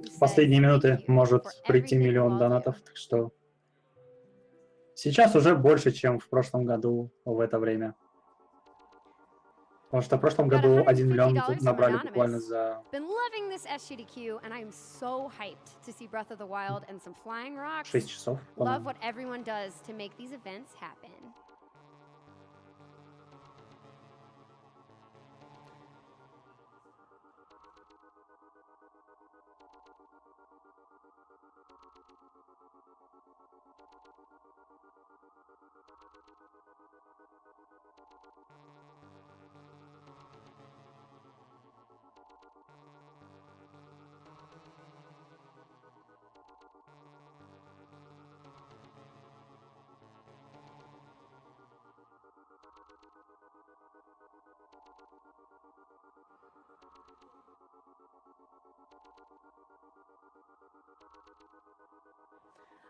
В последние минуты может прийти миллион донатов, так что сейчас уже больше, чем в прошлом году в это время. Потому что в прошлом году 1 миллион набрали буквально за Been loving this SGDQ, and I am so hyped to see Breath of the Wild and some flying rocks. 6 часов. Love what everyone does to make these events happen.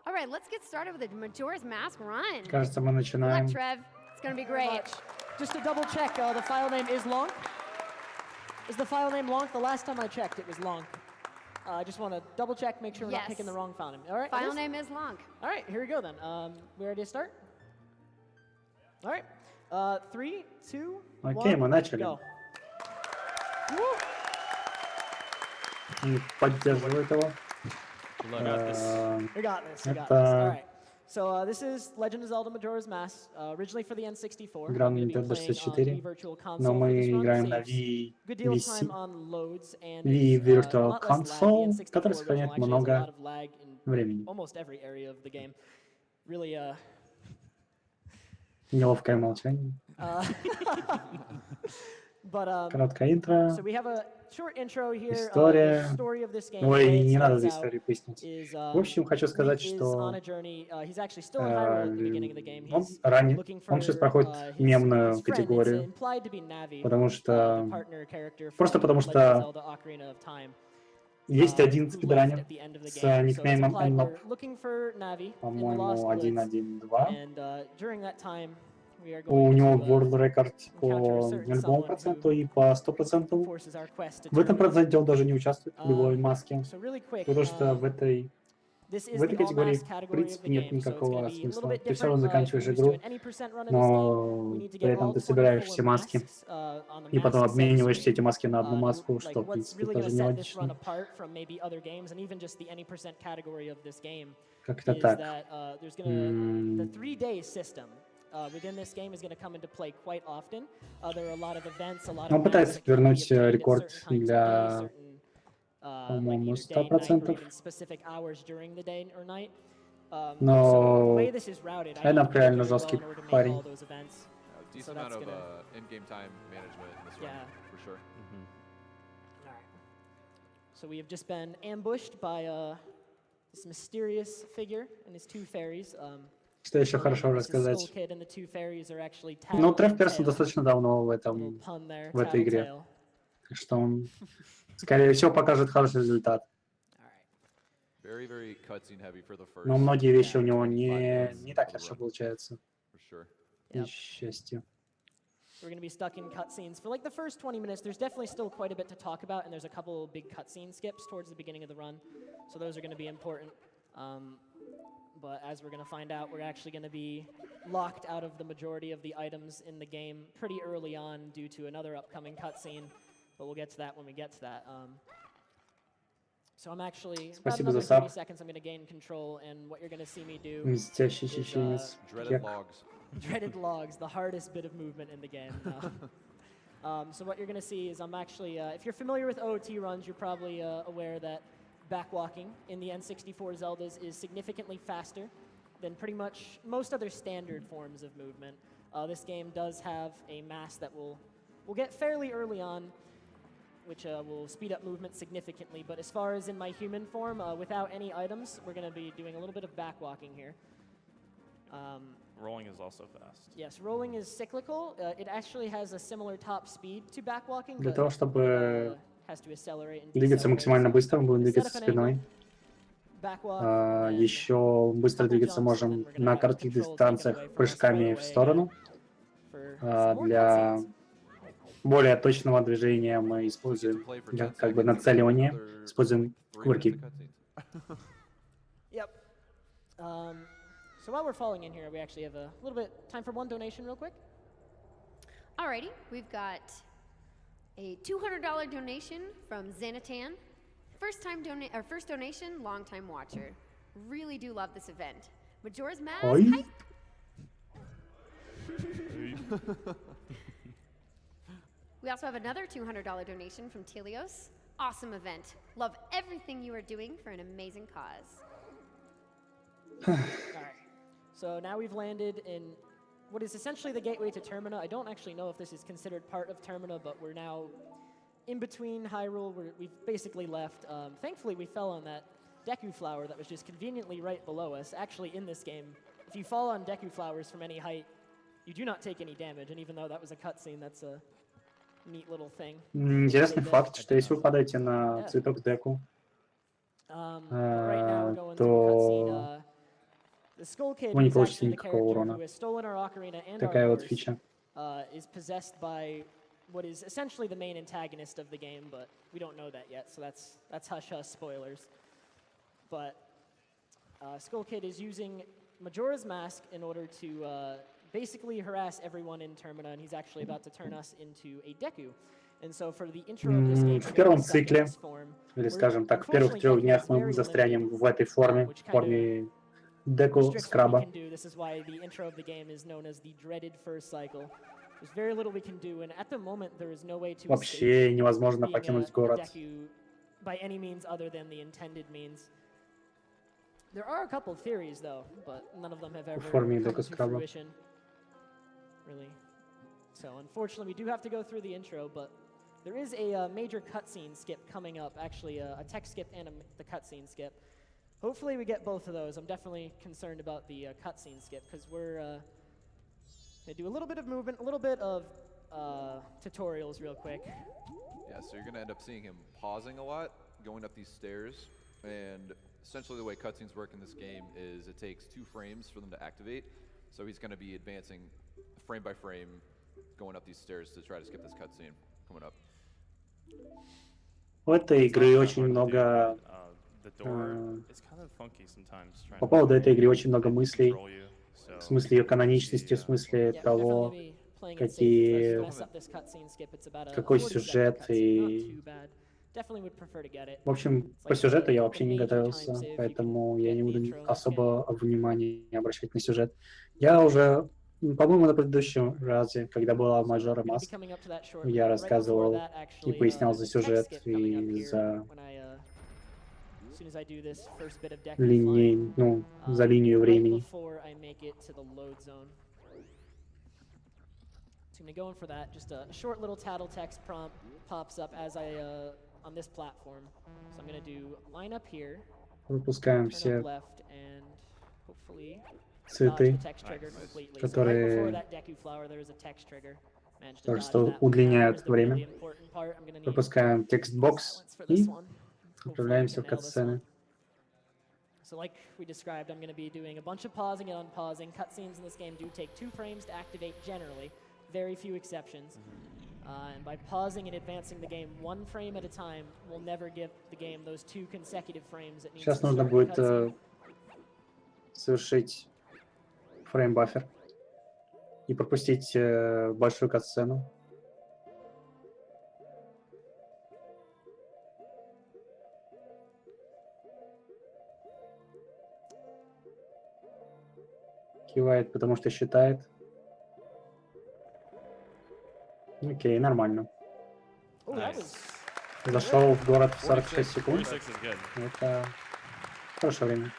All right, let's get started with the Majora's Mask run. Кажется, мы начинаем. Good luck, Trev. It's gonna be great. Just to double check, the file name is long. Is the file name long? The last time I checked, it was long. I just want to double check, make sure we're not picking the wrong file name. All right. File name is long. All right, here we go then. We ready to start? All right. 3, 2, 1. Окей, мы начали. Go. Поддерживает его. We got this. All right. So this is Legend of Zelda Majora's Mask, originally for the N64. Игра на Nintendo 64, но мы играем на Wii Virtual Console, который сохраняет много времени. Неловкое молчание. Короткое интро. История. Ой, не надо за историю пояснить. В общем, хочу сказать, что он сейчас проходит мемную категорию, потому что есть один спидранер с никнеймом Enlop, по-моему, 1.1.2. У него World Record по 0% и по 100%. В этом проценте он даже не участвует в любой маске, потому что в этой категории, в принципе, нет никакого смысла. Ты все равно заканчиваешь игру, но при этом ты собираешь все маски и потом обмениваешь все эти маски на одну маску, что, в принципе, тоже нелогично. Как-то так. Он пытается вернуть рекорд для, по-моему, 100%. Но это реально жесткий парень. So we have just been ambushed by this mysterious figure and his two fairies. Что еще хорошо рассказать? Ну, Трев Персон достаточно давно в этой игре. Так что он, скорее всего, покажет хороший результат. Но многие вещи у него не так хорошо получаются. К счастью. We're going to be stuck in cutscenes. For like the first 20 minutes, there's definitely still quite a bit to talk about, and there's a couple big cutscene skips towards the beginning of the run. So those are going to be important. But as we're going to find out, we're actually going to be locked out of the majority of the items in the game pretty early on due to another upcoming cutscene. But we'll get to that when we get to that. So I'm actually, about another 30 seconds, I'm going to gain control, and what you're going to see me do is dreaded logs. Dreaded logs, the hardest bit of movement in the game. So what you're going to see is I'm actually, if you're familiar with OOT runs, you're probably aware that backwalking in the N64 Zeldas is significantly faster than pretty much most other standard forms of movement. This game does have a mass that we'll get fairly early on, which will speed up movement significantly. But as far as in my human form, without any items, we're going to be doing a little bit of backwalking here. Rolling is also fast. Yes, rolling is cyclical. It actually has a similar top speed to backwalking, Для but того, чтобы has to accelerate and двигаться максимально быстро, мы будем двигаться спиной. Backwalk, Еще быстро двигаться можем на коротких дистанциях прыжками в сторону. Для более точного движения мы используем для как бы нацеливания, используем кувырки. Yep. So while we're falling in here, we actually have a little bit time for one donation real quick. Alrighty, we've got a $200 donation from Xanatan. First donation, long-time watcher. Really do love this event. Majora's Mask. Oi. Hype. We also have another $200 donation from Telios. Awesome event. Love everything you are doing for an amazing cause. Alright. So now we've landed in what is essentially the gateway to Termina. I don't actually know if this is considered part of Termina, but we're now in between Hyrule. We've basically left. Thankfully, we fell on that Deku flower that was just conveniently right below us. Actually, in this game, if you fall on Deku flowers from any height, you do not take any damage. And even though that was a cutscene, that's a neat little thing. Интересный факт, что если вы падаете на цветок Деку, Right now we're going то through cutscene. The Skull Kid, вы не who's получите actually the никакого character урона. who has stolen our ocarina and our Такая вот horse, фича. is possessed by what is essentially the main antagonist of the game, but we don't know that yet, so that's hush-hush spoilers. But Skull Kid is using Majora's Mask in order to basically harass everyone in Termina, and he's actually about to turn us into a Deku. And so for the intro of this game, В первом цикле, или скажем так, в первых 3 днях мы застрянем в этой форме, в форме Деку скраба. This is why the intro of the game is known as the dreaded first cycle. There's very little we can do, and at the moment there is no way to Вообще невозможно покинуть город. By any means other than the intended means. There are a couple theories though, but none of them have ever come to fruition. Really. So unfortunately, we do have to go through the intro, but there is a major cutscene skip coming up. Actually, a text skip and the cutscene skip. Hopefully, we get both of those. I'm definitely concerned about the cutscene skip because we're gonna do a little bit of movement, a little bit of tutorials, real quick. Yeah, so you're gonna end up seeing him pausing a lot, going up these stairs, and essentially the way cutscenes work in this game is it takes 2 frames for them to activate. So he's gonna be advancing frame by frame, going up these stairs to try to skip this cutscene coming up. У этой игры очень много... По поводу этой игры очень много мыслей. В смысле ее каноничности, в смысле того, какой сюжет и... В общем, по сюжету я вообще не готовился, поэтому я не буду особо внимания обращать на сюжет. Я уже, по-моему, на предыдущем разе, когда была Majora Mask, я рассказывал и пояснял за сюжет и за линию, ну, за линию времени. So I'm going to go in for that. Just a short little tattle text prompt pops up as I on this platform. So I'm going to do line up here. Выпускаем Turn все up left and hopefully цветы, dodge the text trigger completely. So right которые before that Deku flower there is a text trigger. Managed to dodge что that. удлиняют Here's the really время. important part. I'm going to need Выпускаем текстбокс silence for и this one. отправляемся в катсцены. So like we described, I'm going to be doing a bunch of pausing and unpausing. Cutscenes in this game do take 2 frames to activate generally. Very few exceptions. And by pausing and advancing the game 1 frame at a time, we'll never give the game those 2 consecutive frames it needs. Сейчас нужно будет совершить фрейм-баффер и пропустить большую катсцену. Кивает, потому что считает. Окей, нормально. Зашел в город в 46 секунд. Это хорошее время.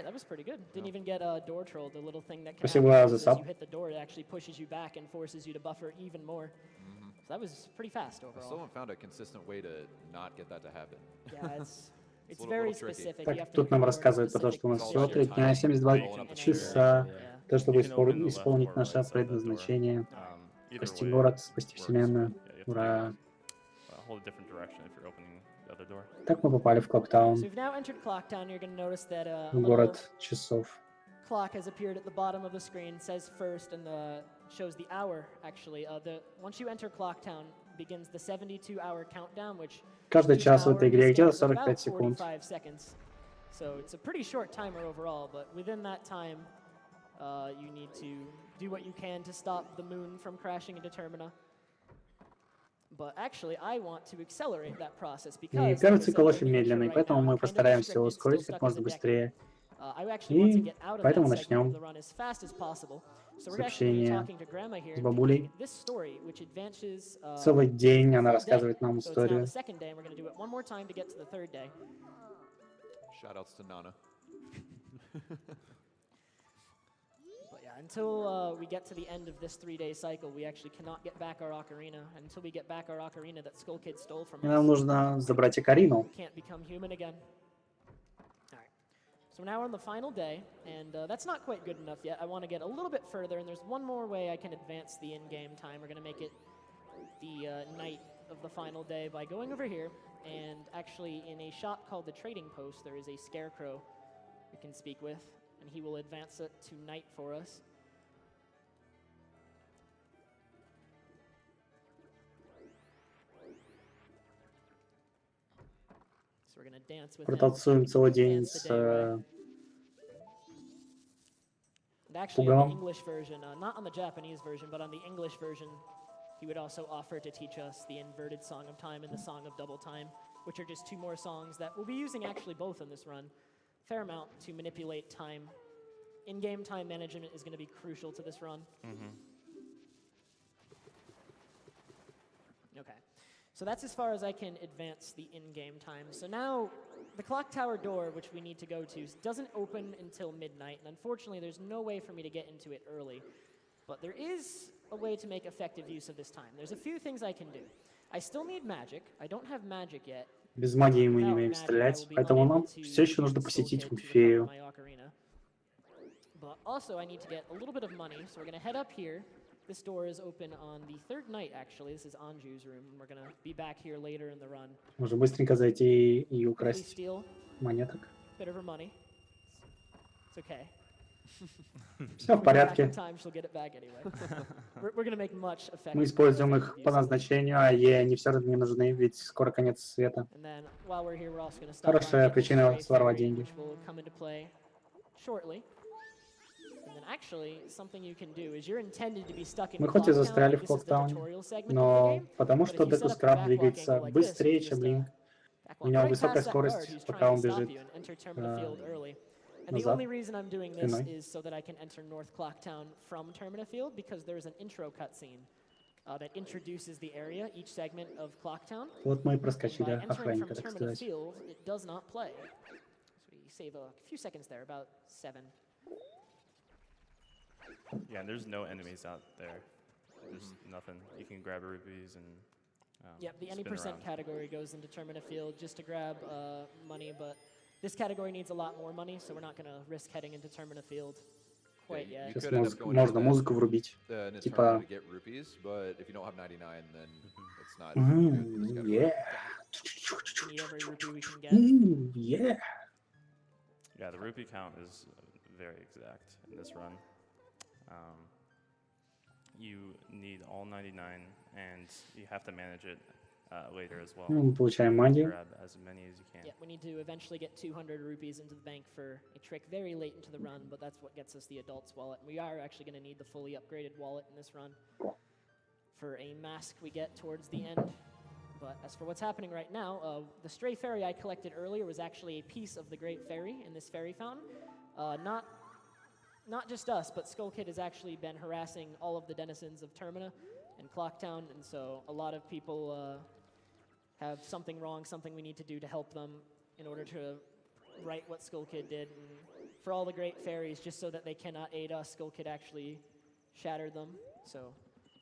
That was pretty good. Didn't even get a door troll, the little thing that can Спасибо happen за as саб. you hit the door, it actually pushes you back and forces you to buffer even more. So that was pretty fast overall. I still haven't found a consistent way to not get that to happen. Yeah, it's very specific. Так, тут нам рассказывают про то, что у нас всего 3 дня, 72 часа, то, чтобы исполнить наше предназначение, спасти город, спасти вселенную. Ура! Так мы попали в Клоктаун, в город часов. clock has appeared at the bottom of the screen, says first, and shows the hour, actually. Once you enter Clocktown, begins the 72-hour countdown, which Каждый each час в hour этой in игре this game где-то is about 45 секунд. 45 seconds. So it's a pretty short timer overall, but within that time, you need to do what you can to stop the moon from crashing into Termina. But actually, I want to accelerate that process И because первый цикл очень медленный, поэтому мы постараемся его ускорить как можно быстрее. И поэтому начнем сообщение с бабулей. Целый день она рассказывает нам историю. Shoutouts to Nana. But yeah, until we get to the end of this 3-day cycle, we actually cannot get back our ocarina. And until we get back our ocarina that Skull Kid stole from И нам us, нужно забрать Окарину. we can't become human again. All right. So now we're on the final day, and that's not quite good enough yet. I want to get a little bit further, and there's one more way I can advance the in-game time. We're going to make it the night of the final day by going over here, and actually in a shop called the Trading Post, there is a scarecrow we can speak with, and he will advance it to night for us. So we're going to dance with him. Протанцуем целый день Dance с the day away. And actually, on the English version, not on the Japanese version, but on the English version, he would also offer to teach us the inverted Song of Time and the Song of Double Time, which are just two more songs that we'll be using actually both in this run. Fair amount to manipulate time. In-game time management is going to be crucial to this run. Okay. So that's as far as I can advance the in-game time. So now, the clock tower door, which we need to go to, doesn't open until midnight, and unfortunately there's no way for me to get into it early. But there is a way to make effective use of this time. There's a few things I can do. I still need magic. I don't have magic yet. Без магии мы не умеем стрелять, поэтому нам все еще нужно посетить фею. But also I need to get a little bit of money, so we're going to head up here. This door is open on the third night, actually. This is Anju's room, and we're going to be back here later in the run. Можно быстренько зайти и Quickly украсть steal монеток. a bit of her money. It's okay. Все в порядке. Back in time, she'll get it back anyway. We're going to make much effective. Мы используем их по назначению, а ей они все равно не нужны, ведь скоро конец света. And then while we're here, we're also going to stop Хорошая by причина Stray своровать Fairy, деньги. which will come into play shortly. And then actually, something you can do is you're intended to be stuck in Мы хоть и Clocktown, застряли like в this is the Clocktown, tutorial segment of the но game, потому but что if you set up Deku a Scrap backwalk двигается angle like this, быстрее, you чем just, Линк. backwalk У него right высокая past that guard скорость, who's пока trying он to stop бежит you and enter Termina Field early. And the назад, only reason I'm doing this спиной. is so that I can enter North Clocktown from Termina Field, because there's an intro cutscene that introduces the area, each segment of Clocktown. Вот мы и By proskoczyli entering from охранника, так Termina сказать. Field, it does not play. So we save a few seconds there, about 7. Yeah, and there's no enemies out there. There's nothing. You can grab rupees and Yep, the any spin percent around. category goes into Termina Field just to grab money, but this category needs a lot more money, so we're not going to risk heading into Termina Field quite Yeah, yet. you Сейчас could end up going можно into музыку врубить. in a Типа- tournament to get rupees, but if you don't have 99, then it's not good in this category. Yeah. We need every rupee we can get. Yeah. Yeah, the rupee count is very exact in this run. You need all 99, and you have to manage it later as well. Ну, мы получаем магию. Grab as many as you can. Yeah, we need to eventually get 200 rupees into the bank for a trick very late into the run, but that's what gets us the adult's wallet. We are actually going to need the fully upgraded wallet in this run for a mask we get towards the end. But as for what's happening right now, the stray fairy I collected earlier was actually a piece of the Great Fairy in this fairy fountain. Not just us, but Skull Kid has actually been harassing all of the denizens of Termina and Clocktown, and so a lot of people have something wrong, something we need to do to help them in order to right what Skull Kid did. And for all the great fairies, just so that they cannot aid us, Skull Kid actually shattered them. So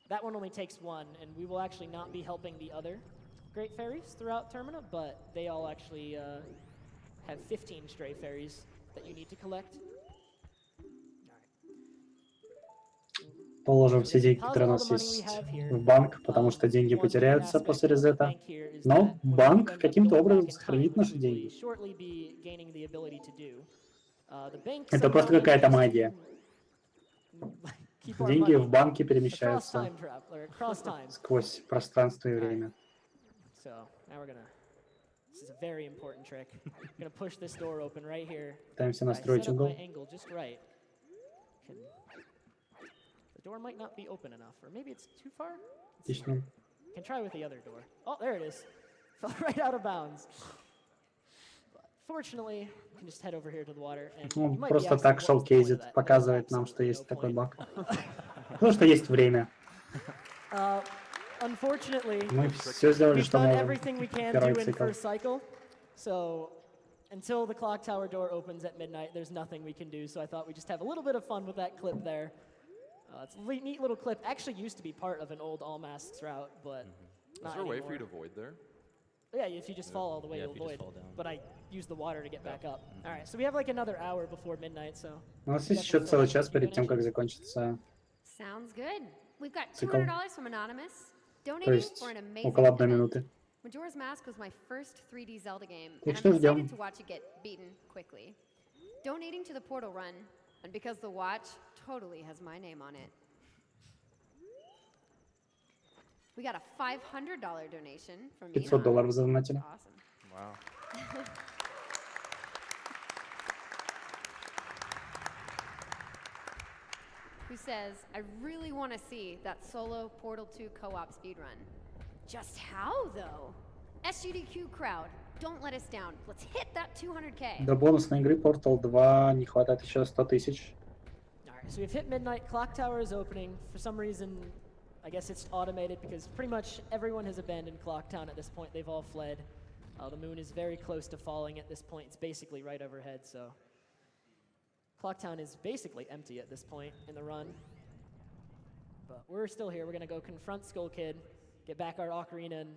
that one only takes one, and we will actually not be helping the other great fairies throughout Termina, but they all actually have 15 stray fairies that you need to collect. Положим все деньги, которые у нас есть в банк, потому что деньги потеряются после резета. Но банк каким-то образом сохранит наши деньги. The bank Это просто somehow какая-то managed магия. to keep our Деньги money в банке across перемещаются time travel, across time. сквозь пространство и Alright. время. So now we're gonna. This is a very important trick. We're gonna push this door open right here. Пытаемся If I настроить set up my угол. angle just right. The door might not be open enough, or maybe it's too far. Отлично. Can try with the other door. Oh, there it is. Fell right out of bounds. But fortunately, we can just head over here to the water. And you Он might be просто asking, так what was the point of шоукейзит, that? показывает There's нам, что absolutely есть no такой point. баг. Потому что есть время. Unfortunately, Мы все сделали, we've что done можем. everything we can Первый do in цикл. first cycle. So until the clock tower door opens at midnight, there's nothing we can do. So I thought we'd just have a little bit of fun with that clip there. It's a neat little clip. Actually used to be part of an old All Masks route, but Is not there a way anymore. for you to avoid there? Yeah, if you just fall all the way, Yeah, you'll if you just avoid. fall down. But I used the water to get back up. All right, so we have like another hour before midnight, so. У нас есть еще целый час перед тем, как закончится. Sounds good. We've got Цикл. $200 from Anonymous, То donating есть for an amazing около 1 event. минуты. Majora's Mask was my first 3D Zelda game, Так and что I'm ждем. excited to watch it get beaten quickly. Donating to the Portal Run, and because the watch totally has my name on it. We got a $500 donation from $500 задонатили. Awesome. Wow. Who says, I really want to see that solo Portal 2 co-op speedrun. Just how, though? SGDQ crowd, don't let us down. Let's hit that 200K. До бонусной игры Portal 2 не хватает еще 100 тысяч. Alright, so we've hit midnight, clock tower is opening. For some reason, I guess it's automated because pretty much everyone has abandoned Clock Town at this point. They've all fled. The moon is very close to falling at this point. It's basically right overhead, so. Clock Town is basically empty at this point in the run. But we're still here. We're gonna go confront Skull Kid, get back our ocarina, and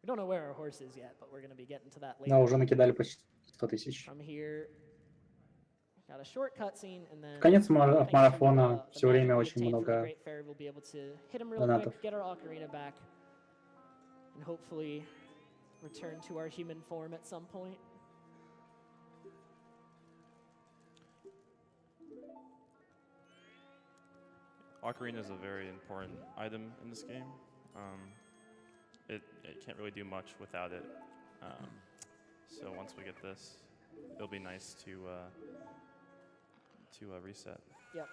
we don't know where our horse is yet, but we're gonna be getting to that later. Да, уже накидали почти 100 тысяч. From here, got a short cutscene, and then Конец thanks to, марафона, the все время magic we очень obtained from the много Great Fairy, we'll be able to hit him real донатов. quick, get our ocarina back, and hopefully return to our human form at some point. Ocarina is a very important item in this game. It can't really do much without it. So once we get this, it'll be nice to reset. Yep.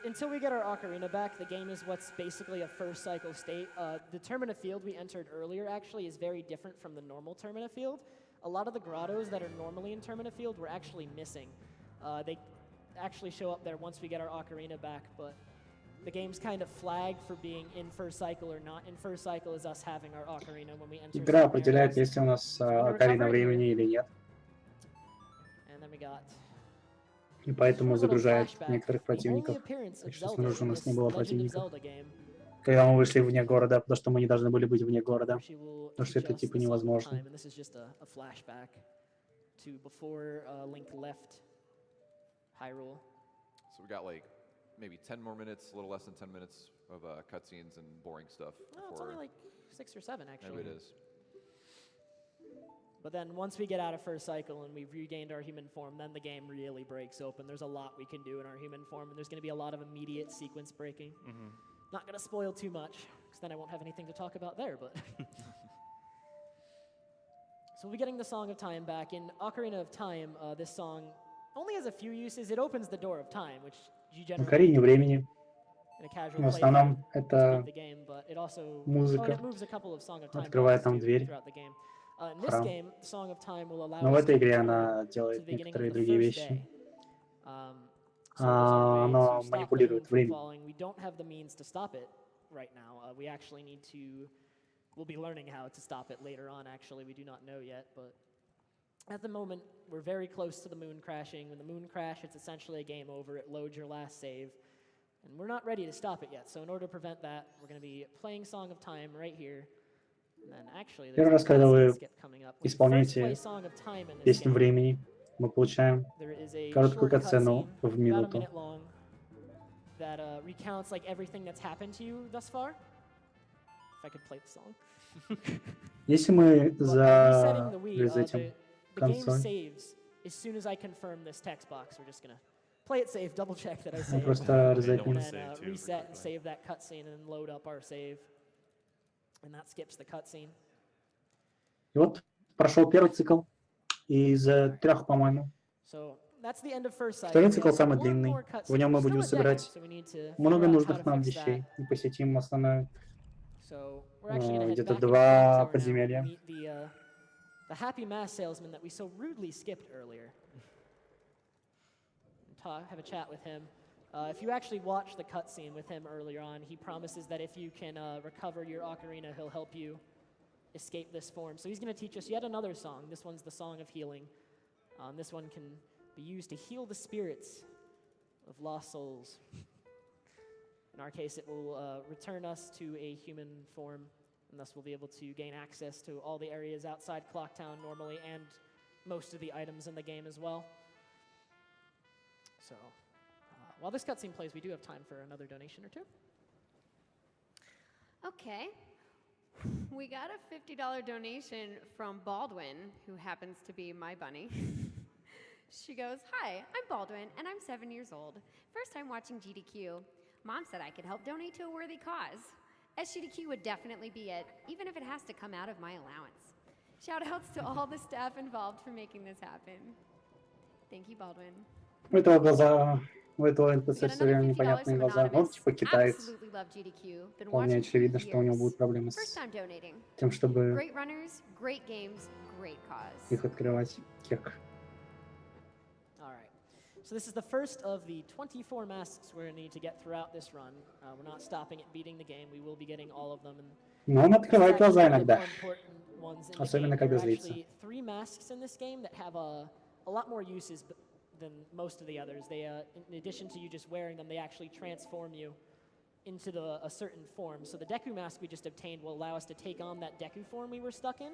Until we get our ocarina back, the game is what's basically a first cycle state. The Termina field we entered earlier actually is very different from the normal Termina field. A lot of the grottos that are normally in Termina field were actually missing. They actually show up there once we get our ocarina back, but the game's kind of flagged for being in first cycle or not in first cycle is us having our ocarina when we enter. Игра certain определяет, areas. есть ли у нас окарина времени или нет. And then we got И поэтому short little загружает flashback. некоторых The only противников. appearance of Так что Zelda снаружи у in нас this не было Legend of противников. Zelda game, Когда мы вышли вне города, потому что мы не должны были быть вне города. where she will Потому что teach это us типа the Song of невозможно. Time, and this is just a flashback to before Link left Hyrule. So we got like maybe 10 more minutes, a little less than 10 minutes of cutscenes and boring stuff. No, it's only like 6 or 7 actually. Maybe it is. But then once we get out of first cycle and we've regained our human form, then the game really breaks open. There's a lot we can do in our human form, and there's going to be a lot of immediate sequence breaking. Not going to spoil too much, because then I won't have anything to talk about there, but... So we'll be getting the Song of Time back. In Ocarina of Time, this song only has a few uses. It opens the door of time, which you В generally Окарине времени. in a casual В playthrough основном to это beat the game, but it also музыка. it moves a couple of Song of Time Открывает bosses нам too дверь. throughout the game. In this Храм. game, Song of Time will allow Но в us этой to игре return она to делает the beginning некоторые of the другие first вещи. day. So there's our way Оно to stop the moon манипулирует from временем. falling. We don't have the means to stop it right now. We actually need to. We'll be learning how to stop it later on. Actually, we do not know yet, but at the moment, we're very close to the moon crashing. When the moon crashes, it's essentially a game over. It loads your last save. And we're not ready to stop it yet. So in order to prevent that, we're going to be playing Song of Time right here. And then actually, there's Первый раз, a когда вы skip coming up. When you first исполняете play Song of Time in this Песню game, времени, мы получаем there is a короткую short катсцену cutscene, в about a минуту. minute long, that recounts like everything that's happened to you thus far. If I could play the song. Если мы But resetting the Wii, за этим the game консоль, saves as soon as I confirm this text box, we're just going to play it safe, double check that I saved, Просто and резетнем. then reset and save that cutscene and then load up our save. And that skips the cutscene. И вот прошел первый цикл из 3, по-моему. So that's the end of first cycle. Второй We цикл have самый one длинный. more cutscene. В нем мы We're будем still at собирать decade, so we need to много figure out how нужных to нам fix вещей. that. И посетим основное So we're actually going to head где-то back into 2 Clocktower now and подземелья. meet the happy mask salesman that we so rudely skipped earlier. Have a chat with him. If you actually watch the cutscene with him earlier on, he promises that if you can recover your ocarina, he'll help you escape this form. So he's going to teach us yet another song. This one's the Song of Healing. This one can be used to heal the spirits of lost souls. In our case, it will return us to a human form, and thus we'll be able to gain access to all the areas outside Clocktown normally and most of the items in the game as well. So while this cutscene plays, we do have time for another donation or two. Okay. We got a $50 donation from Baldwin, who happens to be my bunny. She goes, "Hi, I'm Baldwin, and I'm 7 years old. First time watching GDQ. Mom said I could help donate to a worthy cause. SGDQ would definitely be it, even if it has to come out of my allowance. Shout outs to all the staff involved for making this happen. Thank you, Baldwin." У этого глаза, у этого We НПЦ got все another время $50 непонятные from глаза. Он Anonymous. типа китаец. Absolutely love GDQ. Been Вполне watching for очевидно, что у него years. будут проблемы First с time donating. тем, чтобы Great runners, great games, great cause. их открывать. Кек. All right. So this is the first of the 24 masks we're going to need to get throughout this run. We're not stopping at beating the game. We will be getting all of them. And Но он открывает глаза иногда. Особенно когда злится. 3 masks in this game that have a lot more uses than most of the others. They, in addition to you just wearing them, they actually transform you into a certain form. So the Deku mask we just obtained will allow us to take on that Deku form we were stuck in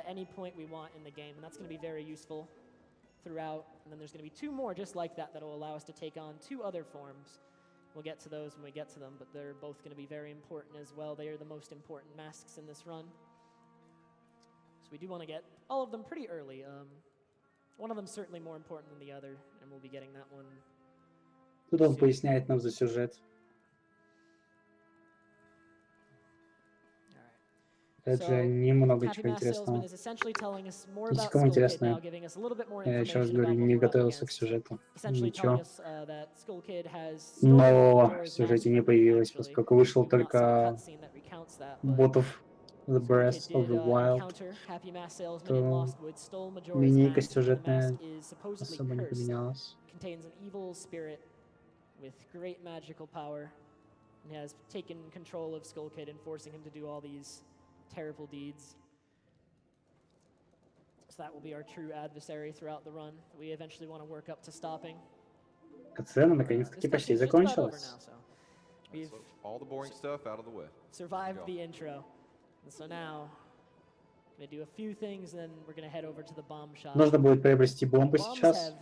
any point we want in the game, and that's going to be very useful throughout. And then there's going to be 2 more just like that will allow us to take on 2 other forms. We'll get to those when we get to them, but they're both going to be very important as well. They are the most important masks in this run. So we do want to get all of them pretty early. One of them certainly more important than the other, and we'll be getting that one. Тут он поясняет нам за сюжет. Это же немного чего интересного. Если кому интересно, я еще раз говорю, не готовился к сюжету. Ничего. Но в сюжете не появилось, поскольку вышел только Bot of the Breath of the Wild, то линейка сюжетная особо не поменялась. Terrible deeds. So that will be our true adversary throughout the run. We eventually want to work up to stopping. Катсцена наконец-таки почти закончилась. So all the boring stuff out of the way. Survived the intro. And so now we're going to do a few things, and then we're going to head over to the bomb shop. Нужно будет приобрести бомбы сейчас.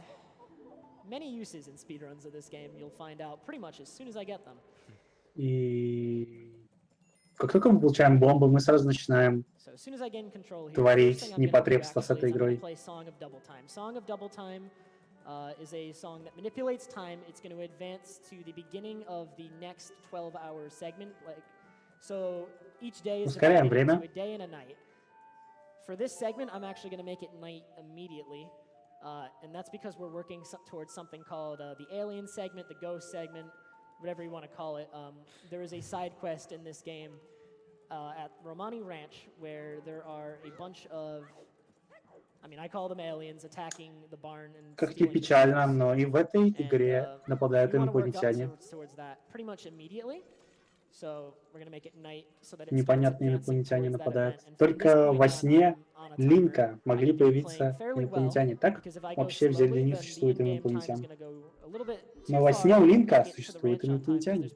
Many uses in speedruns of this game. You'll find out pretty much as soon as I get them. И как только мы получаем бомбы, мы сразу начинаем творить непотребство с этой игрой. Song of Double Time is a song that manipulates time. It's going to advance to the beginning of the next 12-hour segment. So each day is divided into a day and a night. For this segment, I'm actually going to make it night immediately. And that's because we're working towards something called the Alien segment, the Ghost segment, whatever you want to call it. There is a side quest in this game at Romani Ranch where there are a bunch of, I call them aliens, attacking the barn and Как ни печально, но и в этой игре нападают инопланетяне. Непонятные инопланетяне нападают. Только во сне Линка могли появиться инопланетяне. Так вообще в Зельде не существует инопланетян. Но во сне у Линка существуют инопланетяне.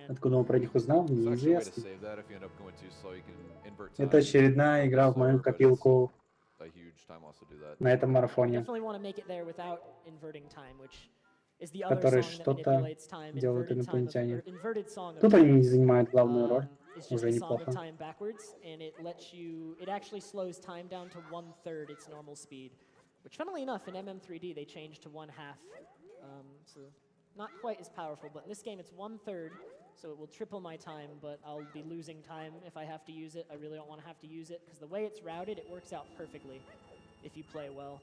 Откуда он про них узнал, неизвестно. Это очередная игра в мою копилку на этом марафоне, которые что-то делают инопланетяне. Тут они не занимают главную роль. Уже неплохо. which funnily enough in MM3D they changed to 1/2, so not quite as powerful, but in this game it's 1/3, so it will triple my time, but I'll be losing time if I have to use it. I really don't want to have to use it, because the way it's routed, it works out perfectly if you play well.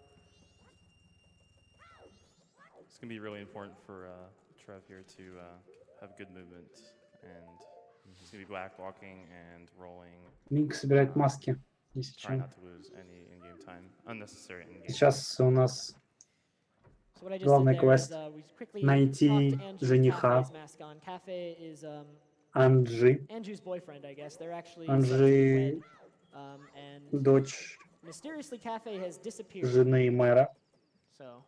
It's going to be really important for Trev here to have good movement, and he's going to be back walking and rolling. Линк собирает маски, если Try что. not to lose any in-game time, unnecessary in-game time. Сейчас у нас So what I just главный did there is, квест we quickly найти popped Anju's жениха. Cafe's mask on. Cafe is Анджи, Anju's boyfriend, I guess. They're actually Анджи, wed, and дочь mysteriously Cafe has disappeared. жены мэра. So,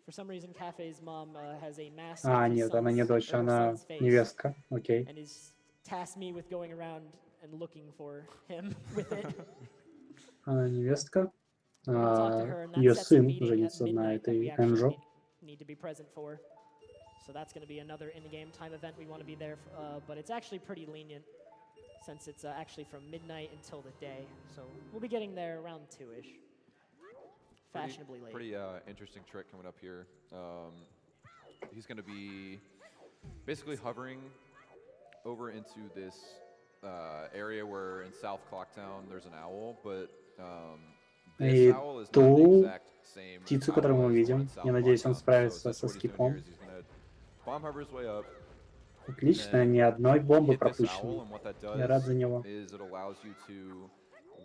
for some reason, Cafe's mom has a mask А, of his нет, она не son's, дочь, or her она son's face, невестка. Окей. and is tasked me with going around and looking for him with it. Она невестка. We're gonna talk to her, and that Ее sets a сын meeting at женится на midnight that we этой actually Энджо. need to be present for. So that's going to be another in-game time event. We want to be there, but it's actually pretty lenient since it's actually from midnight until the day. So we'll be getting there around 2-ish. Fashionably late. Pretty interesting trick coming up here. He's going to be basically hovering over into this area where in South Clocktown there's an owl, but И this owl is not the ту exact same птицу, owl которую мы as the one видим, in South я надеюсь, он Clocktown. So справится essentially со what he's doing скипом. here is he's gonna bomb hover his way up, Отлично, ни одной бомбы hit this owl, пропущено. and what that Я рад does за него. is it allows you to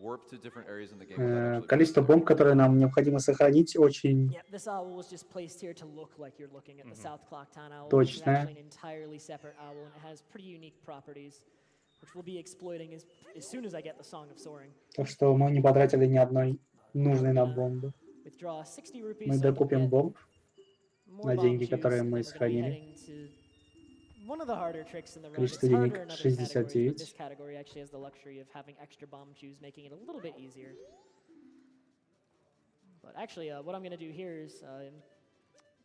warp to different areas in the game without actually Количество being there. бомб, которые нам необходимо сохранить, очень Yeah, this owl was just placed here to look like you're looking at the South Clocktown owl, which is точное. actually an entirely separate owl, and it has pretty unique properties, which we'll be exploiting as soon as I get the Song of Soaring. Так что мы не потратили ни одной нужной нам бомбы. Withdraw 60 rupees. Мы so I can докупим get бомб more на bomb деньги, juice, которые and мы then we're gonna be сохранили. heading to one of the harder tricks in the run. It's Количество harder денег in other categories, but 69. this category actually has the luxury of having extra bomb juice, making it a little bit easier. But actually, what I'm going to do here is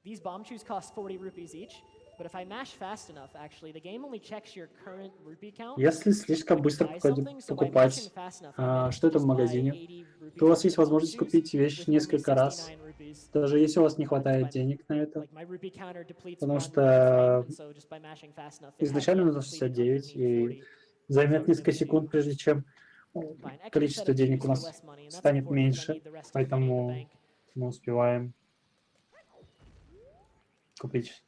these bomb chews cost 40 rupees each. But if I mash fast enough, actually, the game only checks your current rupee count. Если слишком быстро buy something, so by покупать mashing fast enough, I managed что to это в just buy магазине, 80 rupees то у вас worth есть of bomb возможность juice купить вещь with only несколько раз, 69 rupees. даже если у вас не хватает денег на это. Like my rupee counter depletes Потому one что frame, and so just by mashing fast enough, it has изначально yet нужно depleted 69, и underneath 40. займет несколько секунд, прежде чем Buy an extra set количество of денег juice у for нас less money, and that's станет important 'cause I меньше, need the rest of the money in the поэтому bank. мы успеваем купить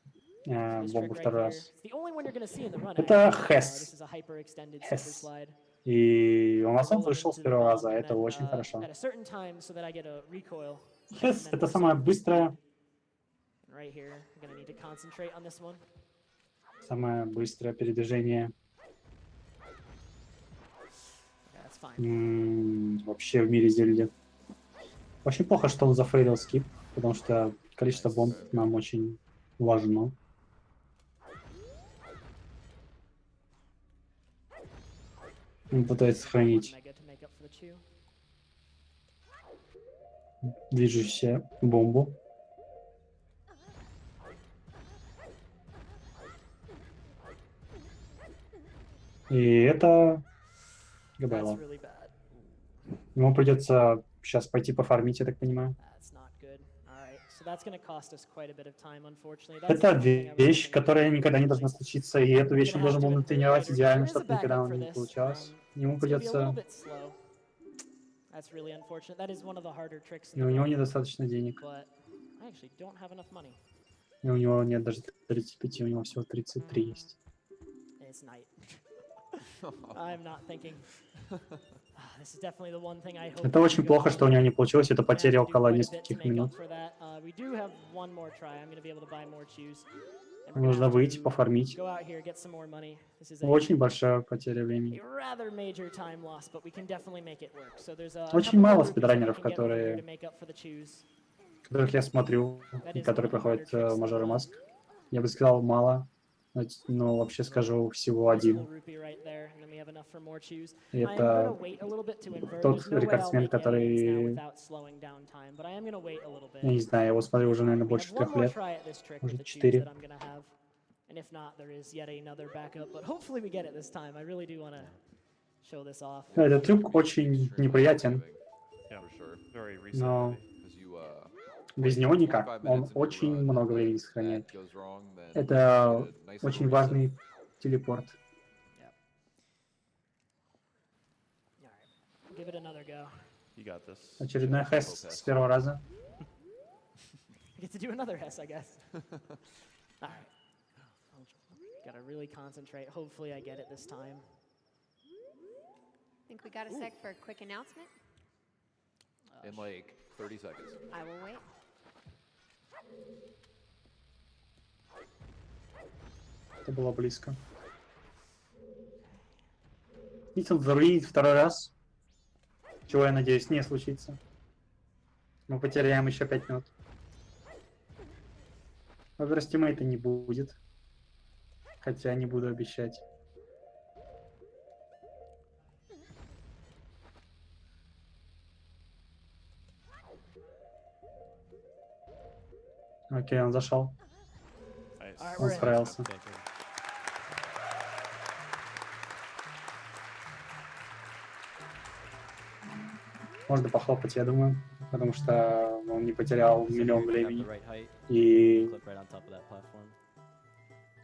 This бомбу trick right второй here. раз. It's the only one you're going to see in the run. Это actually. Hess. This is a hyper-extended super Hess. slide. И у нас он Rolling вышел into с the первого bomb, раза, and это then, очень хорошо. At a certain time, so that I get a recoil. Хесс — and then это this самое one. быстрое, Right here, I'm going to need to concentrate on this one. самое быстрое передвижение Okay, that's fine. вообще в мире Зельды. Очень плохо, что он зафейлил скип, потому что количество бомб нам очень важно. Он пытается сохранить Mega to make up for the chew. движущуюся бомбу. И это That's Габелла. really bad. Ему придется сейчас пойти пофармить, я так понимаю. That's not good. All right, so that's going to cost us quite a bit of time, unfortunately. That's Это the one thing I was вещь, hoping которая would никогда не be должна like- случиться, и эту вещь We're он gonna должен have был to натренировать invert. идеально, There is a чтобы никогда backup он for не this. получалось. Ему It's gonna be a little придется... bit slow. That's really unfortunate. That is one of the harder tricks in И the у него run, недостаточно денег. but I actually don't have enough money. И у него нет даже 35, у него всего 33 есть. And it's night. I'm not thinking. This is definitely the one thing I hope. Это we очень do плохо, что у него не получилось. Это We're gonna have потеря to do около quite a bit to нескольких make up минут. for that. We do have one more try. I'm going to be able to buy more chews. And we're gonna Нужно have выйти, to пофармить. Go out here, get some more money. This is a Очень большая потеря времени. rather major time loss, but we can definitely make it work. So there's a Очень couple мало more rupees that we спидранеров, can get over here которые- to make up for the chews. Которых я смотрю, и которые проходят Majora Mask. Я бы сказал, мало. Но вообще скажу, всего Nice little один. rupee right there, and then we have enough for more chews. И I am gonna это wait a little bit to invert. тот There's no way I'll рекордсмен, make который- evidence now without slowing down time, but I am gonna wait a little bit. Я не знаю, я его смотрю уже, наверное, We больше have one 3 more лет. try at this trick with Может, the chews 4. that I'm gonna have. And if not, there is yet another backup, but hopefully we get it this time. I really do want to show this off. Этот трюк очень неприятен. Yeah, For sure. very Но reset. Because Без него никак. Он очень много времени сохраняет. Это очень важный телепорт. Give it another go. You got this. Очередной хэс с первого раза. I get to do another Hess, I guess. All right. Gotta really concentrate. Hopefully I get it this time. Think we got a sec for a quick announcement? In like 30 seconds. I will wait. Это было близко. Нитон заруинит второй раз. Чего, я надеюсь, не случится. Мы потеряем еще 5 минут. Оверстимейта не будет. Хотя не буду обещать. Окей, он зашел. Nice. Он справился. Можно похлопать, я думаю, потому что он не потерял миллион времени. И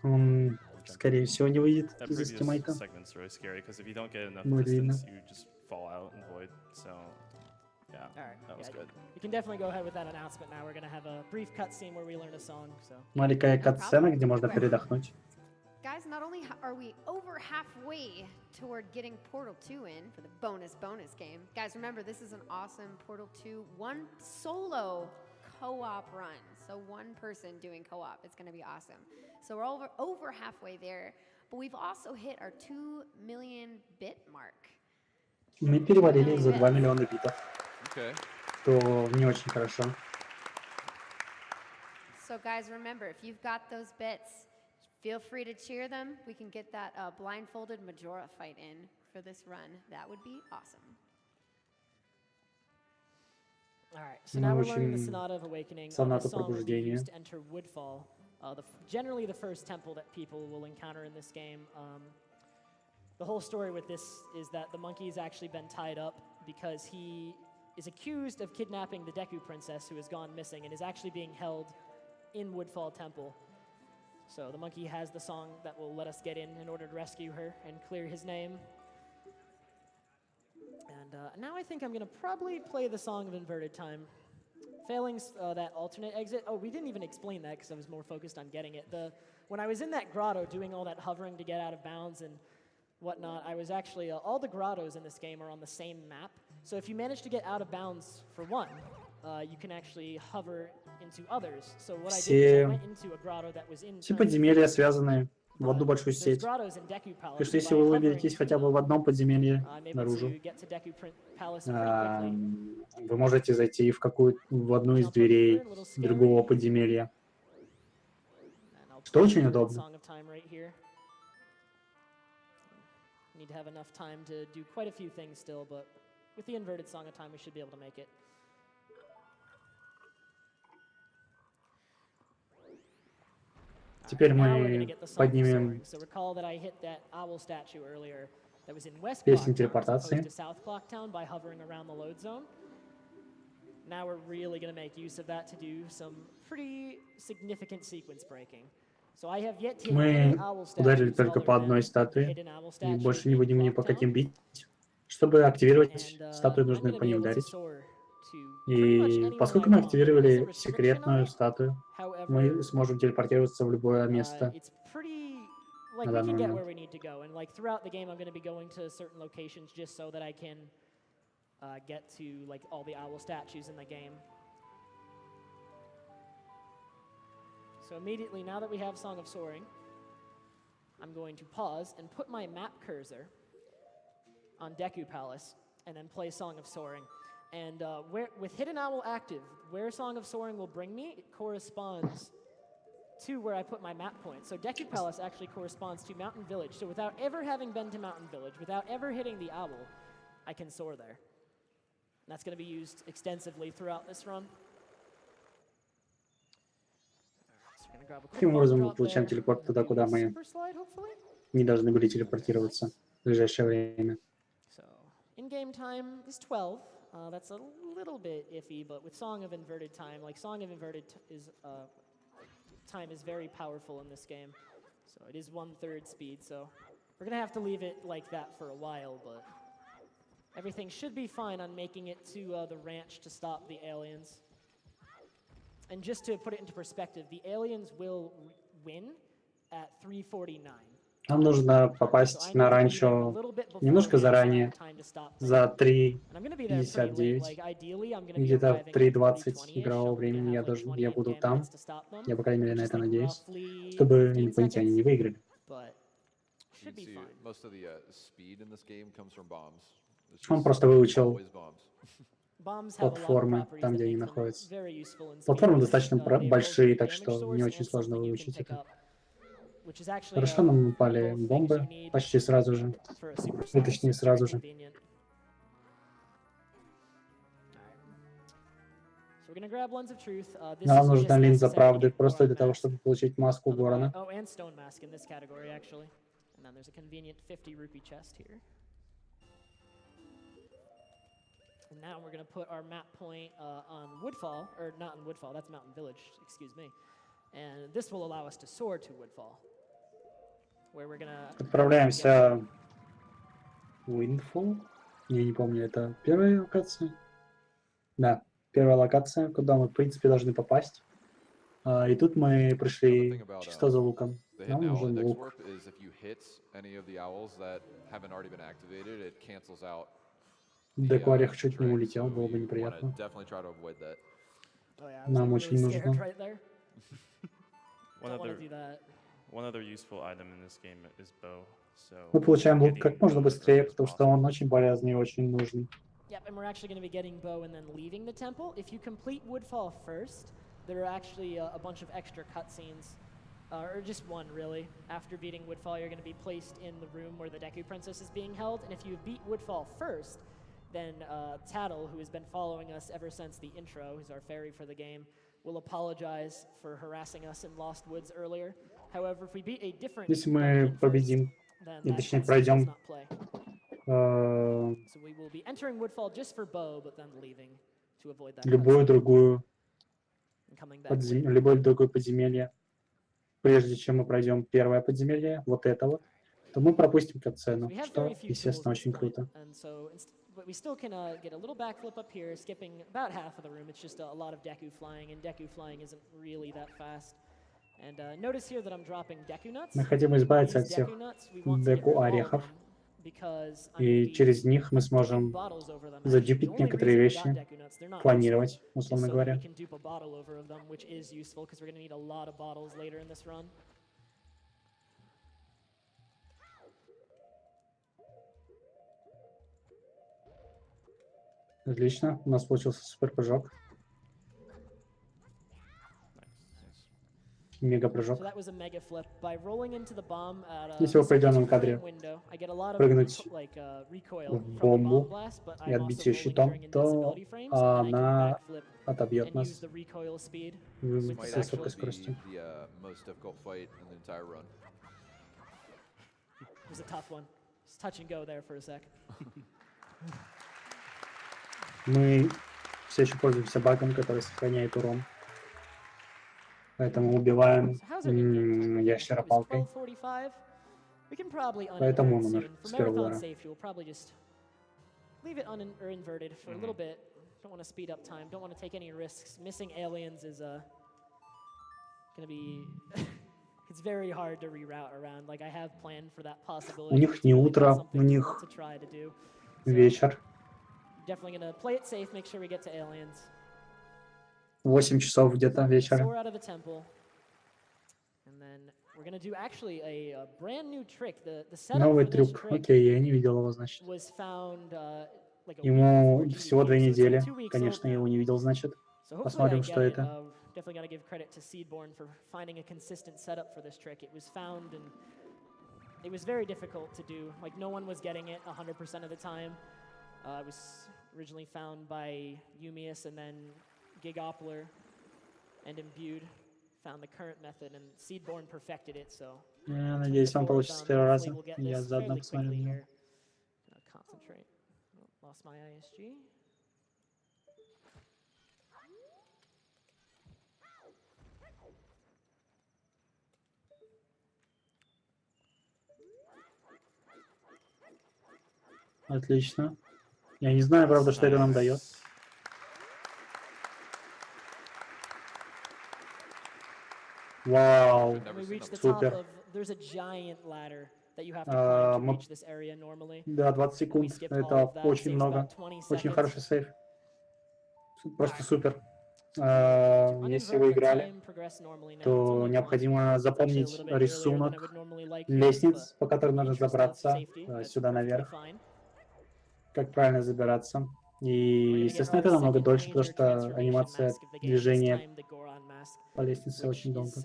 он, скорее всего, не выйдет That из previous эстимейта. segment's really scary because if you don't get enough Будет видно. distance, you just fall out and void. So, yeah, All right. that was Yeah, good. you can definitely go ahead with that announcement now. We're going to have a brief cutscene where we learn a song. So. Маленькая катсцена, где можно передохнуть. Guys, not only are we over halfway toward getting Portal 2 in for the bonus game. Guys, remember, this is an awesome Portal 2 one solo co-op run. So one person doing co-op. It's going to be awesome. So we're over halfway there. But we've also hit our 2 million bit mark. Мы перевалили за 2 миллиона битов. Okay. То не очень хорошо. So guys, remember, if you've got those bits, feel free to cheer them. We can get that blindfolded Majora fight in for this run. That would be awesome. All right, so now we're learning the Очень Sonata of Awakening. Соната The song will be Пробуждения. used to enter Woodfall, generally the first temple that people will encounter in this game. The whole story with this is that the monkey has actually been tied up because he is accused of kidnapping the Deku princess who has gone missing and is actually being held in Woodfall Temple. So the monkey has the song that will let us get in order to rescue her and clear his name. And now I think I'm going to probably play the Song of Inverted Time. Failing that alternate exit. Oh, we didn't even explain that because I was more focused on getting it. When I was in that grotto doing all that hovering to get out of bounds and whatnot, I was actually, all the grottos in this game are on the same map. So if you manage to get out of bounds for one, you can actually hover into others. So what I did is I went into a grotto that was in Все подземелья связаны в одну большую there's сеть. grottos in Deku Palace. Так что если вы выберетесь хотя бы в одном подземелье I'm able наружу, to get to Deku Palace pretty quickly. вы можете зайти в одну из дверей другого подземелья. And I'll Что play очень the удобно. Song of Time right here. Need to have enough time to do quite a few things still, but with the inverted Song of Time, we should be able to make it. Теперь Now we're мы gonna get the Song of поднимем Soaring. So recall that I hit that owl statue earlier that was in West Песню Clocktown as телепортации. opposed to South Clocktown by hovering around the load zone. Now we're really going to make use of that to do some pretty significant sequence breaking. So I have yet to hit any Мы owl ударили statues только other по than одной the статуе, hidden owl и statue больше не in будем ни по Clocktown. каким бить. Чтобы активировать And, статую, I'm нужно gonna по be ней able to ударить. soar to pretty much И anywhere поскольку I мы want. There's a активировали restriction секретную on it. статую, However, мы сможем телепортироваться в любое место. it's pretty like на we данный can get момент. where we need to go, and like throughout the game, I'm going to be going to certain locations just so that I can get to like all the owl statues in the game. So immediately, now that we have Song of Soaring, I'm going to pause and put my map cursor on Deku Palace, and then play Song of Soaring. And with Hidden Owl active, where Song of Soaring will bring me, it corresponds to where I put my map point. So Deku Palace actually corresponds to Mountain Village. So without ever having been to Mountain Village, without ever hitting the owl, I can soar there. And that's going to be used extensively throughout this run. So we're gonna grab a quick Таким bomb образом мы drop получаем there, телепорт туда, do куда a мы super slide, hopefully. не должны были телепортироваться в ближайшее время. So in-game time is 12. That's a little bit iffy, but with Song of Inverted Time, like Song of Inverted Time is very powerful in this game. So it is 1/3 speed, so we're gonna have to leave it like that for a while, but everything should be fine on making it to the ranch to stop the aliens. And just to put it into perspective, the aliens will win at 3:49. Нам нужно попасть на ранчо немножко заранее, за 3:59. Где-то в 3:20 игрового времени я буду там. Я, по крайней мере, на это надеюсь, чтобы инопланетяне не выиграли. You can see most of the speed in this game comes from bombs. It's Он just просто выучил always bombs. платформы, там, где они находятся. Платформы достаточно большие, так что не очень сложно выучить это. Хорошо, нам упали бомбы почти сразу же. И точнее сразу же. Нам нужна линза правды, просто для того, чтобы получить маску Горана. Oh, and stone mask in this category, actually. And then there's a convenient 50 rupee chest here. And now we're going to put our map point on Woodfall, or not in Woodfall, that's Mountain Village, excuse me. And this will allow us to soar to Woodfall, where we're going to... Отправляемся в Windfall. Я не помню, это первая локация? Да, первая локация, куда мы, в принципе, должны попасть. И тут мы пришли чисто за луком. The hit Нам now нужен X лук. warp is if you hit any of the owls that haven't already been activated, it cancels out. Декварих чуть не trick, улетел, so было бы you wanna неприятно. definitely try to avoid that. Oh, yeah, I was Нам like, очень really scared нужно. right there. One Don't want other to do that. one other useful item in this game is bow. So Мы получаем лук getting как можно bow as быстрее, early as потому что possible. он очень полезный и очень нужный. Yep, and we're actually going to be getting bow and then leaving the temple. If you complete Woodfall first, there are actually a bunch of extra cutscenes, or just one really. After beating Woodfall, you're going to be placed in the room where the Deku Princess is being held, and if you beat Woodfall first, then Tattle, who has been following us ever since the intro, who's our fairy for the game, will apologize for harassing us in Lost Woods earlier. However, if we beat a different Если мы dungeon first, победим, then и that точнее cutscene does пройдем not play. э, So we will be entering Woodfall just for bow, but then leaving to avoid that любое cutscene другую and coming back later. любое другое подземелье, прежде чем мы пройдем первое подземелье, вот это вот, то мы пропустим катсцену, We have что, very few tools естественно, at this очень point, круто. and so but we still can get a little backflip up here, skipping about half of the room. It's just a lot of Deku flying, and Deku flying isn't really that fast. And notice here that I'm dropping Deku nuts. Мы хотим избавиться от These всех Deku nuts, we want to get rid of all of деку-орехов, them because I'm и gonna be через них мы duping сможем bottles over them. Actually, the задюпить only некоторые reason we вещи, got Deku nuts, they're not клонировать, useful, is условно so that говоря. we can dupe a bottle over of them, which is useful because we're going to need a lot of bottles later in this run. Отлично, у нас получился супер прыжок, мега прыжок. So that was a mega flip. By rolling into the bomb at Если в определенном 60 кадре frame window, I get a lot of прыгнуть recoil в from the бомбу bomb blast, but и I'm отбить also ее rolling щитом, during то invincibility frames, and I она can backflip отобьет and use нас the recoil speed. с With Might the высокой actually скоростью. be the most difficult fight in the entire run. It was a tough one. Just touch and go there for a sec. Мы все еще пользуемся багом, который сохраняет урон. Поэтому убиваем So how's our in-game time? ящера It was палкой. 12:45. We can probably Поэтому uninvert он умер soon. For с первого marathon удара. safety, we'll probably just leave it inverted for a little bit. Don't want to speed up time. Don't want to take any risks. Missing aliens is gonna be. It's very hard to reroute around. Like I have planned for that possibility. У них It's не really not утро, something у we них want to try to do. So вечер. definitely gonna play it safe. Make sure we get to aliens. 8 часов где-то вечера. Soar out of the temple. And then we're gonna do actually a brand new trick. The setup Новый for this трюк. trick Окей, я не видел его, значит. was found like a week Ему before всего 2 GDQ, so it's недели. like 2 weeks Конечно, old я его now. не видел, значит. So hopefully I Посмотрим, get что it. это. Definitely got to give credit to Seedborn for finding a consistent setup for this trick. It was found and it was very difficult to do. Like no one was getting it 100% of the time. It was originally found by Yumius and then Gigoppler and Imbued found the current method and Seedborn perfected it. So Я надеюсь, вам получится с первого раза. Я заодно посмотрю на него. Concentrate. Oh, lost my ISG. Отлично. Я не знаю, правда, что это нам дает. Вау. And we reach the Супер. top of, there's a giant ladder that you have to climb to Мы- reach this area normally. Да, 20 секунд. skipped all Это of that, очень saves много. about 20 Очень seconds. хороший сейф. Просто супер. To Если uninvert вы the играли, time, progress normally now. It's то only 20. необходимо It's actually a запомнить little bit earlier than I рисунок would normally like here, лестниц, but по которым in the нужно interest of забраться safety, that's сюда perfectly наверх, fine. как правильно забираться. И, We're gonna get естественно, our это намного second дольше, потому major что transformation анимация mask of the game, this движения time the Goron mask, по лестнице which очень долго. is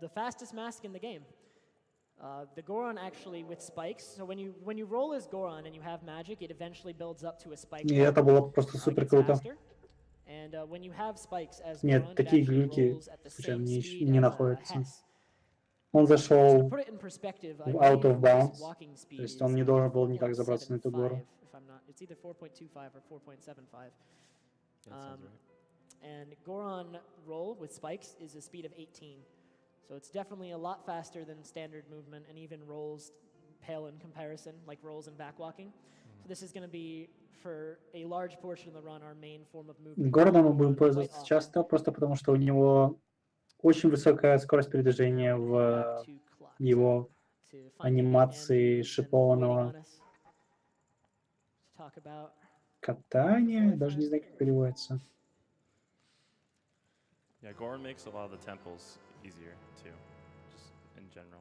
the fastest mask in the game. The Goron actually with spikes, so when you roll as Goron and you have magic, it eventually builds up to a spike. И это было просто супер Gets круто. faster. And when you have spikes as Нет, Goron, it такие actually глюки rolls at the случайно same не, speed не as находятся. Hess. Он So to зашел put it in perspective, в I out believe of Hess' bounds, walking то speed есть is он не должен был никак забраться на эту 4.75, гору. if I'm not. It's either 4.25 or 4.75. And Goron roll with spikes is a speed of 18. So it's definitely a lot faster than standard movement, and even rolls pale in comparison, like rolls and backwalking. So this is going to be, for a large portion of the run, our main form of movement. Городом мы будем Quite пользоваться often. часто, просто потому что у него очень высокая скорость передвижения Now we're в gonna head back to clock его to find анимации Andrew, who's been шипованного waiting on us to talk about. катания, даже не знаю, как переводится. Yeah, Goron makes a lot of the temples easier too, just in general.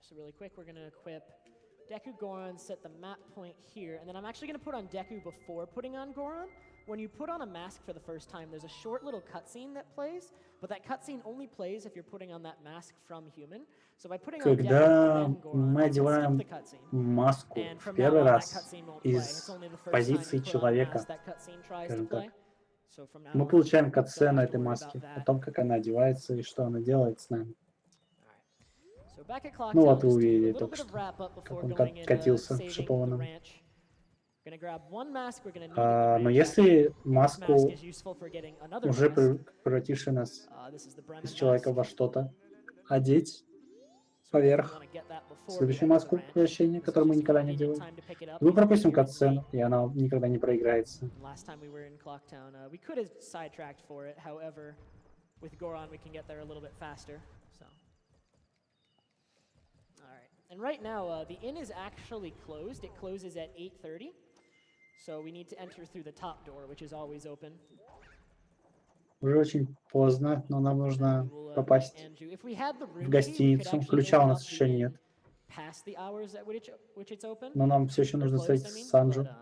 So really quick, we're going to equip Deku Goron, set the map point here, and then I'm actually going to put on Deku before putting on Goron. When you put on a mask for the first time, there's a short little cutscene that plays, but that cutscene only plays if you're putting on that mask from human. So by putting on Deku Когда and then Goron, мы you can skip одеваем the cutscene. маску And в from now первый on, that раз cutscene won't play. It's из only the first time позиции you put on a человека, mask that cutscene tries to скажем так, play. So from now мы on, получаем don't катсцену have to этой worry маски, about о that. том, как она одевается и что она делает с нами. So back at Clock Ну Town, вот вы just to do a увидели little только bit of что, wrap up before как он going in, катился в saving the шипованном. ranch. Gonna grab one mask we're gonna need at the Но ranch. если This mask маску, is useful for getting another уже mask. превративший нас This is the Bremen из человека mask. во что-то, одеть So we definitely поверх wanna get that before we следующую head to the маску ranch. превращения, This is которую мы just никогда не convenient делаем, time to pick it up мы before пропустим you're late. катсцену, и она никогда не проиграется. Last time we were in Clocktown, we could have sidetracked for it. However, with Goron, we can get there a little bit faster. So, all right. And right now, the inn is actually closed. It closes at 8:30. So we need to enter through the top door, which is always open. Уже очень поздно, но нам нужно We will, попасть Andrew, if we had the room в key, we could гостиницу. actually Ключа у open нас up the еще inn нет, past the hours at which it's open. но нам все еще Or нужно closed, встретиться I mean, с Санджу. but,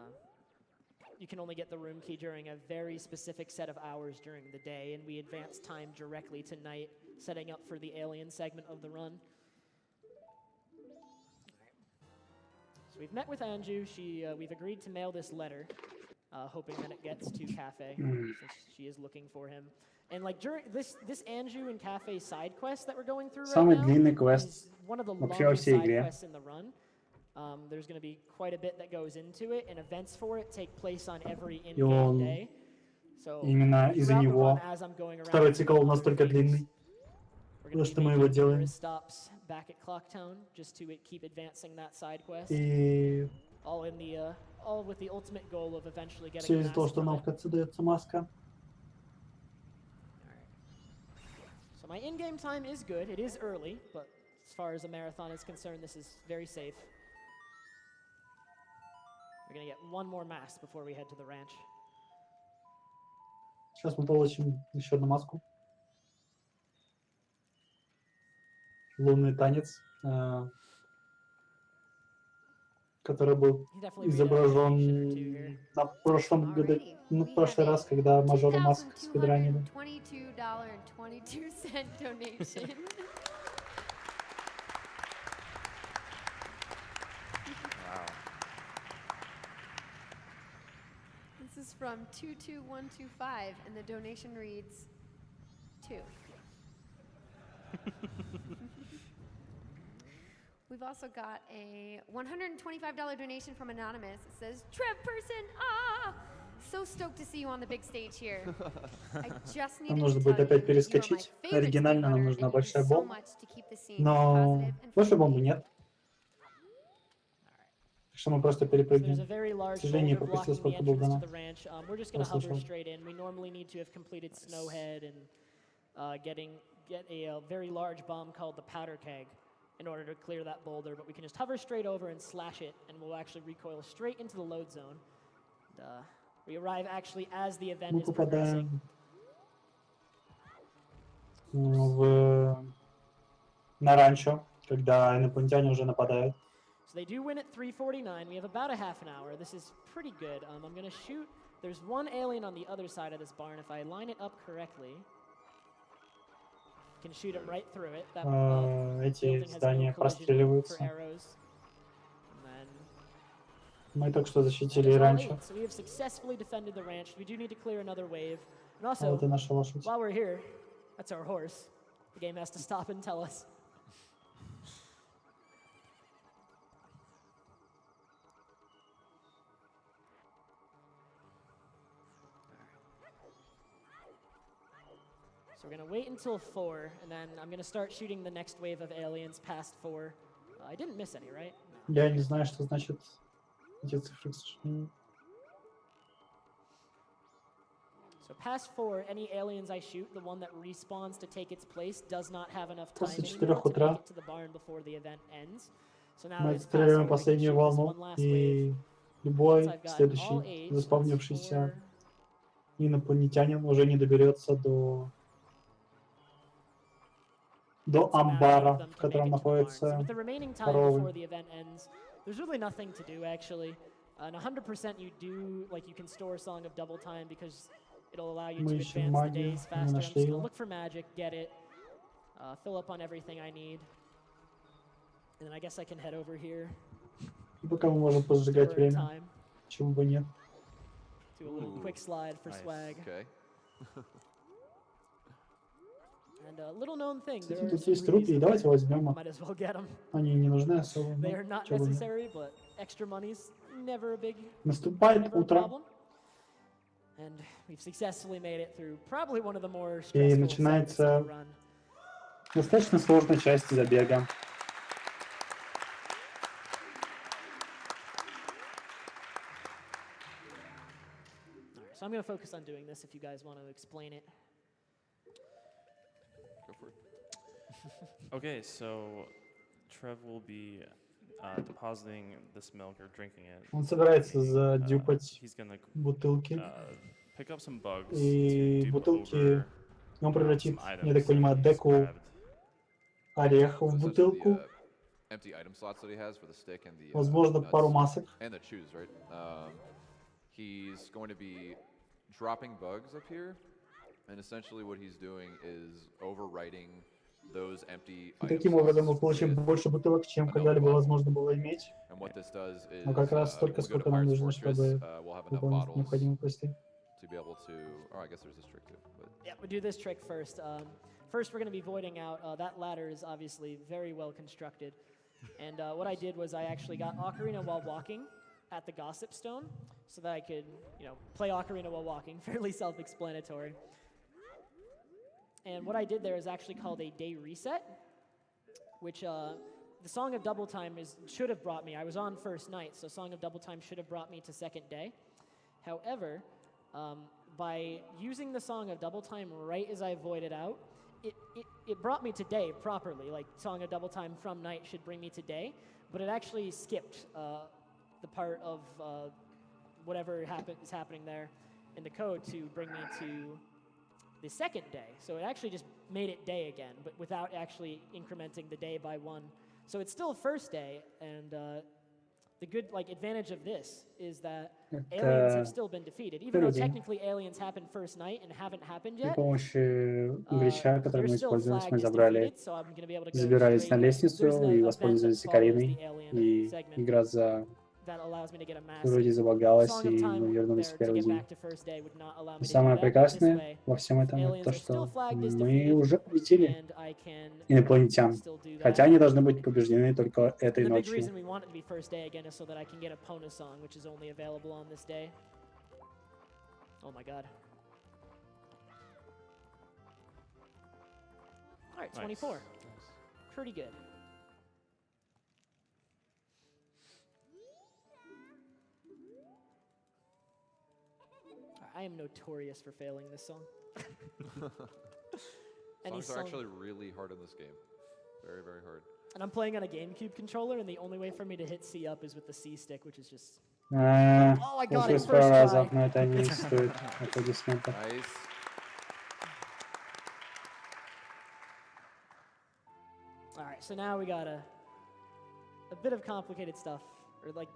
you can only get the room key during a very specific set of hours during the day, and we advance time directly to night, setting up for the alien segment of the run. So we've met with Anju. We've agreed to mail this letter, hoping that it gets to Cafe, since she is looking for him. And like during this Anju and Cafe side quest that we're going through Самый right now длинный квест is one of the вообще во longest всей side игре. quests in the run. There's going to be quite a bit that goes into it, and events for it take place on every И in-game он day. So именно из-за throughout the него run, as I'm going around второй and цикл doing other настолько things, длинный, we're потому going что to мы be его making делаем. numerous stops back at Clocktown just to keep advancing that side quest. И All in the all with the ultimate goal of eventually getting все a из-за mask того, что from нам it. в конце дается маска. So my in-game time is good. It is early, but as far as a marathon is concerned, this is very safe. We're gonna get one more mask before we head to the ranch. Сейчас мы получим еще одну маску. Лунный танец, который был You definitely read out an animation or two изображен here. на прошлом году, Alrighty, ну, в we прошлый have a раз, когда Мажора маску спидранили. $2,222.22 donation. Wow. This is from 22125, and the donation reads 2. We've also got a $125 donation from Anonymous. It says, Trev person, ah! So stoked to see you on the big stage here. I just Нам needed нужно to будет tell you опять that you are my перескочить. favorite Оригинально нам speedrunner, нужна and you do большая so бомба. much to keep the scene Но positive and большой friendly. бомбы нет. Так что мы просто So there's a перепрыгнем. very К large сожалению, boulder пропустил, blocking the сколько было entrance to дано. the ranch. We're just going to hover Услышал. straight in. We normally need to have completed Snowhead and get a very large bomb called the Powder Keg in order to clear that boulder, but we can just hover straight over and slash it, and we'll actually recoil straight into the load zone. And, we arrive actually as the event Мы is progressing. попадаем на ранчо, когда инопланетяне уже нападают. So they do win at 3:49. We have about a half an hour. This is pretty good. I'm going to shoot. There's one alien on the other side of this barn. If I line it up correctly, can shoot him right through it. That Эти building has здания no collision for простреливаются. arrows. And then Мы только что that защитили is all ранчо. 8. So we have successfully defended the ranch. We do need to clear another wave. And А also, вот и наша лошадь. while we're here, that's our horse. The game has to stop and tell us. So we're going to wait until 4, and then I'm going to start shooting the next wave of aliens past 4. I didn't miss any, right? No. Я не знаю, что значит эти цифры, к сожалению. So past 4, any aliens I shoot, the one that respawns to take its place does not have enough time После anymore 4 to утра make it to the barn before the event ends. So now мы it's past 4, отстреливаем we can последнюю shoot this волну, one last wave. и любой Once I've gotten all следующий 8, so that's заспавнившийся 4. инопланетянин уже не доберется до It's a matter амбара, of them в to котором make it to the barn. So находится with the remaining time коровы. before the event ends, there's really nothing to do actually. And 100% you do, like you can store Song of Double Time because it'll allow you Мы to ищем advance the магию, days мы faster. I'm нашли just gonna его. look for magic, get it, fill up on everything I need. And then I guess I can head over here. И пока мы можем поджигать for время, time. почему бы нет. Do a little Ooh, quick slide for nice. swag. Okay. And a little known thing, there Кстати, are тут some есть трупи, rubies и in давайте there. возьмем их. Might as well get them. Они не нужны особо, They но are not чего бы нет. necessary, but extra money's never a big Наступает never a утро, problem. And we've successfully made it through probably one of the more и stressful segments начинается of the run. достаточно сложная часть забега. Alright, so I'm going to focus on doing this if you guys want to explain it. Go for it. Okay, so Trev will be depositing this milk or drinking it. Он собирается задюпать He's gonna бутылки, pick up some bugs и to dupe бутылки, over и он превратит, some items я так понимаю, that he's деку grabbed. орех в So essentially бутылку, the empty item slots that he has for the stick and the возможно, nuts пару масок. and the chews, right? He's going to be dropping bugs up here, and essentially what he's doing is overwriting those empty И item таким образом мы slots получим with больше бутылок, чем another когда-либо bottle. возможно было иметь. And what this does is, Но как раз when столько, we go to сколько нам Pirate's нужно, Fortress, чтобы we'll have enough выполнить bottles необходимые квесты. to be able to. Oh, I guess there's this trick too. But Yeah, we'll do this trick first. First, we're going to be voiding out. That ladder is obviously very well constructed. And what I did was I actually got Ocarina while walking at the Gossip Stone so that I could, play Ocarina while walking. Fairly self-explanatory. And what I did there is actually called a day reset, which the Song of Double Time should have brought me. I was on first night, so Song of Double Time should have brought me to second day. However, by using the Song of Double Time right as I voided out, it brought me to day properly. Like Song of Double Time from night should bring me to day, but it actually skipped the part of whatever is happening there in the code to bring me to the second day. So it actually just made it day again, but without actually incrementing the day by 1. So it's still first day, and the good advantage of this is that aliens have still been defeated. Even though первый день. technically aliens happened first night and haven't happened При yet, помощи греча, который they're мы still использовали, flagged мы as забрали, defeated, so I'm going to be able to go забирались на straight. лестницу There's an и event воспользовались that follows Кариной, the alien и segment игра that allows me to get a massive вроде забагалась, Song и of Time мы вернулись в there to первый get день. back to first day would not allow me И to do самое that. This прекрасное way, во всем этом это aliens то, are still что flagged as мы defeated, уже победили and I can инопланетян, still do that. хотя они должны быть побеждены только этой The big ночью. reason we want it to be first day again is so that I can get a Pona song, which is only available on this day. Oh my god. All right, 24. Nice. Pretty good. I am notorious for failing this song. Songs are actually really hard in this game. Very, very hard. And I'm playing on a GameCube controller, and the only way for me to hit C up is with the C stick, which is just... Oh, I got it Получилось first второй раза, try. но это не стоит аплодисментов. Nice. All right, so now we got a bit of complicated stuff, or like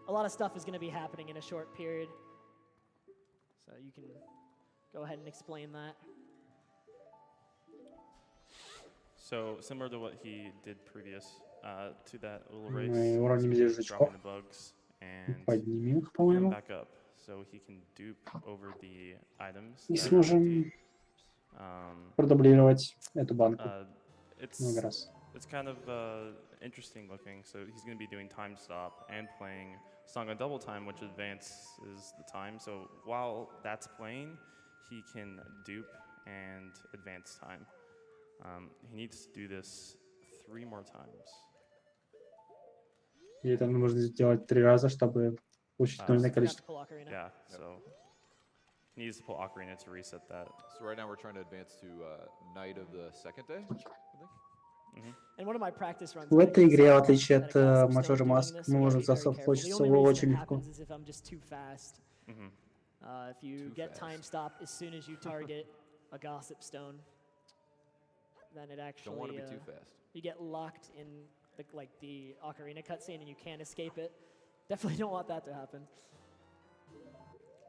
a lot of stuff is going to be happening in a short period. So you can go ahead and explain that. So similar to what he did previous to that little Мы race, уроним he's здесь dropping жучков. the bugs and Поднимем их, bring them по-моему. back up, so he can dupe over the items. И that are сможем empty. продублировать эту банку It's много раз. it's kind of interesting looking. So he's going to be doing time stop and playing song on double time, which advances the time. So while that's playing, he can dupe and advance time. He needs to do this 3 more times. И это нужно сделать 3 раза, чтобы получить нужное Forgot to количество. pull Ocarina. Yeah, so he needs to pull Ocarina to reset that. So right now we're trying to advance to night of the second day, I think. And one of my practice runs, В when I этой get игре, в stuck отличие at a от gossip stone Majora doing Mask, this, мы you gotta можем be very засофтфочиться careful. The only reason очень it легко. happens is if I'm just too fast. If you Too get fast. time stop as soon as you target a gossip stone, then it actually Don't want to be too fast. you get locked in the Ocarina cutscene and you can't escape it. Definitely don't want that to happen.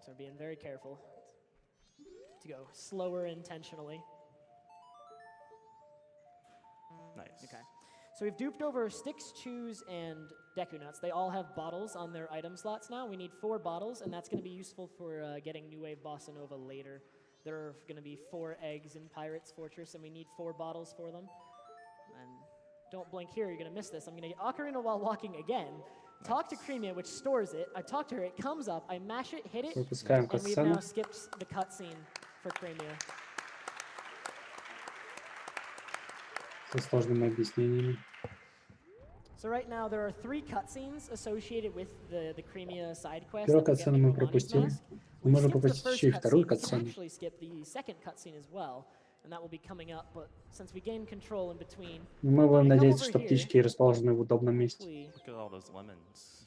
So we're being very careful to go slower intentionally. Nice. Okay. So we've duped over Sticks, Chews, and Deku Nuts. They all have bottles on their item slots now. We need 4 bottles, and that's going to be useful for getting New Wave Bossa Nova later. There are going to be 4 eggs in Pirate's Fortress, and we need 4 bottles for them. And don't blink here, you're going to miss this. I'm going to get Ocarina while walking again. Talk to Cremia, which stores it. I talk to her, it comes up, I mash it, hit it, Выпускаем and we've катсцену. now skipped the cutscene for Cremia. Со сложными объяснениями. So right now there are 3 cutscenes associated with the Cremia side quest. Первую that we get катсцену мы Romani's пропустили. Mask. Мы We've можем skipped the пропустить first еще и вторую cutscene. We can катсцену. actually skip the second cutscene as well, and that will be coming up. But since we gain control in between, Мы будем come надеяться, over что here. птички расположены в удобном месте. hopefully Look at all those lemons.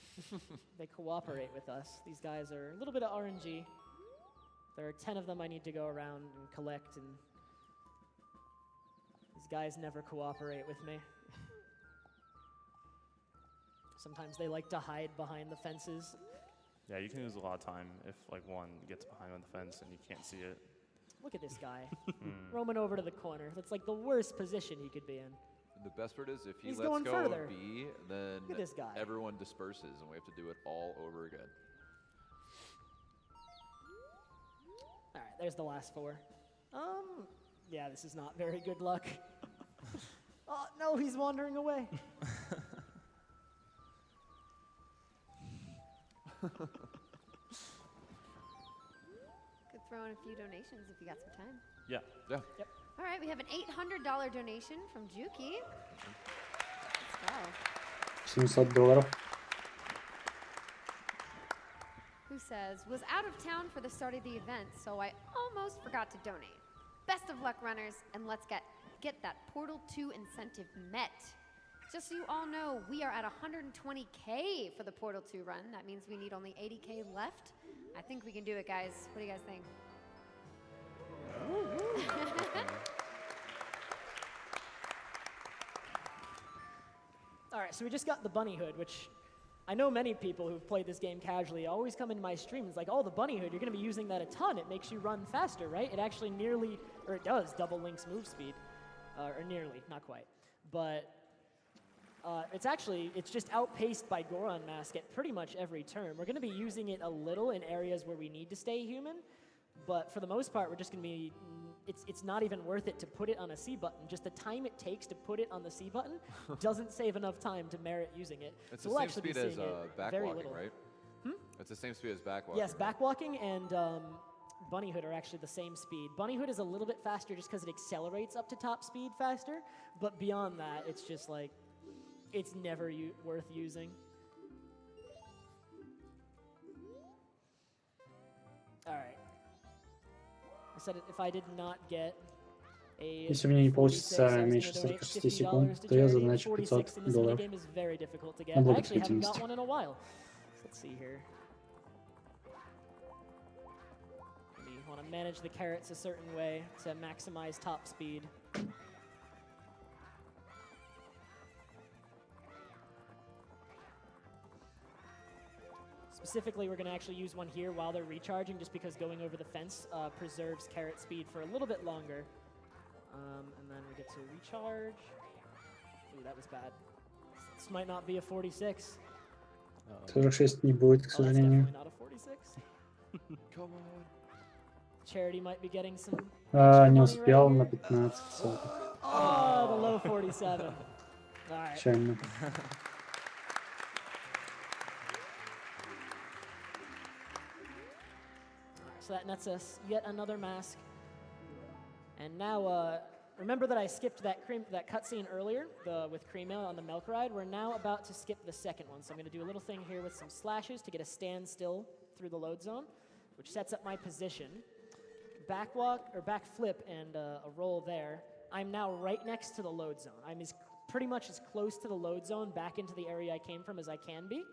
they cooperate with us. These guys are a little bit of RNG. There are 10 of them I need to go around and collect, and these guys never cooperate with me. Sometimes they like to hide behind the fences. Yeah, you can lose a lot of time if like one gets behind on the fence and you can't see it. Look at this guy, roaming over to the corner. That's like the worst position he could be in. And the best part is if he He's lets going go further. of B, then Look at this guy. everyone disperses and we have to do it all over again. All right, there's the last 4. Yeah, this is not very good luck. Oh, no, he's wandering away. Could throw in a few donations if you got some time. Yeah. Yeah. All right, we have an $800 donation from Juki. Let's go. $700. Who says, was out of town for the start of the event, so I almost forgot to donate. Best of luck, runners, and let's get that Portal 2 incentive met. Just so you all know, we are at 120K for the Portal 2 run. That means we need only 80K left. I think we can do it, guys. What do you guys think? All right, so we just got the bunny hood, which I know many people who've played this game casually always come into my streams like, oh, the bunny hood, you're going to be using that a ton. It makes you run faster, right? It actually nearly, or it does, double Link's move speed. Or nearly, not quite. But it's just outpaced by Goron Mask at pretty much every turn. We're going to be using it a little in areas where we need to stay human, but for the most part, we're just going to be, it's not even worth it to put it on a C button. Just the time it takes to put it on the C button doesn't save enough time to merit using it. It's So the we'll same actually be speed as seeing it very backwalking, little. right? It's the same speed as backwalking. Yes, backwalking and Bunnyhood are actually the same speed. Bunnyhood is a little bit faster just because it accelerates up to top speed faster, but beyond that, it's just like, it's never worth using. All right. I said if I did not get a Если у меня не 46, получится I was gonna меньше donate 46 $50 секунд, to то я charity. задоначу 46 $500 in this minigame is very difficult to get. на I actually haven't got благотворительность. one in a while. So let's see here. We want to manage the carrots a certain way to maximize top speed. Specifically, we're going to actually use one here while they're recharging, just because going over the fence preserves carrot speed for a little bit longer. And then we get to recharge. Ooh, that was bad. This might not be a 46. 46 не будет, к Oh, that's сожалению. definitely not a 46. Come on. Charity might be getting some. Не money успел right на here. 15. Oh, the low 47. All right. Печально. So that nets us yet another mask. And now, remember that I skipped that cutscene earlier, with Cream on the milk ride. We're now about to skip the second one. So I'm going to do a little thing here with some slashes to get a standstill through the load zone, which sets up my position. Backwalk or backflip and a roll there. I'm now right next to the load zone. I'm pretty much as close to the load zone back into the area I came from as I can be.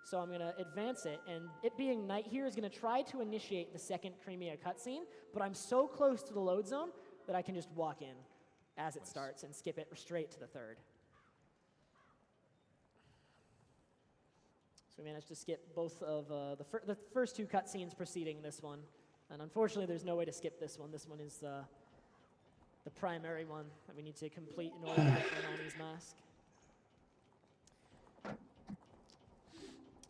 So I'm going to advance it, and it being night here is going to try to initiate the second Creamia cutscene, but I'm so close to the load zone that I can just walk in as it starts and skip it straight to the third. So we managed to skip both of the first two cutscenes preceding this one, and unfortunately there's no way to skip this one. This one is the primary one that we need to complete in order to get Ronani's mask.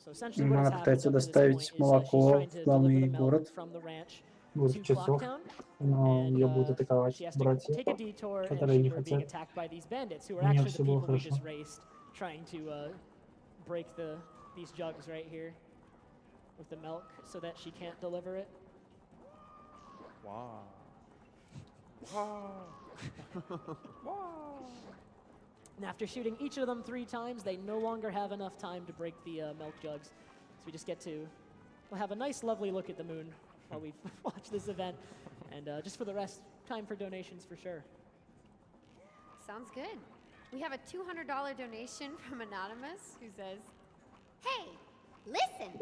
So essentially what has Она happened пытается up to this доставить point is she's молоко trying в to deliver the главный milk город. from the ranch В to часов, Clocktown, но and ее будут she атаковать has to братья, take a detour, and которые не we're being хотят. attacked by these bandits, who are У нее actually the все было people we хорошо. just raced, trying to break these jugs right here with the milk so that she can't deliver it. Wow. And after shooting each of them 3 times, they no longer have enough time to break the milk jugs. So we just get to have a nice, lovely look at the moon while we watch this event. And just for the rest, time for donations for sure. Sounds good. We have a $200 donation from Anonymous who says, "Hey, listen."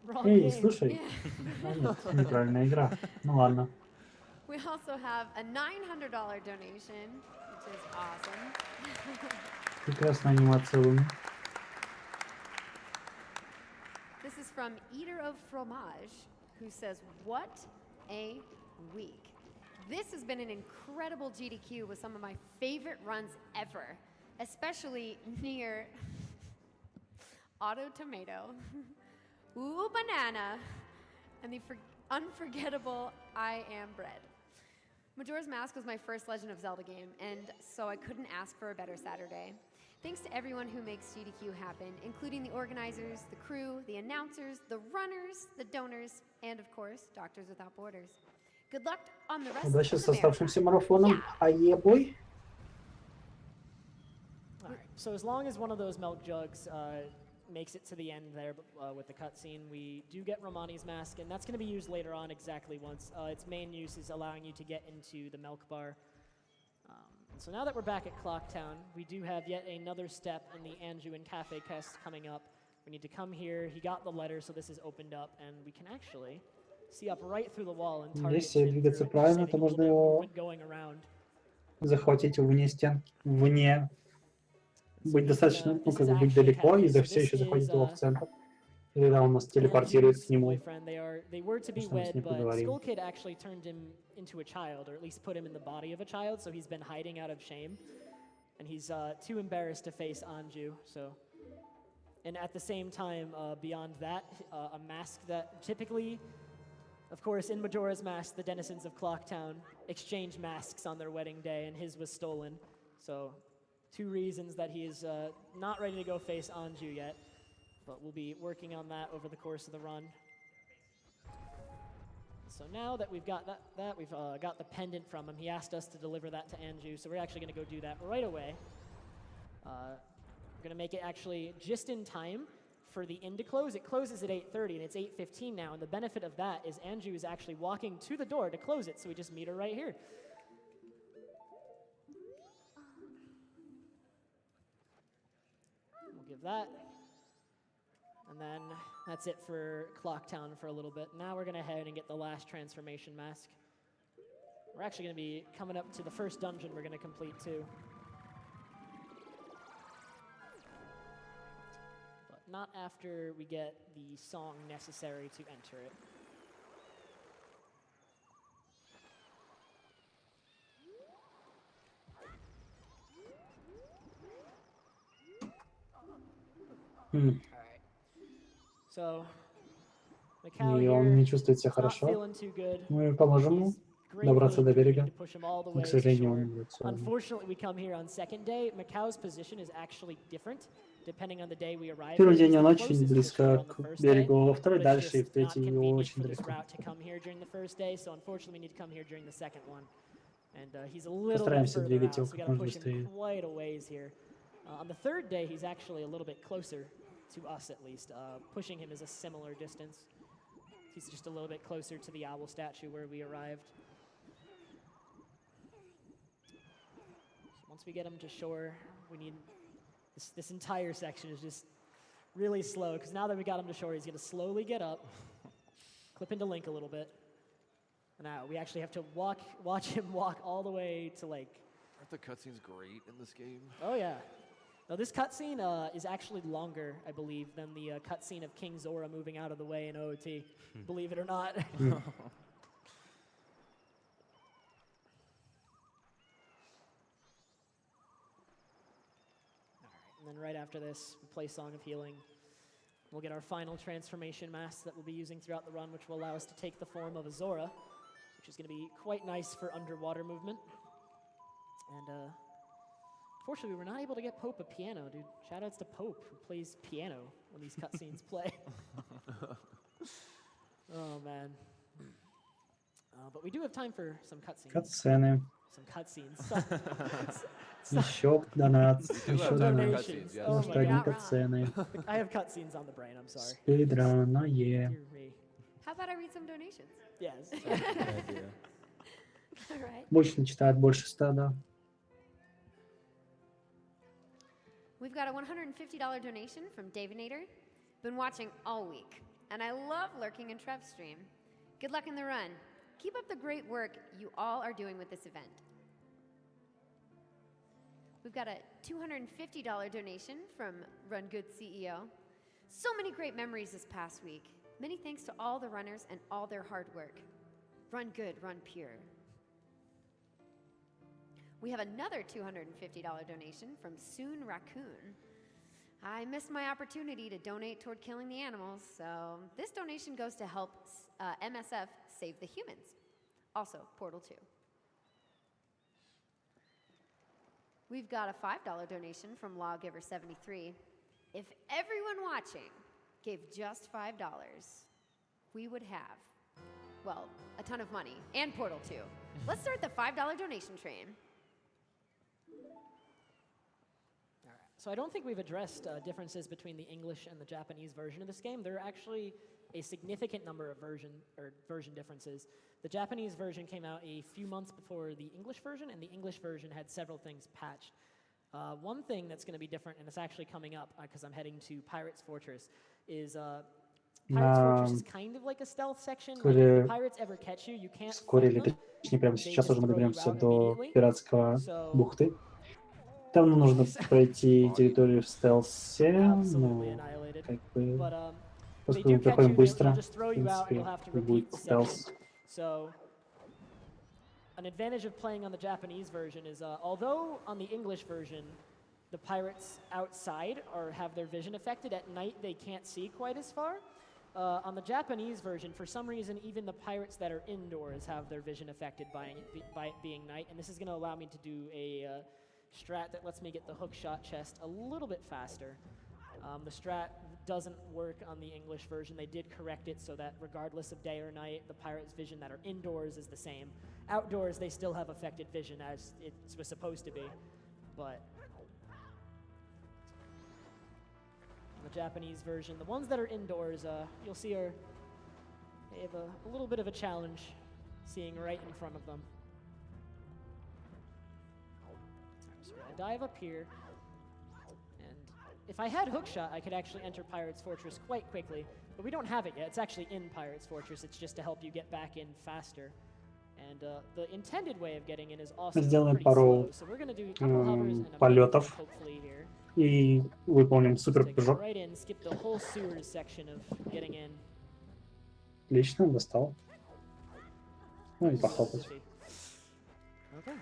Wrong Эй, game. слушай. А, нет, неправильная игра. Ну ладно. We also have a $900 donation, which is awesome. Прекрасная анимация Луны. This is from Eater of Fromage, who says, "What a week. This has been an incredible GDQ with some of my favorite runs ever, especially near Auto Tomato, Ooh Banana, and the unforgettable I Am Bread. Majora's Mask was my first Legend of Zelda game, and so I couldn't ask for a better Saturday. Thanks to everyone who makes GDQ happen, including the organizers, the crew, the announcers, the runners, the donors, and of course, Doctors Without Borders. Good luck on the rest Удачи of с the оставшимся marathon." марафоном. А ебой. All right. So as long as one of those milk jugs makes it to the end there with the cutscene, we do get Romani's mask, and that's going to be used later on exactly once. Its main use is allowing you to get into the milk bar. So now that we're back at Clocktown, we do have yet another step in the Anju and Cafe quest coming up. We need to come here. He got the letter, so this is opened up, and we can actually see up right through the wall and target Если Jin двигаться through it, правильно, saving то a little можно bit of его movement going around. захватить вне стен, вне, быть достаточно, This как is бы быть actually далеко, и Cafe. So все this еще заходить is, его в центр. И тогда он нас телепортирует Anju's к нему. boyfriend. They were to be Что мы с wed, ней but поговорим. Skull Kid actually turned him into a child, or at least put him in the body of a child, so he's been hiding out of shame. And he's too embarrassed to face Anju, so. And at the same time, beyond that, a mask that typically, of course, in Majora's Mask, the denizens of Clocktown exchange masks on their wedding day, and his was stolen. So 2 reasons that he is not ready to go face Anju yet. But we'll be working on that over the course of the run. So now that we've got we've got the pendant from him, he asked us to deliver that to Anju, so we're actually going to go do that right away. We're going to make it actually just in time for the inn to close. It closes at 8:30, and it's 8:15 now, and the benefit of that is Anju is actually walking to the door to close it, so we just meet her right here. We'll give that. And then that's it for Clocktown for a little bit. Now we're going to head and get the last transformation mask. We're actually going to be coming up to the first dungeon we're going to complete too. But not after we get the song necessary to enter it. So, Macau И он here, не чувствует себя not хорошо. feeling too good. Мы поможем ему добраться до берега. Но, к сожалению, он умрет сегодня. Unfortunately, we come here on second day. Macau's position is actually different, depending on the day we arrive. Первый день он очень близко к берегу, во второй дальше, и в третий очень далеко. So unfortunately, we need to come here during the second one. And he's a little bit Постараемся further двигать out, его so we как got to можно push him быстрее. quite a ways here. On the third day, he's actually a little bit closer to us, at least. Pushing him is a similar distance. He's just a little bit closer to the owl statue where we arrived. So once we get him to shore, we need this entire section is just really slow, because now that we got him to shore, he's going to slowly get up, clip into Link a little bit. And now we actually have to watch him walk all the way to like. Aren't the cutscenes great in this game? Oh yeah. Now this cutscene is actually longer, I believe, than the cutscene of King Zora moving out of the way in OOT. Believe it or not. Hmm. Alright, and then right after this, we play Song of Healing. We'll get our final transformation mask that we'll be using throughout the run, which will allow us to take the form of a Zora, which is going to be quite nice for underwater movement. And unfortunately, we were not able to get Pope a piano, dude. Shoutouts to Pope, who plays piano when these cutscenes play. Oh, man. But we do have time for some cutscenes. Катсцены. Some cutscenes. Еще донат. You do Еще have time for донат. cutscenes, yes. Oh Может, my одни God. катсцены. I have cutscenes on the brain, I'm sorry. Спидраное. Dear me. How about I read some donations? Yes. All right. Больше не читает, больше стада. We've got a $150 donation from Davinator. Been watching all week, and I love lurking in Trev's stream. Good luck in the run. Keep up the great work you all are doing with this event. We've got a $250 donation from Run Good CEO. So many great memories this past week. Many thanks to all the runners and all their hard work. Run good, run pure. We have another $250 donation from Soon Raccoon. I missed my opportunity to donate toward killing the animals, so this donation goes to help MSF save the humans. Also, Portal 2. We've got a $5 donation from Lawgiver73. If everyone watching gave just $5, we would have, well, a ton of money and Portal 2. Let's start the $5 donation train. So I don't think we've addressed differences between the English and the Japanese version of this game. There are actually a significant number of version differences. The Japanese version came out a few months before the English version, and the English version had several things patched. One thing that's going to be different, and it's actually coming up because I'm heading to Pirate's Fortress, is Pirate's Fortress is kind of like a stealth section. Like if the pirates ever catch you, you can't Вскоре, fight или them. точнее прямо сейчас уже мы throw you доберемся out до immediately. пиратского So- бухты. Там нам нужно пройти территорию в стелсе, Absolutely ну, annihilated. как бы, But they поскольку do мы catch проходим you, быстро, they'll just в throw you out, and принципе, you'll have to будет repeat the стелс. section. So, an advantage of playing on the Japanese version is, although on the English version, the pirates outside have their vision affected, at night they can't see quite as far. On the Japanese version, for some reason, even the pirates that are indoors have their vision affected by it being night, and this is going to allow me to do a strat that lets me get the hook shot chest a little bit faster. The strat doesn't work on the English version. They did correct it so that regardless of day or night, the pirates' vision that are indoors is the same. Outdoors, they still have affected vision as it was supposed to be, but the Japanese version, the ones that are indoors, you'll see they have a little bit of a challenge seeing right in front of them. So we're gonna dive up here, and if I had hookshot, I could actually enter Pirate's Fortress quite quickly, but we don't have it yet. It's actually in Pirate's Fortress. It's just to help you get back in faster. And the intended way of getting in is also Сделаем pretty пару slow. So we're gonna do a couple hovers and a полетов. hopefully here. И выполним супер Take it прыжок. right in, skip the whole sewers section of getting in. Отлично, достал. Ну и похлопать. Okay.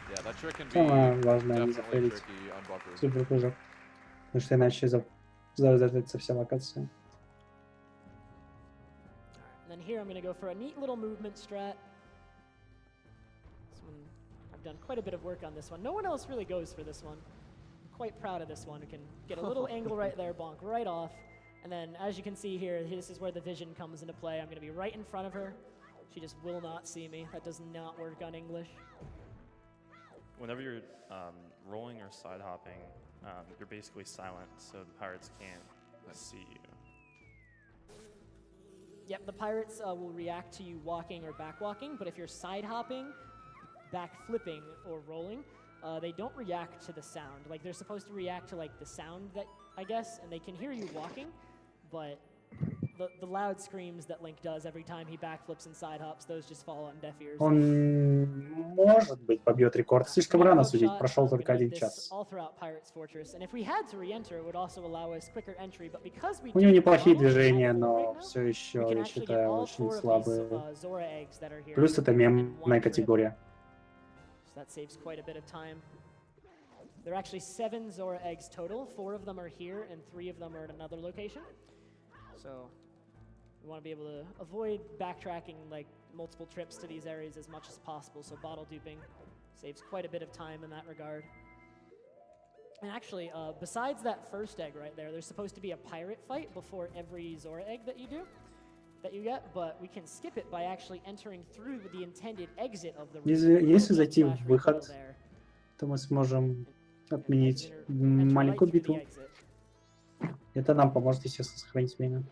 Yeah, that trick can be Самое важное не definitely зафейлить. tricky on buffer. Супер прыжок. Потому что иначе завязывается вся локация. And then here I'm going to go for a neat little movement strat. This one, I've done quite a bit of work on this one. No one else really goes for this one. I'm quite proud of this one. We can get a little angle right there, bonk right off. And then as you can see here, this is where the vision comes into play. I'm going to be right in front of her. She just will not see me. That does not work on English. Whenever you're rolling or side hopping, you're basically silent, so the pirates can't see you. Yep, the pirates will react to you walking or back walking, but if you're side hopping, back flipping, or rolling, they don't react to the sound. Like, they're supposed to react to like the sound that, I guess, and they can hear you walking, but the loud screams that Link does every time he backflips and side hops, those just fall on deaf ears. Он, может быть, побьет рекорд. Слишком рано судить, прошел только 1 час. All throughout Pirate's Fortress, and if we had to re-enter, it would also allow us quicker entry. But because we У него do неплохие throttle движения, right но now, все we еще, can я actually get считаю, all очень 4 of these слабые. Zora eggs that are here. Плюс это in мемная one trip. категория. So that saves quite a bit of time. There are actually 7 Zora eggs total. 4 of them are here, and 3 of them are at another location. So we want to be able to avoid backtracking like multiple trips to these areas as much as possible. So bottle duping saves quite a bit of time in that regard. And actually, besides that first egg right there, there's supposed to be a pirate fight before every Zora egg that you get, but we can skip it by actually entering through the intended exit of the Если зайти в выход, то мы сможем отменить маленькую битву. Это нам поможет, естественно, сохранить время.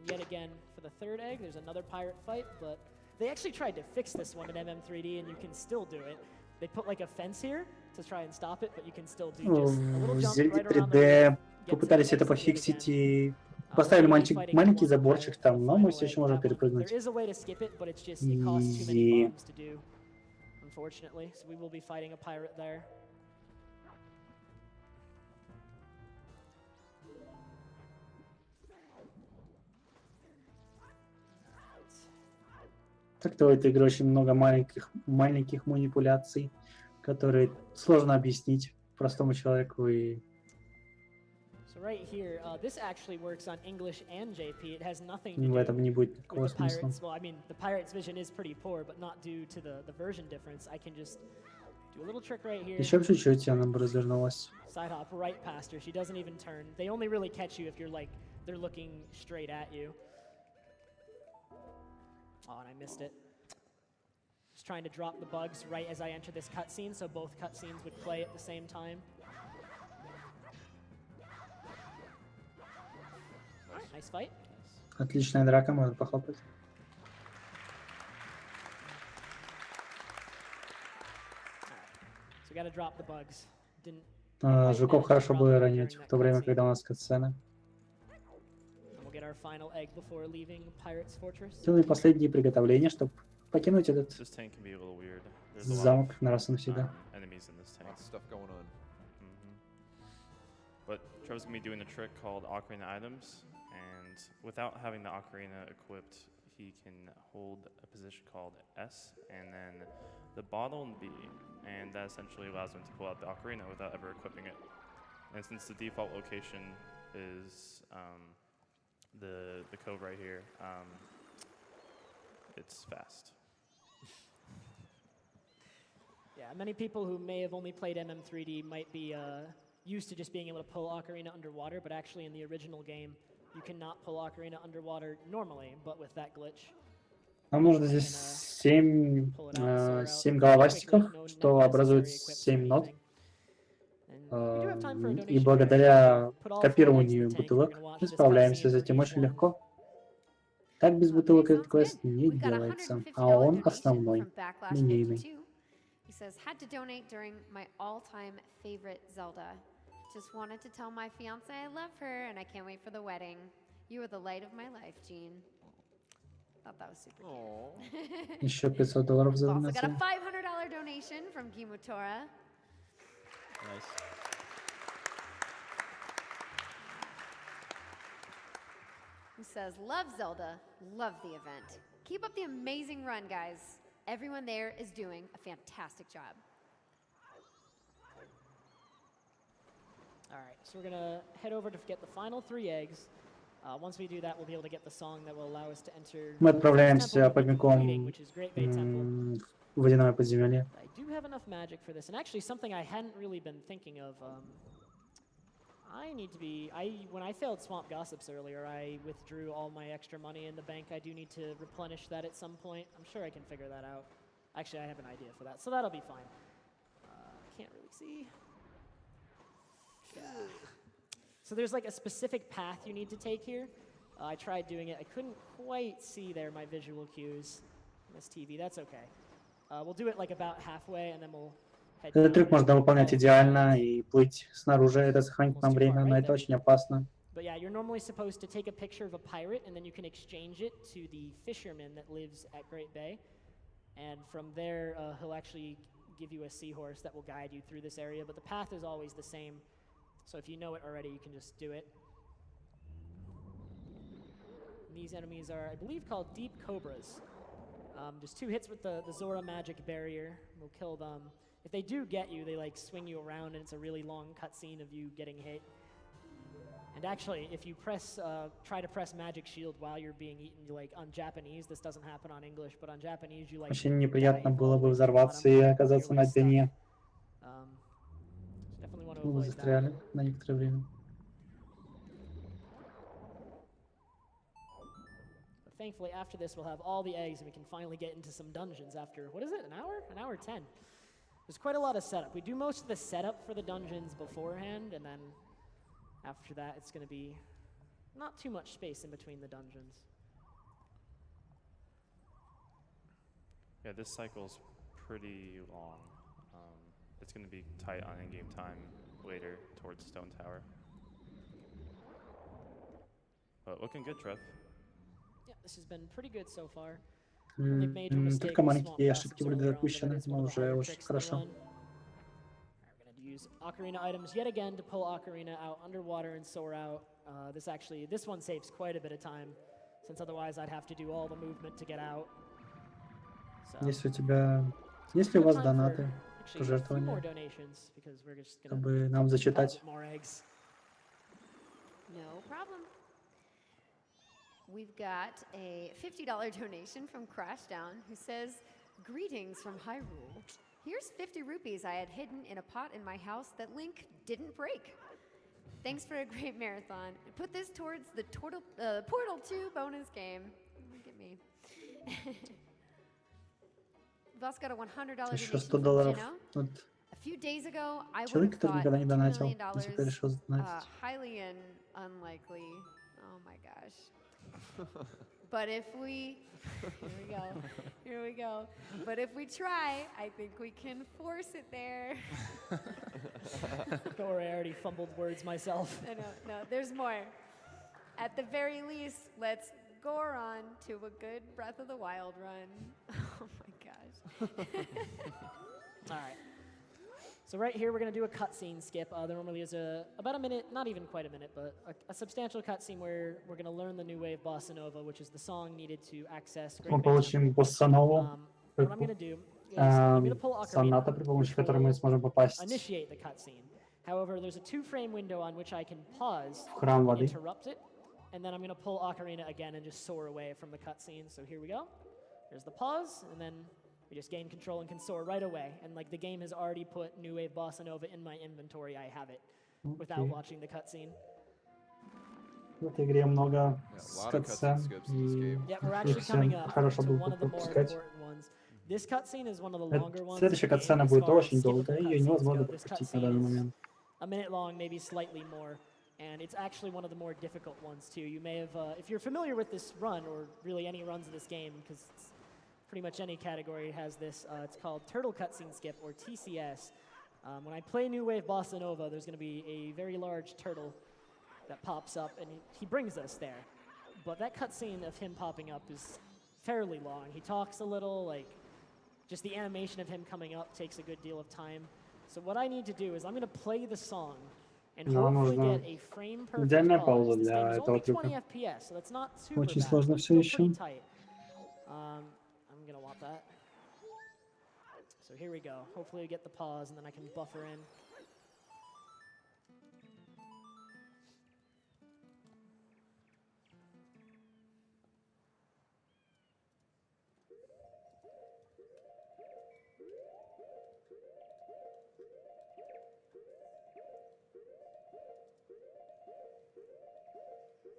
Yet again, for the third egg, there's another pirate fight, but they actually tried to fix this one in MM3D, and you can still do it. They put like a fence here to try and stop it, but you can still do just a little В jump Zelda right around the 3D roof, get to попытались the это exit yet пофиксить again. и поставили We'll be fighting маленький one заборчик pirate там, for the но мы final все еще egg. можем That one, перепрыгнуть. there is a way to skip it, but it's just it costs too many Easy. bombs to do, unfortunately. So we will be fighting a pirate there. Так-то в этой игре очень много маленьких манипуляций, которые сложно объяснить простому человеку. И So right here, this actually works on English and JP. It has nothing to в do этом не будет with никакого the смысла. pirates. Well, I mean, the pirate's vision is pretty poor, but not due to the version difference. I can just do a little trick right here. Еще чуть-чуть, и она бы развернулась. Side hop right past her. She doesn't even turn. They only really catch you if you're like, they're looking straight at you. Oh, and I missed it. Just trying to drop the bugs right as I enter this cutscene, so both cutscenes would play at the same time. Nice fight. Отличная драка, можно похлопать. So we gotta drop the bugs. Didn't. Жуков хорошо было ронять в то время, когда у нас катсцена. We'll get our final egg before leaving Pirate's Fortress. Делаем последние приготовления, чтобы покинуть этот This tank can be a little weird. There's a lot замок на раз и навсегда. of enemies in this tank. Lots of stuff going on. But Trevor's gonna be doing a trick called Ocarina Items, and without having the Ocarina equipped, he can hold a position called S, and then the bottle and B, and that essentially allows him to pull out the Ocarina without ever equipping it. And since the default location is the cove right here. It's fast. Yeah, many people who may have only played MM3D might be used to just being able to pull Ocarina underwater, but actually in the original game, you cannot pull Ocarina underwater normally, but with that glitch. Нам нужно здесь 7 головастиков, что образует 7 нот. И благодаря копированию бутылок мы справляемся с этим очень легко. Так без бутылок этот квест не делается, а он основной, линейный. He says, had to donate during my all-time favorite Zelda. Just wanted to tell my fiance I love her and I can't wait for the wedding. You are the light of my life, Gene. Thought that was super cute. Еще $500 за Also got a донацию. $500 donation from Gimutora. Nice. Who says, love Zelda, love the event. Keep up the amazing run, guys. Everyone there is doing a fantastic job. All right, so we're gonna head over to get the final 3 eggs. Once we do that, we'll be able to get the song that will allow us to enter. Мы отправляемся прямиком which is Great Bay Temple. в водяное подземелье. I do have enough magic for this, and actually something I hadn't really been thinking of. I need to be. When I failed Swamp Gossips earlier, I withdrew all my extra money in the bank. I do need to replenish that at some point. I'm sure I can figure that out. Actually, I have an idea for that, so that'll be fine. Can't really see. So there's like a specific path you need to take here. I tried doing it. I couldn't quite see there my visual cues on this TV. That's okay. We'll do it like about halfway, and then we'll head Этот down. трюк можно выполнять идеально и плыть снаружи. Это сохранит нам время, но это очень опасно. But yeah, you're normally supposed to take a picture of a pirate, and then you can exchange it to the fisherman that lives at Great Bay. And from there, he'll actually give you a seahorse that will guide you through this area. But the path is always the same. So if you know it already, you can just do it. And these enemies are, I believe, called Deep Cobras. Just 2 hits with the Zora magic barrier will kill them. If they do get you, they like swing you around, and it's a really long cutscene of you getting hit. And actually, if you try to press Magic Shield while you're being eaten, like on Japanese, this doesn't happen on English, but on Japanese, you like. Очень неприятно было бы взорваться и оказаться на дне. Мы застряли на некоторое время. Thankfully, after this, we'll have all the eggs, and we can finally get into some dungeons after, what is it, an hour? An hour 10. There's quite a lot of setup. We do most of the setup for the dungeons beforehand, and then after that, it's going to be not too much space in between the dungeons. Yeah, this cycle's pretty long. It's going to be tight on in-game time later towards Stone Tower. But looking good, Trev. Yeah, this has been pretty good so far. Только маленькие ошибки были допущены, но уже очень хорошо. We're going to use Ocarina items yet again to pull Ocarina out underwater and soar out. This one saves quite a bit of time, since otherwise I'd have to do all the movement to get out. So, Если у вас донаты, пожертвования, чтобы нам зачитать. No problem. We've got a $50 donation from Crashdown, who says, greetings from Hyrule. Here's 50 rupees I had hidden in a pot in my house that Link didn't break. Thanks for a great marathon. Put this towards the Portal 2 bonus game. Look at me. We've also got a $100 donation from Gino. A few days ago, I would have thought $2 million highly unlikely. Oh my gosh. But if we, here we go. But if we try, I think we can force it there. Don't worry, I already fumbled words myself. No, there's more. At the very least, let's Goron to a good Breath of the Wild run. Oh my gosh. All right. So right here, we're going to do a cutscene skip. There normally is about a minute, not even quite a minute, but a substantial cutscene where we're going to learn the new wave Bossa Nova, which is the song needed to access Great Мы Bay получим Temple. Bossa Nova, What I'm going to do is I'm going to pull Ocarina соната, при помощи которой мы сможем попасть initiate the cutscene. However, there's a 2-frame window on which I can pause, В храм воды. interrupt it, and then I'm going to pull Ocarina again and just soar away from the cutscene. So here we go. There's the pause, and then we just gain control and can soar right away. And like the game has already put New Wave Bossa Nova in my inventory. I have it without watching the cutscene. В этой игре много Yeah, a lot of cutscene, cutscene skips in this и game. Yeah, we're actually их coming всем up хорошо to было one бы of the more пропускать. important ones. This cutscene is one of the longer ones. Следующая in the game катсцена as будет far as очень долгая, skippable ее cutscenes невозможно go. This пропустить на cutscene данный is момент. a minute long, maybe slightly more, and it's actually one of the more difficult ones too. You may have, if you're familiar with this run, or really any runs of this game, because pretty much any category has this, it's called Turtle Cutscene Skip, or TCS. When I play New Wave Bossa Nova, there's going to be a very large turtle that pops up, and he brings us there. But that cutscene of him popping up is fairly long. He talks a little, like, just the animation of him coming up takes a good deal of time. So what I need to do is I'm going to play the song and hopefully нужно get a frame perfect идеальная pause. пауза This для game is этого only 20 трюка. FPS, so that's not super Очень bad, сложно but всё still ещё. pretty tight. I'm going to want that. So here we go. Hopefully we get the pause and then I can buffer in.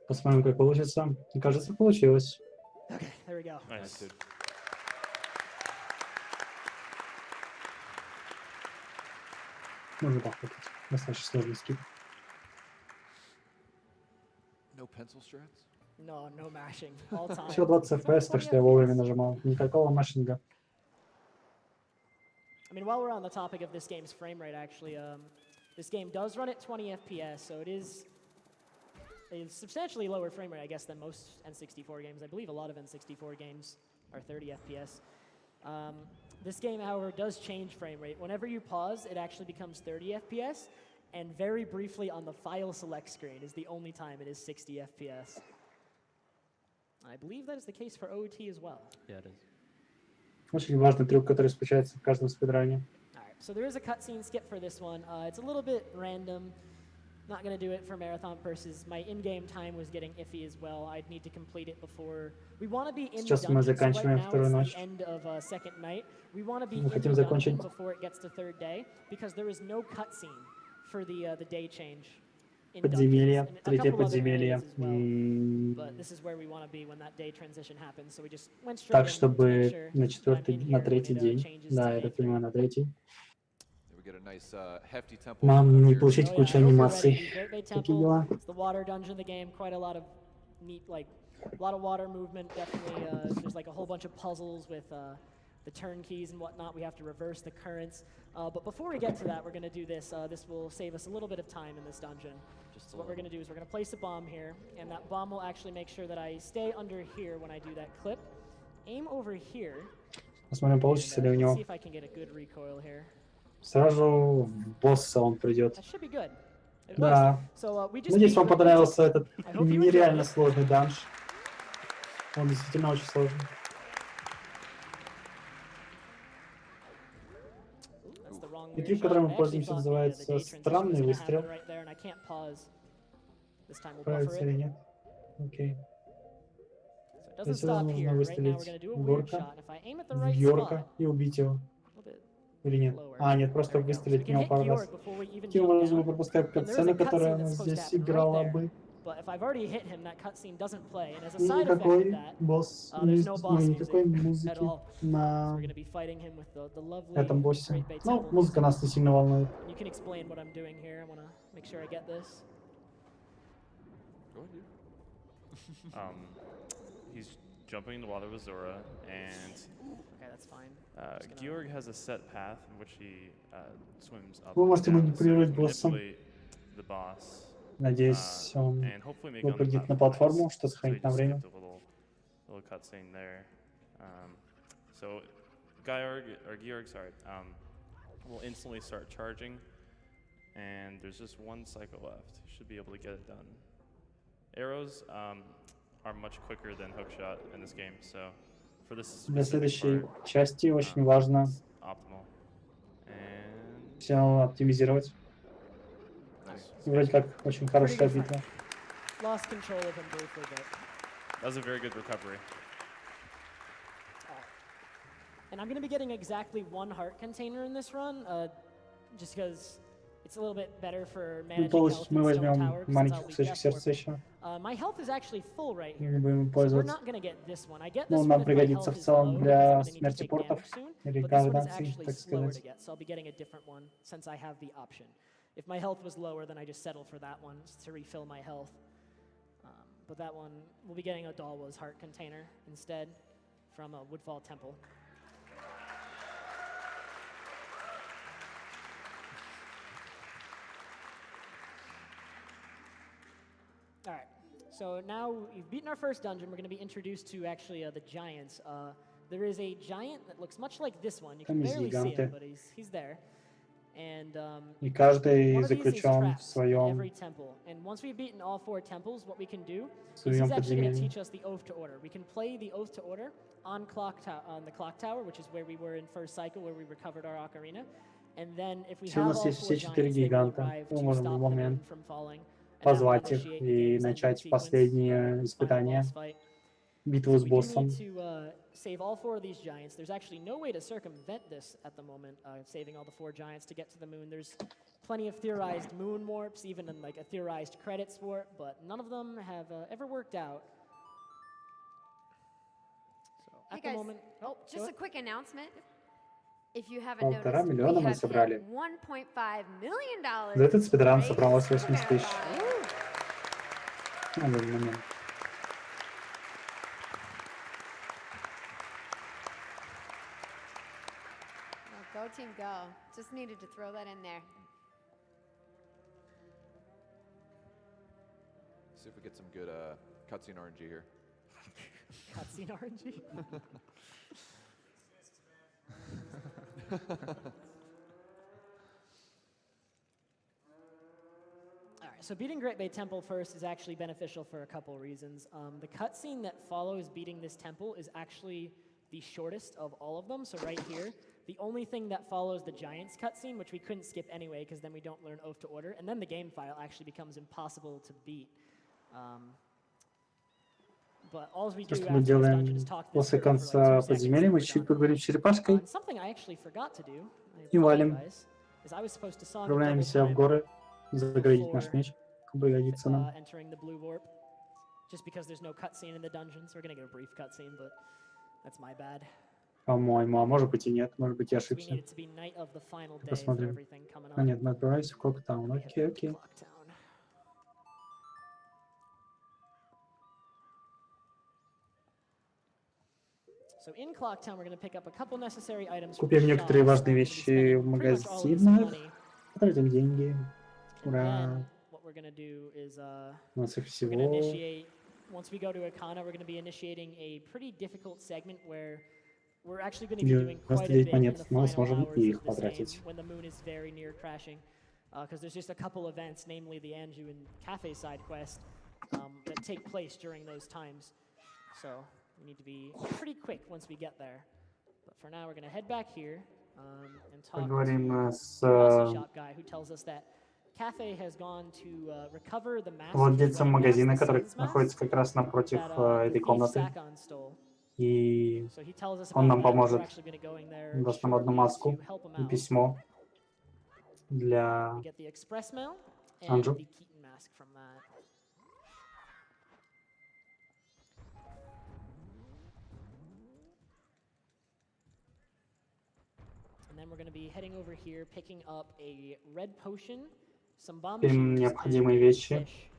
Посмотрим, как получится. Мне кажется, получилось. Okay, there we go. Nice. Dude. Можно похватать. Достаточно сложный скип. No pencil strats? No, no mashing. All time. Всего 20 It's only FPS, так 20 что я вовремя FPS. нажимал. Никакого машинга. I mean, while we're on the topic of this game's frame rate, actually, this game does run at 20 FPS, so it is a substantially lower frame rate, I guess, than most N64 games. I believe a lot of N64 games are 30 FPS. This game, however, does change frame rate. Whenever you pause, it actually becomes 30 FPS, and very briefly on the file select screen is the only time it is 60 FPS. I believe that is the case for OOT as well. Yeah, it is. Очень важный трюк, который встречается в каждом спидране. Alright, so there is a cutscene skip for this one. It's a little bit random. Not going to do it for marathon purposes. My in-game time was getting iffy as well. I'd need to complete it before. We want to be in Сейчас the мы dungeon. So right заканчиваем now вторую it's ночь. the end of second night. We want to be Мы in хотим the dungeon закончить. before it gets to third day, because there is no cutscene for the day change in Подземелье, dungeons, and a третье couple other подземелье. areas as well. И But this is where we want to be when that day transition happens. So we just went straight так, in to чтобы make sure на that I'm четвертый, in на here when третий it, день. changes Да, to я так day понимаю, на третий. We get a nice hefty tempo. Нам не here. получить Oh, yeah, кучу I hope you're анимаций. ready. Great Bay Такие Temple. дела. It's the water dungeon of the game. Quite a lot of neat, like, a lot of water movement. Definitely, there's like a whole bunch of puzzles with the turn keys and whatnot. We have to reverse the currents. But before we get to that, we're going to do this. This will save us a little bit of time in this dungeon. So what we're going to do is we're going to place a bomb here, and that bomb will actually make sure that I stay under here when I do that clip. Aim over here. Посмотрим, получится ли у Let's него. see if I can get a good recoil here. Сразу в босса он придет. That should be good. It Да. was. So we just Надеюсь, beat вам Great Bay понравился Temple. этот I hope you нереально enjoyed it. сложный данж. Он действительно очень сложный. That's the wrong И weird трюк, shot. которым I мы actually пользуемся, thought the называется day transition was странный gonna выстрел. happen right there, and I can't pause. This time we'll Нравится buffer или it. нет? Окей. So it doesn't есть stop нужно here. Right now we're выстрелить going to do a в weird Горка, shot. And if I aim at the в right Йорка spot, и убить его. a little bit Или нет? lower. А, нет, просто There we go. So we выстрелить в can него hit пару раз. Georg before we even Таким jump образом мы down. пропускаем And there's a катсцену, которая cutscene у that's нас supposed to здесь happen right играла there. бы. But if I've already hit him, that cutscene doesn't play. And as a И side effect of никакой that, босс, there's no boss никакой music at музыки all. So на we're going to be fighting him with the lovely этом боссе. Great Bay Ну, Temple музыка нас не сильно волнует. music. You can explain what I'm doing here. I want to make sure I get this. Go ahead, dude. He's jumping in the water with Zora, and Okay, that's fine. Just gonna- Georg has a set path in which he swims up. Вы and можете down, so манипулировать he can боссом. manipulate the boss, Надеюсь, он and hopefully make it on the выпрыгнет на platform платформу, nice. что So he сохранит нам just время. skipped a little cutscene there. So Georg, sorry, will instantly start charging, and there's just one cycle left. He should be able to get it done. Arrows are much quicker than hookshot in this game, so for this Для specific следующей part, части очень важно optimal. And все оптимизировать. Вроде как очень хорошая битва. Lost control of him briefly, but. That was a very good recovery. And I'm going to be getting exactly 1 heart container in this run, just because it's a little bit better for managing То health есть in мы Stone возьмем Tower, 'cause маленький it's all weak кусочек death сердца warping. еще. My health is actually full right И here, будем so we're пользоваться. not going to get this one. I get Ну, this one нам if my пригодится health в is целом low, because для I'm going to need to смерти take портов damage soon, или but this one is координации, actually так slower to сказать. get, so I'll be getting a different one since I have the option. If my health was lower, then I just settle for that one to refill my health. But that one, we'll be getting a Dalwa's heart container instead from a Woodfall Temple. All right, so now we've beaten our first dungeon. We're going to be introduced to actually the giants. There is a giant that looks much like this one. You can Там есть barely see him, гиганты. but he's there. And И каждый one of these is заключен в trapped in своем every temple. And once we've beaten all 4 temples, what we can do is своем he's actually going to подземелье. teach us the Oath to Order. We can play the Oath to Order on the clock tower, which is where we were in first cycle, where we recovered our ocarina. And then if we Если у have нас all есть 4 все 4 giants, they will гиганта, arrive мы to можем в stop любой the moon момент from falling. And that will позвать их initiate the и game's ending начать sequence, последнее the final испытание, boss fight. битву So с we do боссом. need to save all 4 of these giants. There's actually no way to circumvent this at the moment, saving all the 4 giants to get to the moon. There's plenty of theorized moon warps, even in like a theorized credits warp, but none of them have ever worked out. So Hey at the guys, moment, just a quick announcement. If you haven't 1,5 noticed, we миллиона мы have собрали. hit $1.5 million. За этот спидран raised собралось for 80 тысяч. Marathon. На данный момент. Go team, go. Just needed to throw that in there. See if we get some good cutscene RNG here. cutscene RNG. Alright, so beating Great Bay Temple first is actually beneficial for a couple reasons. The cutscene that follows beating this temple is actually the shortest of all of them, so right here. The only thing that follows the Giants cutscene, which we couldn't skip anyway, because then we don't learn Oath to Order, and then the game file actually becomes impossible to beat. But all we do То, что after мы this dungeon делаем is talk to this после bird for like 2 конца seconds, подземелья, and мы we're чуть-чуть done. поговорим с черепашкой And something I actually forgot to do, и валим. is I was supposed to song double Отправляемся в time горы, заградить наш before, меч, пригодится нам. entering the blue warp, just because there's no cutscene in the dungeon, so we're gonna get a brief cutscene, but that's my bad. По-моему, а может быть и нет, может быть я So we ошибся. need it to be night of the final day for Посмотрим. everything coming up. А нет, мы отправляемся в Клоктаун. We hit Окей, the окей. clock town. So in Clocktown, we're going to pick up a couple necessary items from the Купим некоторые shops. важные We're gonna be вещи в spending pretty much all of this магазинах, money. потратим деньги. And Ура! then what we're going to do is У нас их we're going to всего. initiate, once we go to Akana, we're going to be initiating a pretty difficult segment where we're actually going to be doing quite a 99 bit in the монет, мы final сможем hours и их of this game потратить. when the moon is very near crashing. Because there's just a couple events, namely the Anju and Cafe side quest, that take place during those times. So we need to be pretty quick once we get there. But for now, we're going to head back here and talk Поговорим to с the Rossi shop guy who tells us that Cafe has gone to recover the mask. владельцем магазина, который the находится как раз напротив that этой the thief комнаты. Sakon stole. И So he tells us он about нам that. We're поможет. actually going to go in there Даст нам одну shortly маску to help him и out. письмо для We get the express mail and Anju. the Keaton mask from that. And then we're going to be heading over here, picking up a red potion, some bomb Им machines, необходимые and a вещи. fish.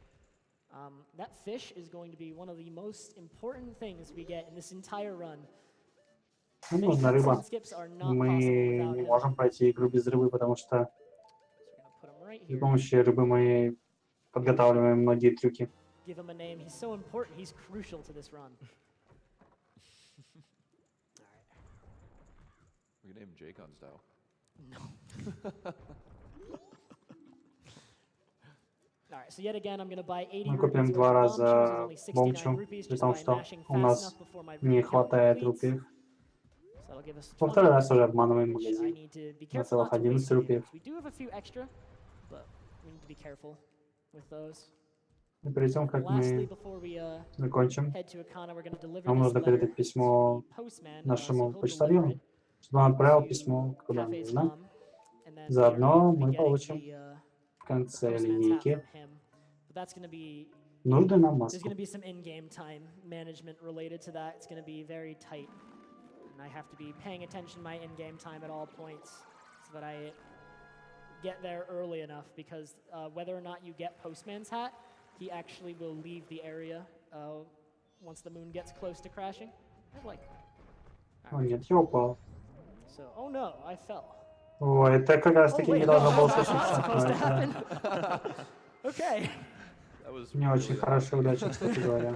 That fish is going to be one of the most important things we get in this entire run. Нам Many нужна рыба. cutscene skips are not Мы possible without не him. можем пройти игру без рыбы, потому что So we're going to put him right при here. помощи рыбы мы подготавливаем многие трюки. Give him a name. He's so important. He's crucial to this run. We can name him Jacon style. No. All right, so yet again, I'm going to buy 80 Мы rupees купим worth два of раза bombs, бомчу, only 69 rupees, при just том, by что mashing у fast нас enough before my не rupee count хватает completes. рупиев. So that'll give us Во 20, второй раз уже обманываем which I магазин. need to be На careful целых not to waste 11 any of рупиев. those. We do have a few extra, but we need to be careful. with those. И перед тем, And как lastly, мы before we закончим, head to Akana, we're going to deliver нам this нужно letter передать to письмо the postman, so нашему he'll deliver почтальону, it чтобы он отправил to письмо куда Cafe's нужно. mom, and then Заодно we'll мы be getting получим the в конце postman's hat линейки from him. But that's going to be нужную нам there's маску. going to be some in-game time management related to that. It's going to be very tight, and I have to be paying attention to my in-game time at all points so that I get there early enough. Because whether or not you get Postman's hat, he actually will leave the area once the moon gets close to crashing. Like, О, нет, я упал. so, oh no, I fell. О, это как раз Oh таки wait, не no, должно было that's not случиться. supposed to но это happen. Okay. That was не очень really хорошая удача, кстати говоря.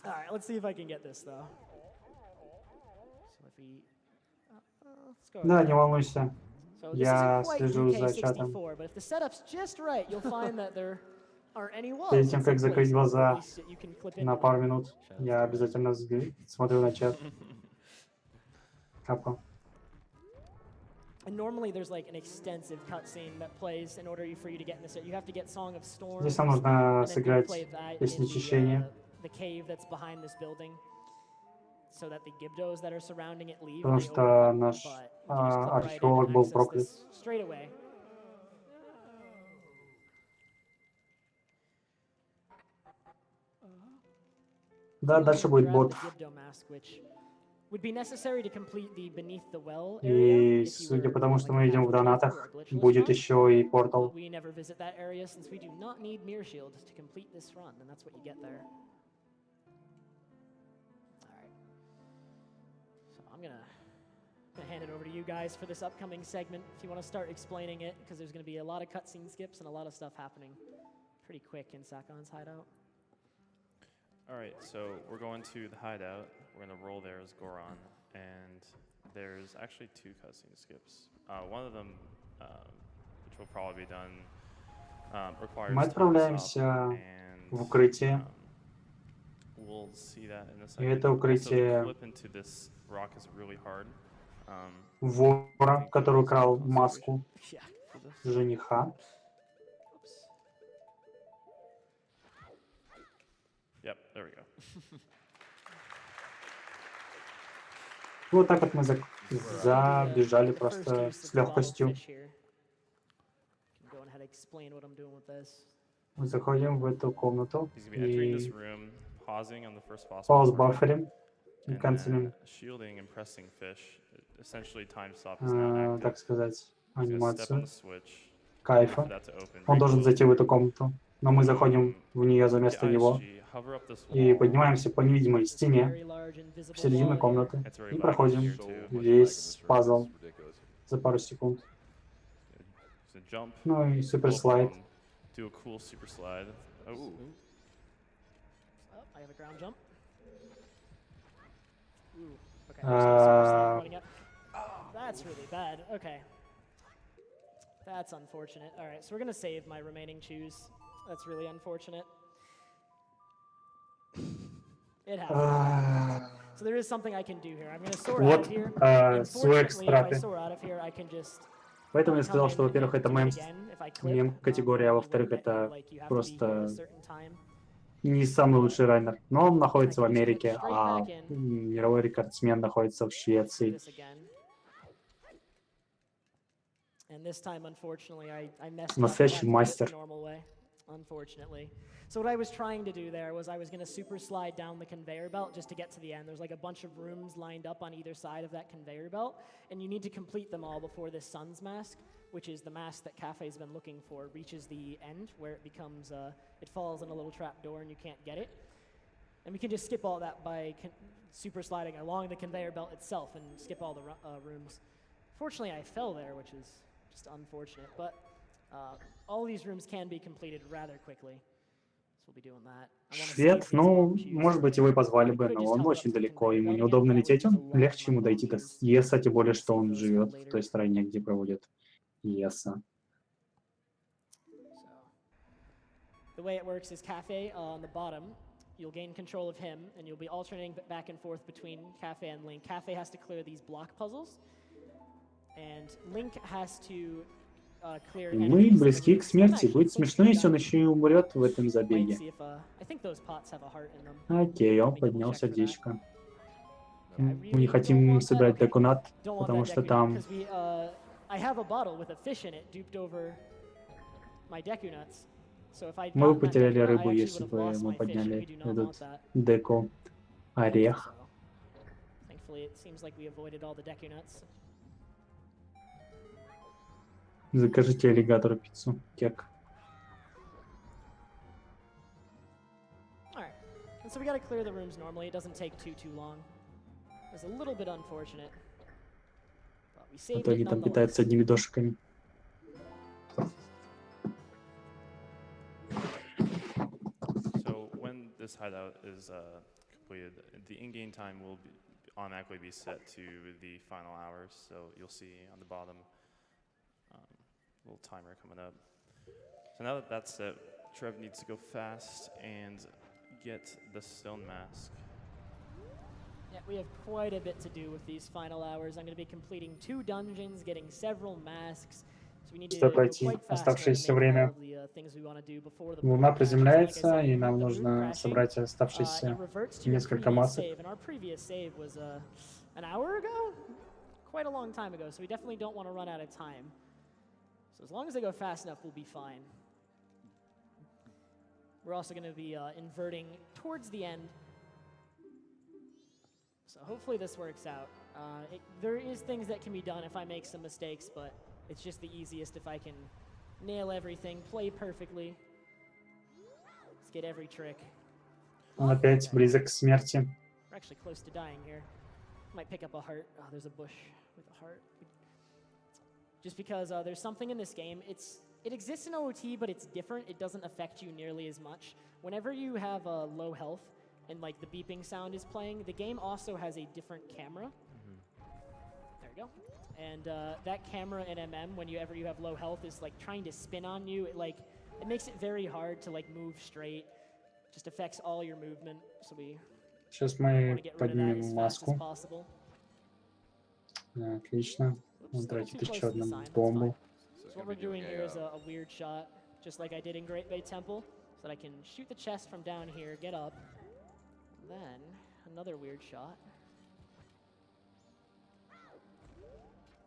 All right, let's see if I can get this though. So if we, let's go. Да, with не that. волнуйся. So this Я isn't quite слежу за чатом. DK64, but if the setup's just right, you'll find that there aren't any walls. Перед тем, in как some закрыть places, or глаза at least you can clip на into пару them. минут, я обязательно смотрю на чат. Капа. And normally there's like an extensive cutscene that plays in order for you to get in this. You have to get Song of Storms. Здесь нам нужно and then you сыграть play that песню in очищения, the cave that's behind this building, so that the Gibdos that are surrounding it leave. потому and they что open up, наш but you can just clip right in археолог and был access проклят. this straight away. Да, дальше будет Grab бот. the Gibdo mask, which would be necessary to complete the Beneath the Well И area if you судя were по тому, doing, что like, мы a видим в half-glitch донатах, or a glitchless будет run. еще и But портал. we never visit that area since we do not need Mirror Shield to complete this run, and that's what you get there. All right. So I'm gonna hand it over to you guys for this upcoming segment. If you want to start explaining it, because there's gonna be a lot of cutscene skips and a lot of stuff happening pretty quick in Sakon's hideout. All right, so we're going to the hideout. We're going to roll there as Goron, and there's actually two cutscene skips. One of them, which will probably be done, requires Мы time to отправляемся stop, в and укрытие. we'll see that in a И second. это Also, the укрытие clip into this rock is really hard. вора, который украл маску Yeah. For this. жениха. Oops. Yep, there we go. Вот так вот мы забежали The first просто use с of the bottle легкостью. fish here. Can go ahead and explain what I'm doing with this. Мы заходим в эту комнату He's going to be entering this и room, pausing on the first possible пауз target, бафферим и and канцелим, then shielding and pressing fish. Essentially, time stop is now active. так сказать, He's gonna step on анимацию the switch, wait кайфа. for that to open. Он Very должен cool. зайти в эту комнату, но мы заходим в нее за Hit место него ISG, hover up this и wall. поднимаемся по невидимой This стене very large invisible в середину wall here. комнаты It's very и laggy проходим here so too. much lag in весь this room, пазл it's ridiculous. за пару секунд. So jump, Ну и супер pull up слайд. and do a cool super slide. Oh, Oh, I have a ground jump. Ooh, okay. there's no super slide running up. That's really bad. Okay. That's unfortunate. All right, so we're going to save my remaining chews. That's really unfortunate. It happens. А, So there is something I can do here. I'm going to soar out Вот of here. свой Unfortunately, if I экстраты. soar out of here, I can just Поэтому я come сказал, in что, and во-первых, это do it мем, again if I clip. мем-категория, а He во-вторых, won't let you, это like, you have to be here at a просто certain time. не самый лучший райнер. Но он находится в I can just clip Америке, straight а back in. мировой рекордсмен находится в Do Швеции. this again. And this time, unfortunately, I messed up. Настоящий I have to do it мастер. the normal way, unfortunately. So what I was trying to do there was I was going to super slide down the conveyor belt just to get to the end. There's like a bunch of rooms lined up on either side of that conveyor belt, and you need to complete them all before this sun's mask, which is the mask that Cafe's been looking for, reaches the end where it becomes, it falls in a little trap door and you can't get it. And we can just skip all that by super sliding along the conveyor belt itself and skip all the rooms. Fortunately, I fell there, which is just unfortunate, but all these rooms can be completed rather quickly. So we'll be doing that. I wanna save Швед, these ну, long chews может быть, его и later. позвали We бы, could но just он hover up очень to the далеко, conveyor ему belt неудобно again. That would лететь, use a он long легче ему amount дойти of до years. ЕСа, тем более, что Save он those for живет в later. той стране, где проводят ЕСа. So, the way it works is Cafe on the bottom, you'll gain control of him, and you'll be alternating back and forth between Cafe and Link. Cafe has to clear these block puzzles, And Link has to clear Мы enemies in the близки к rooms. I'm смерти. actually Будет close to смешно, если он dying. еще и умрет в этом Might забеге. see if I think those pots have a heart in them. Окей, Let он me поднял double check for that. сердечко. Yeah, I Мы не really don't хотим want that. собирать Okay. декунат, Don't want потому that что Deku там because I have a bottle with a fish in it duped over my Deku nuts. So if I'd мы бы gotten that потеряли Deku nut, I рыбу, actually если would have бы lost мы my fish, and we подняли do not want этот that. деко орех. So, thankfully, it seems like we avoided all the Deku nuts. Закажите аллигатору пиццу, кек. Alright, and so we gotta clear the rooms normally. It doesn't take too long. It's a little bit unfortunate. But we В saved it итоге там nonetheless. питаются одними дошиками. So when this hideout is completed, the in-game time will automatically be set to the final hours. So you'll see on the bottom little timer coming up. So now that that's set, Trev needs to go fast and get the stone mask. Yeah, we have quite a bit to do with these final hours. I'm going to be completing 2 dungeons, getting several masks. So we need to Чтобы go пройти quite fast оставшееся and make время. all of the things we want to do before the Луна moon crashes. And like I приземляется, said, и with нам the moon нужно crashing, собрать it оставшиеся reverts to your несколько previous масок. save, and our previous save was an hour ago? Quite a long time ago, so we definitely don't want to run out of time. So as long as they go fast enough, we'll be fine. We're also going to be inverting towards the end. So hopefully this works out. There is things that can be done if I make some mistakes, but it's just the easiest if I can nail everything, play perfectly. Let's get every trick. Он опять близок к смерти. We're actually close to dying here. Might pick up a heart. Oh, there's a bush with a heart. Just because there's something in this game. It exists in OOT, but it's different. It doesn't affect you nearly as much. Whenever you have low health and like the beeping sound is playing, the game also has a different camera. There we go. And that camera in MM, whenever you have low health, is like trying to spin on you. It makes it very hard to like move straight. Just affects all your movement. So we Сейчас want мы to get rid of that as поднимем fast as маску. possible. Отлично. Oops, Он a little тратит too close еще to the одну sign, that's бомбу. fine. So what we're doing here is a weird shot, just like I did in Great Bay Temple, so that I can shoot the chest from down here, get up, then another weird shot.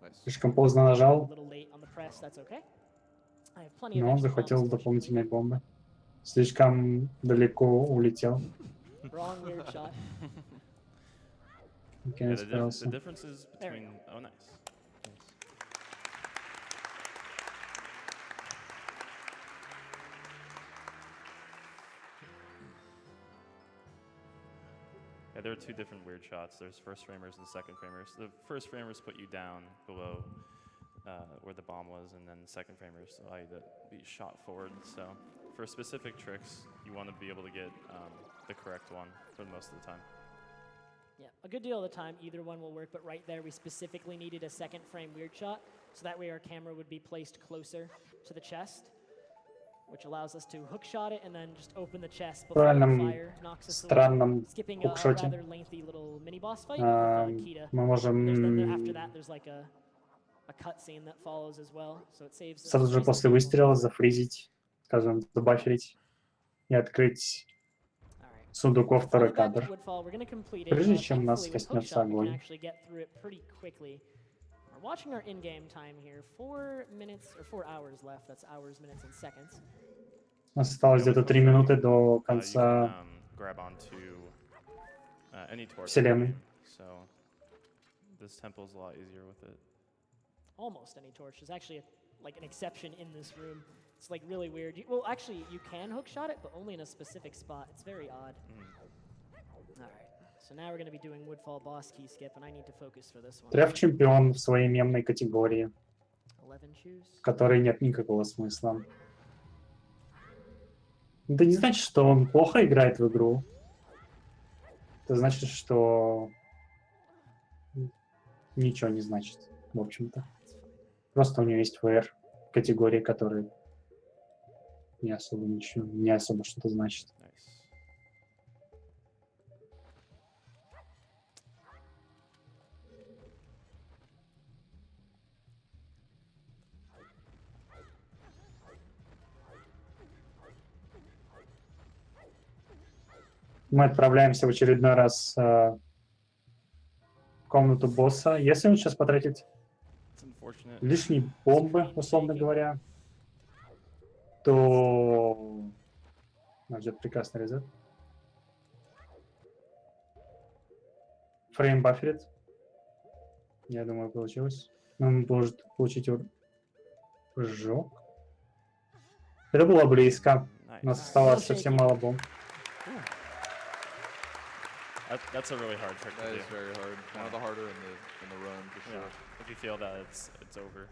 Nice. Слишком поздно A нажал, little late on the press, that's okay. I have plenty of но он extra захватил bombs, дополнительные fortunately. бомбы. Слишком далеко улетел. Wrong weird shot. Никак Yeah, не the справился. differences There we between nice. Yeah, there are 2 different weird shots. There's first framers and second framers. The first framers put you down below where the bomb was, and then the second framers allow you to be shot forward. So for specific tricks, you want to be able to get the correct one for most of the time. Yeah, a good deal of the time, either one will work, but right there we specifically needed a second frame weird shot, so that way our camera would be placed closer to the chest, which allows us to hook shot it and then just open the chest before the правильном fire knocks us away. странном Skipping a хукшоте rather lengthy little mini-boss fight with Kita. мы After можем that, there's like a cutscene that follows as well, so it saves us сразу же wasting после time on выстрела that. зафризить, скажем, забаферить и открыть Alright. сундуков Before второй we back to кадр. Woodfall, we're gonna complete it. Прежде чем нас Thankfully, with коснется hookshot, we can огонь. actually get through it pretty quickly. We're watching our in-game time here. 4 minutes or 4 hours left. That's hours, minutes, and seconds. У нас осталось где-то 3 минуты до You конца can grab onto any torch. вселенной. So this temple's a lot easier with it. Almost any torch. There's actually like an exception in this room. It's like really weird. Well, actually, you can hookshot it, but only in a specific spot. It's very odd. All right. So now we're going to be doing Woodfall boss key skip, and I need to focus for this one. Треф чемпион в своей мемной категории, 11 choose. в которой нет никакого смысла. Это не значит, что он плохо играет в игру. Это значит, что ничего не значит, в общем-то. Просто у него есть VR категории, которые не особо ничего, не особо что-то значит. Nice. Мы отправляемся в очередной раз в комнату босса. Если он сейчас потратить It's unfortunate. лишние бомбы, условно говоря, то нас ждет прекрасный резет. Фрейм бафферит. Я думаю, получилось. Он может получить прыжок. Это было близко. У нас Nice. оставалось совсем мало бомб. That's a really hard trick to That do. is very hard. One of the harder in the run for Yeah. sure. If you feel that, it's over.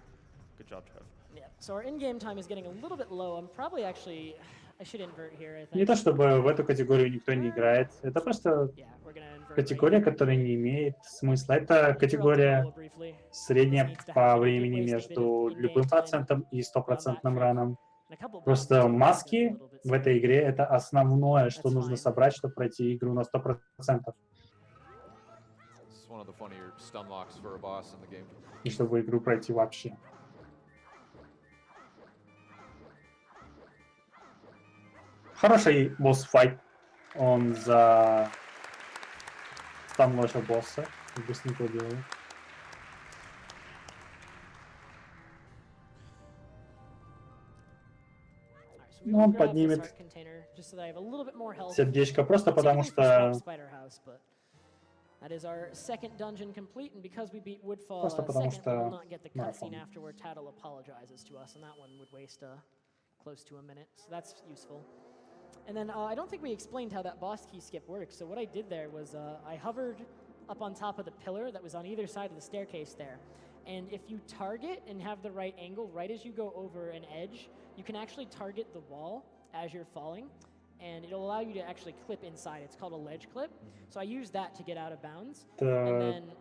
Good job, Trev. Yeah. So our in-game time is getting a little bit low. I'm probably actually, I should invert here. I think. Не то чтобы в эту категорию никто не играет. Это просто Yeah, we're gonna invert. категория, которая не имеет смысла. Это категория средняя по времени между любым процентом и стопроцентным раном. Просто маски в этой игре — это основное, что нужно собрать, чтобы пройти игру на 100%. It's one of the funnier stun locks for a boss in the game. И чтобы игру пройти вообще. Хороший босс-файт. Он за станлоча босса. Быстренько делает. Ну, он поднимет сердечко просто потому, что... That is our second dungeon complete, and because we beat Woodfall Просто потому second, we will что not get the марафон. cutscene after where Tattle apologizes to us, and that one would waste close to a minute, so that's useful. And then I don't think we explained how that boss key skip works, so what I did there was I hovered up on top of the pillar that was on either side of the staircase there. And if you target and have the right angle, right as you go over an edge, you can actually target the wall as you're falling, and it'll allow you to actually clip inside. It's called a ledge clip. So I used that to get out of bounds, and then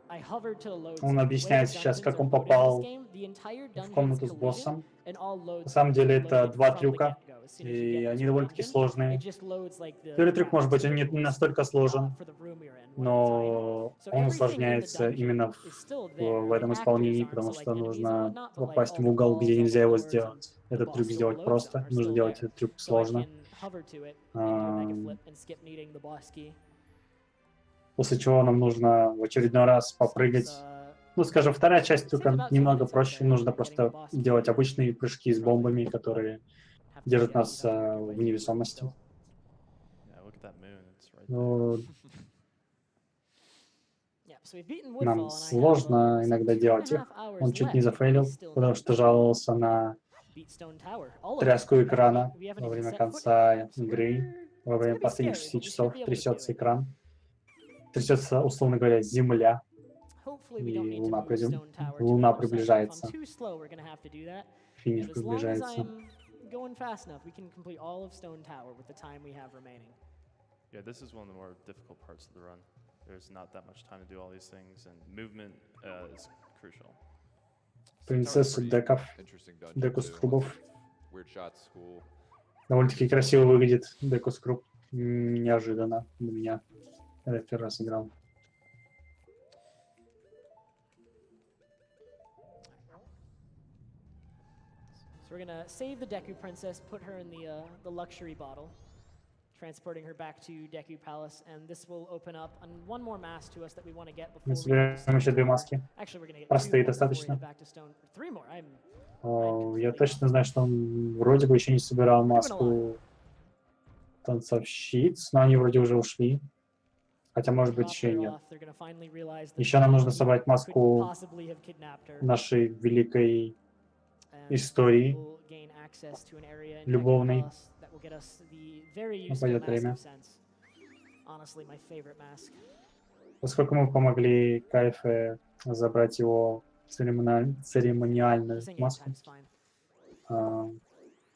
I hovered to the load. Он объясняет сейчас, как он попал в комнату с боссом. На самом деле это два трюка, и они довольно-таки сложные. Первый трюк, может быть, он не настолько сложен, но он усложняется именно в этом исполнении, потому что нужно попасть в угол, где нельзя его сделать. Этот трюк сделать просто, нужно делать этот трюк сложно. После чего нам нужно в очередной раз попрыгать. Ну, скажем, вторая часть трюка немного проще. Нужно просто делать обычные прыжки с бомбами, которые держат нас в невесомости. Но нам сложно иногда делать их. Он чуть не зафейлил, потому что жаловался на тряску экрана во время конца игры. Во время последних 6 часов трясется экран. Трясется, условно говоря, земля. И Луна приближается. Финиш приближается. Yeah, this is one of the more difficult parts of the run. There's not that much time to do all these things, and movement is crucial. Принцесса Деков. Декус Крубов. Weird shots, cool. Довольно-таки красиво выглядит Декус Круб. Неожиданно для меня. Я первый раз играл. So we're gonna save the Deku Princess, put her in the luxury bottle, transporting her back to Deku Palace, and this will open up one more mask to us that we want to get before. Мы собираем еще две маски. Actually, we're gonna get Простые two more before we достаточно. head back to Stone. Three more. Я точно знаю, что он вроде бы еще не собирал маску танцовщиц, но они вроде уже ушли. Хотя, может быть, еще и нет. Еще нам нужно собрать маску нашей великой истории, любовной. Но пойдет время. Поскольку мы помогли Кайфе забрать его церемониальную маску,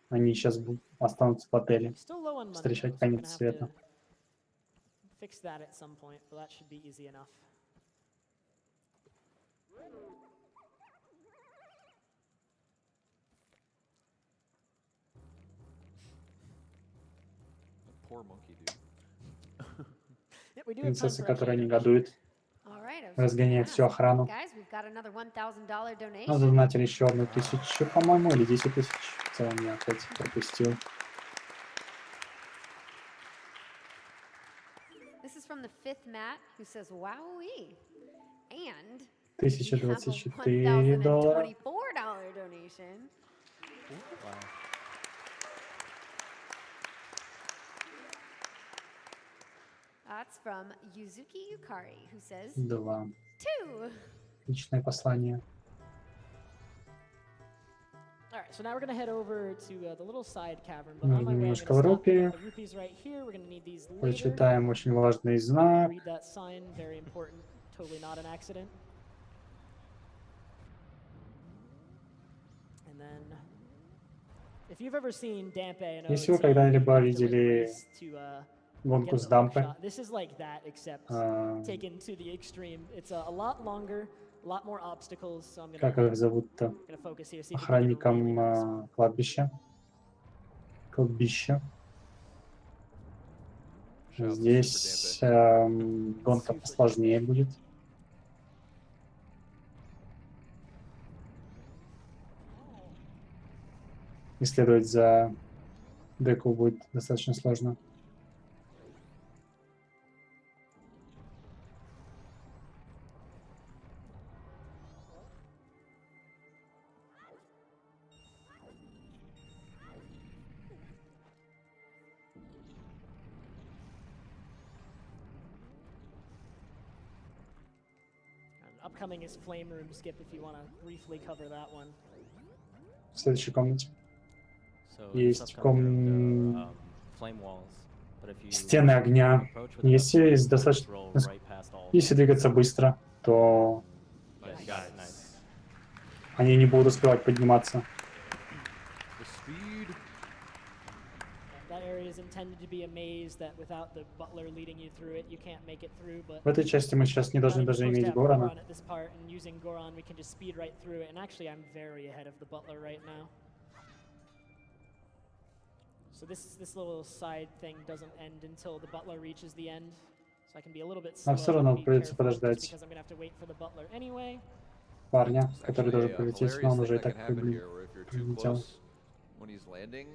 они сейчас останутся в отеле встречать конец света. Fix that at some point, but that should be easy enough. Poor monkey, dude. Yeah, we do have time Принцесса, for которая extra негодует, All right, I was разгоняет всю охрану. Guys, we've got another $1,000 donation. Ну, задонатили еще 1000, по-моему, или 10 000. В целом я опять пропустил. This is from the fifth Matt, who says, "Wowee," and we have a $1024. $1,024 donation. Wow. That's from Yuzuki Yukari, who says, 2. 2. Личное послание. All right, so now we're going to head over to the little side cavern. But on my way, I'm Немножко going в to stop and рупии. get the rupees right here. We're going to need these later. Прочитаем очень важный знак. Read that sign, very important. Totally not an accident. And then, if you've ever seen Dampe and Если вы OT, когда-либо you have to видели race to, гонку get с the hook дампы, shot. This is like that, except taken to the extreme. It's a lot longer, a lot more obstacles. So I'm как gonna их зовут-то, focus here. See if we can get a really охранником nice one. кладбища. Кладбища. Shout out to Здесь Super гонка посложнее будет. Исследовать за деку будет достаточно сложно. Upcoming is Flame Room Skip if you want to briefly cover that one. В следующей комнате. So Есть it's upcoming, ком... flame walls, but if you стены огня. approach with Если enough достаточно, roll right past all of если them. двигаться быстро, то Yes, nice. они не будут успевать подниматься. The speed. That area is intended to be a maze that without the butler leading you through it, you can't make it through. But В этой части мы сейчас не должны даже иметь Горана. at this part, and using Goron, we can just speed right through it. And actually, I'm very ahead of the butler right now. So this little side thing doesn't end until the butler reaches the end. So I can be a little bit slow. Нам все равно be придется careful, just подождать because I'm gonna have to wait for the butler anyway. парня, который Actually, должен a прилететь, hilarious но он thing уже и that так can happen here, where if you're too прилетел. close when he's landing,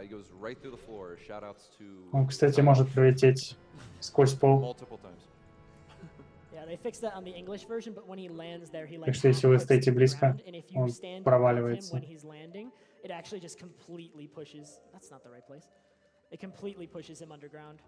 he goes right through the floor. Shoutouts to Он, кстати, может прилететь сквозь пол. multiple times. Yeah, they fixed that on the English version, but when he lands there, he like Так что если вы half puts стоите the близко, ground, and if you он stand above him проваливается. when he's landing, it actually just completely pushes. That's not the right place. It completely pushes him underground.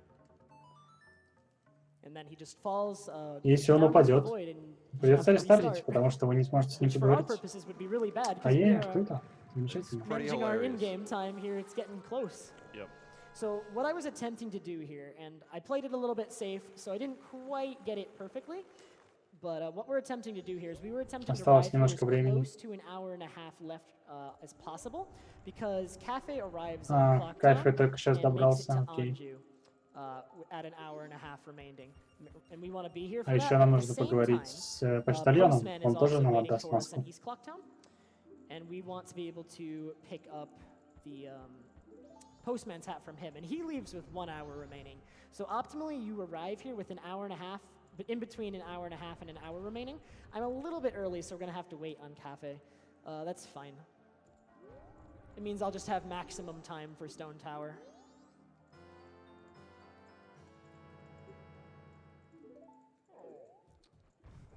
And then he just falls. Если он down into the упадет, void and you придется have to рестартить, restart, потому что вы не сможете с ним which for our поговорить. purposes would be really bad А because we круто. are Замечательно. Pretty managing our hilarious. in-game time here. It's getting close. Yep. So what I was attempting to do here, and I played it a little bit safe, so I didn't quite get it perfectly. But what we're attempting to do here is we were attempting to Осталось arrive here as немножко времени. close to an hour and a half left as possible, because Cafe arrives on clock Кайф, я town только сейчас and makes it добрался, to окей. Anju at an hour and a half remaining. And we want to be here for А that. еще but нам at the нужно same поговорить time, с почтальоном, Postman is он тоже also нам waiting отдаст for us in маску. East Clocktown, and we want to be able to pick up the postman's hat from him, and he leaves with 1 hour remaining. So optimally, you arrive here with an hour and a half, but in between an hour and a half and an hour remaining. I'm a little bit early, so we're gonna have to wait on Cafe. That's fine. It means I'll just have maximum time for Stone Tower.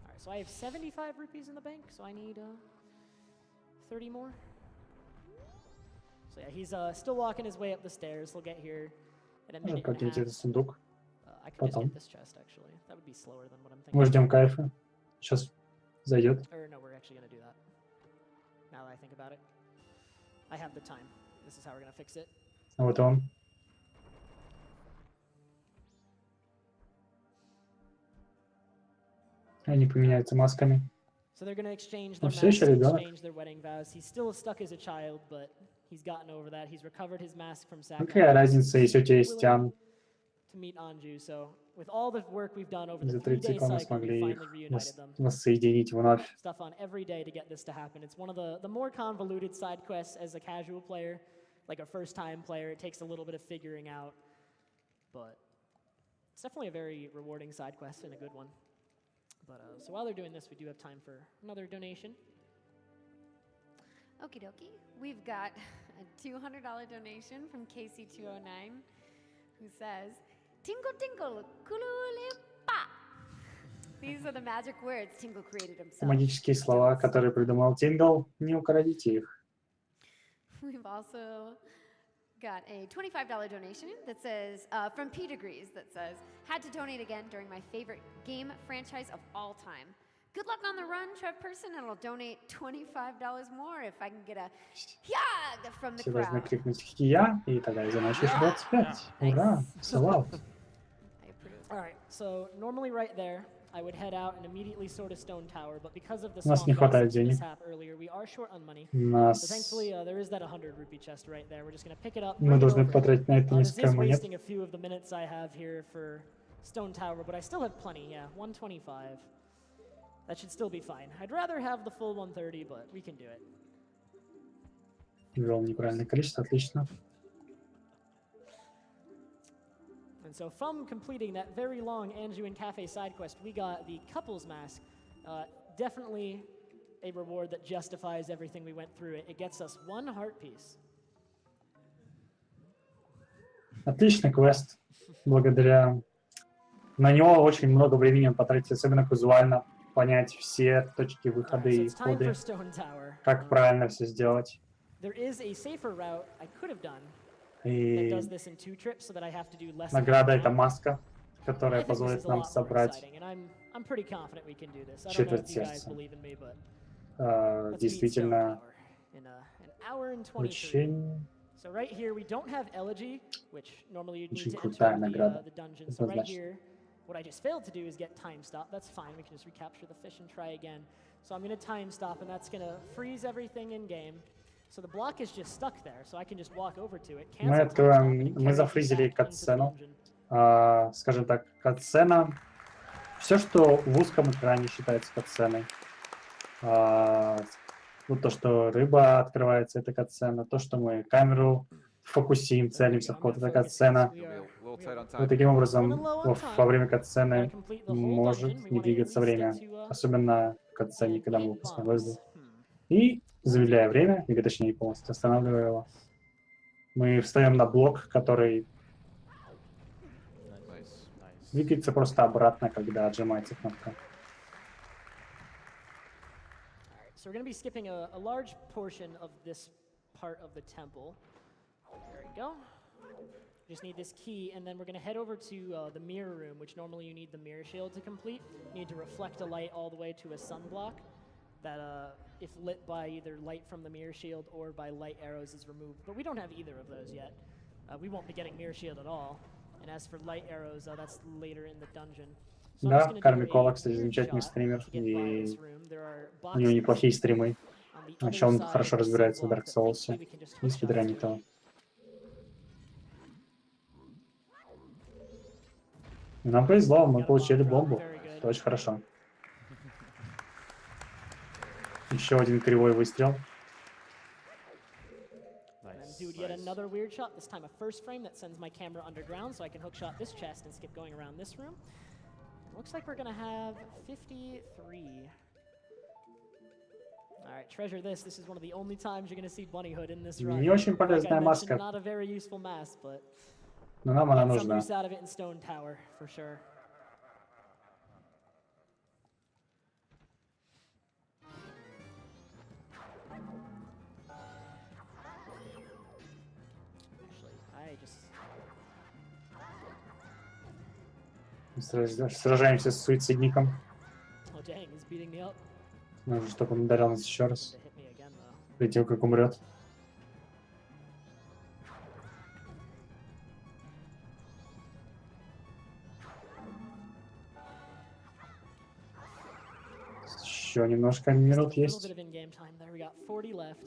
All right, so I have 75 rupees in the bank, so I need 30 more. So yeah, he's still walking his way up the stairs. He'll get here in a Можем minute and a поднять half. этот сундук. I could just Потом. get this chest, actually. That would be slower than what I'm Мы thinking. ждем Кайфа. Сейчас зайдет. Or no, we're actually going to do that. Now that I think about it. I have the time. This is how we're going to fix it. А вот он. Они поменяются масками. So they're going to exchange Он their все masks, еще ребенок. exchange their wedding vows. He's still stuck as a child, but he's gotten over that. He's recovered his mask from Какая sacrifice. разница, если у тебя есть Тян? To meet Anju. So with all the work we've done over the За 3-day 3 цикла мы cycle, we смогли finally их reunited them. воссоединить вновь. Stuff on every day to get this to happen. It's one of the more convoluted side quests as a casual player, like a first-time player. It takes a little bit of figuring out, but it's definitely a very rewarding side quest and a good one. But so while they're doing this, we do have time for another donation. Okie dokie. We've got a $200 donation from Casey209, who says, Tingle tingle, kululipa. These are the magic words Tingle created himself. Магические слова, которые придумал Тингл, не украдите их. We've also got a $25 donation that says, from P Degrees, that says, had to donate again during my favorite game franchise of all time. Good luck on the run, Trev Person, and I'll donate $25 more if I can get a hyag from the Все должны crowd. крикнуть «Я», и тогда я заначишь 25. Ура! Салат. I approve. All right, so normally right there, I would head out and immediately sort a stone tower, but because of the У нас swamp не хватает gossip денег. mishap earlier, we are short on money. У So нас... thankfully, there is that 100 rupee chest right there. We're just gonna pick it up. Мы bring it должны over. потратить на это This несколько is монет. wasting a few of the minutes I have here for stone tower, but I still have plenty. Yeah, 125. That should still be fine. I'd rather have the full 130, but we can do it. Ввел неправильное количество, отлично. And so from completing that very long Anjuin Cafe side quest, we got the couples mask. Definitely a reward that justifies everything we went through. It gets us 1 heart piece. Отличный квест. Благодаря... На него очень много времени потратить, особенно казуально, понять все точки выхода So и it's time for входа, stone tower. как правильно все сделать. There is a safer route I could have done that И does this in 2 trips so that I have to do less. награда — это now. маска, I которая think this позволит is a нам lot more собрать exciting, and I'm pretty confident we can do this. I don't know четверть if you guys сердца. believe in me, but let's meet Stone Действительно, Tower in an hour and 23. очень So right here we don't have elegy, which normally you'd need Очень to крутая enter награда, the dungeon. So right однозначно. here, what I just failed to do is get time stop. That's fine. We can just recapture the fish and try again. So I'm going to time stop, and that's going to freeze everything in game. So the block is just stuck there, so I can just walk over to it. Мы cancel time stop, откроем, and it мы carries me зафризили back into the катсцену. dungeon. Скажем так, катсцена. Все, что в узком экране считается катсценой. Вот то, что рыба открывается, это катсцена. То, что мы камеру фокусим, целимся в кого-то, это катсцена. We are- Little tight on И time. таким образом Running low on во time. время катсцены Gotta complete the whole может dungeon. We не wanna at двигаться least время, get to, особенно в катсцене, когда мы 8 выпускаем bombs. воздух. И замедляя время, или точнее полностью останавливая его, мы встаем на блок, который Nice. Nice. двигается просто обратно, когда отжимается кнопка. Alright, so we're going to be skipping a large portion of this part of the temple. There we go. Just need this key, and then we're going to head over to the mirror room, which normally you need the mirror shield to complete. You need to reflect a light all the way to a sunblock that, if lit by either light from the mirror shield or by light arrows, is removed. But we don't have either of those yet. We won't be getting mirror shield at all. And as for light arrows, that's later in the dungeon. So I'm Да, just gonna do Карми a Кола, кстати, weird замечательный shot стример, to get by и this room. There are у него boxes неплохие стримы. on the А other еще он side хорошо of the разбирается в sunblock Dark that Souls thankfully we can just и hook shots спидранит to. его. Нам повезло, мы получили бомбу. Это очень хорошо. Еще один кривой выстрел. And Nice. dude, yet Nice. another weird shot, this time a first frame that sends my camera underground so I can hookshot this chest and skip going around this room. Looks like we're gonna have 53. Alright, treasure this. This is one of the only times you're gonna see Bunny Hood in this run. Не очень Like I полезная mentioned, маска, not a very useful mask, but но нам она get some нужна. use out of it in Stone Tower, for sure. Actually, I just... Сражаемся с суицидником. Oh dang, he's beating me up. Нужно, чтобы он ударил нас еще раз. To hit me again though. Видел, как умрет. Еще немножко минут Still a little есть. bit of in-game time there. We got 40 left.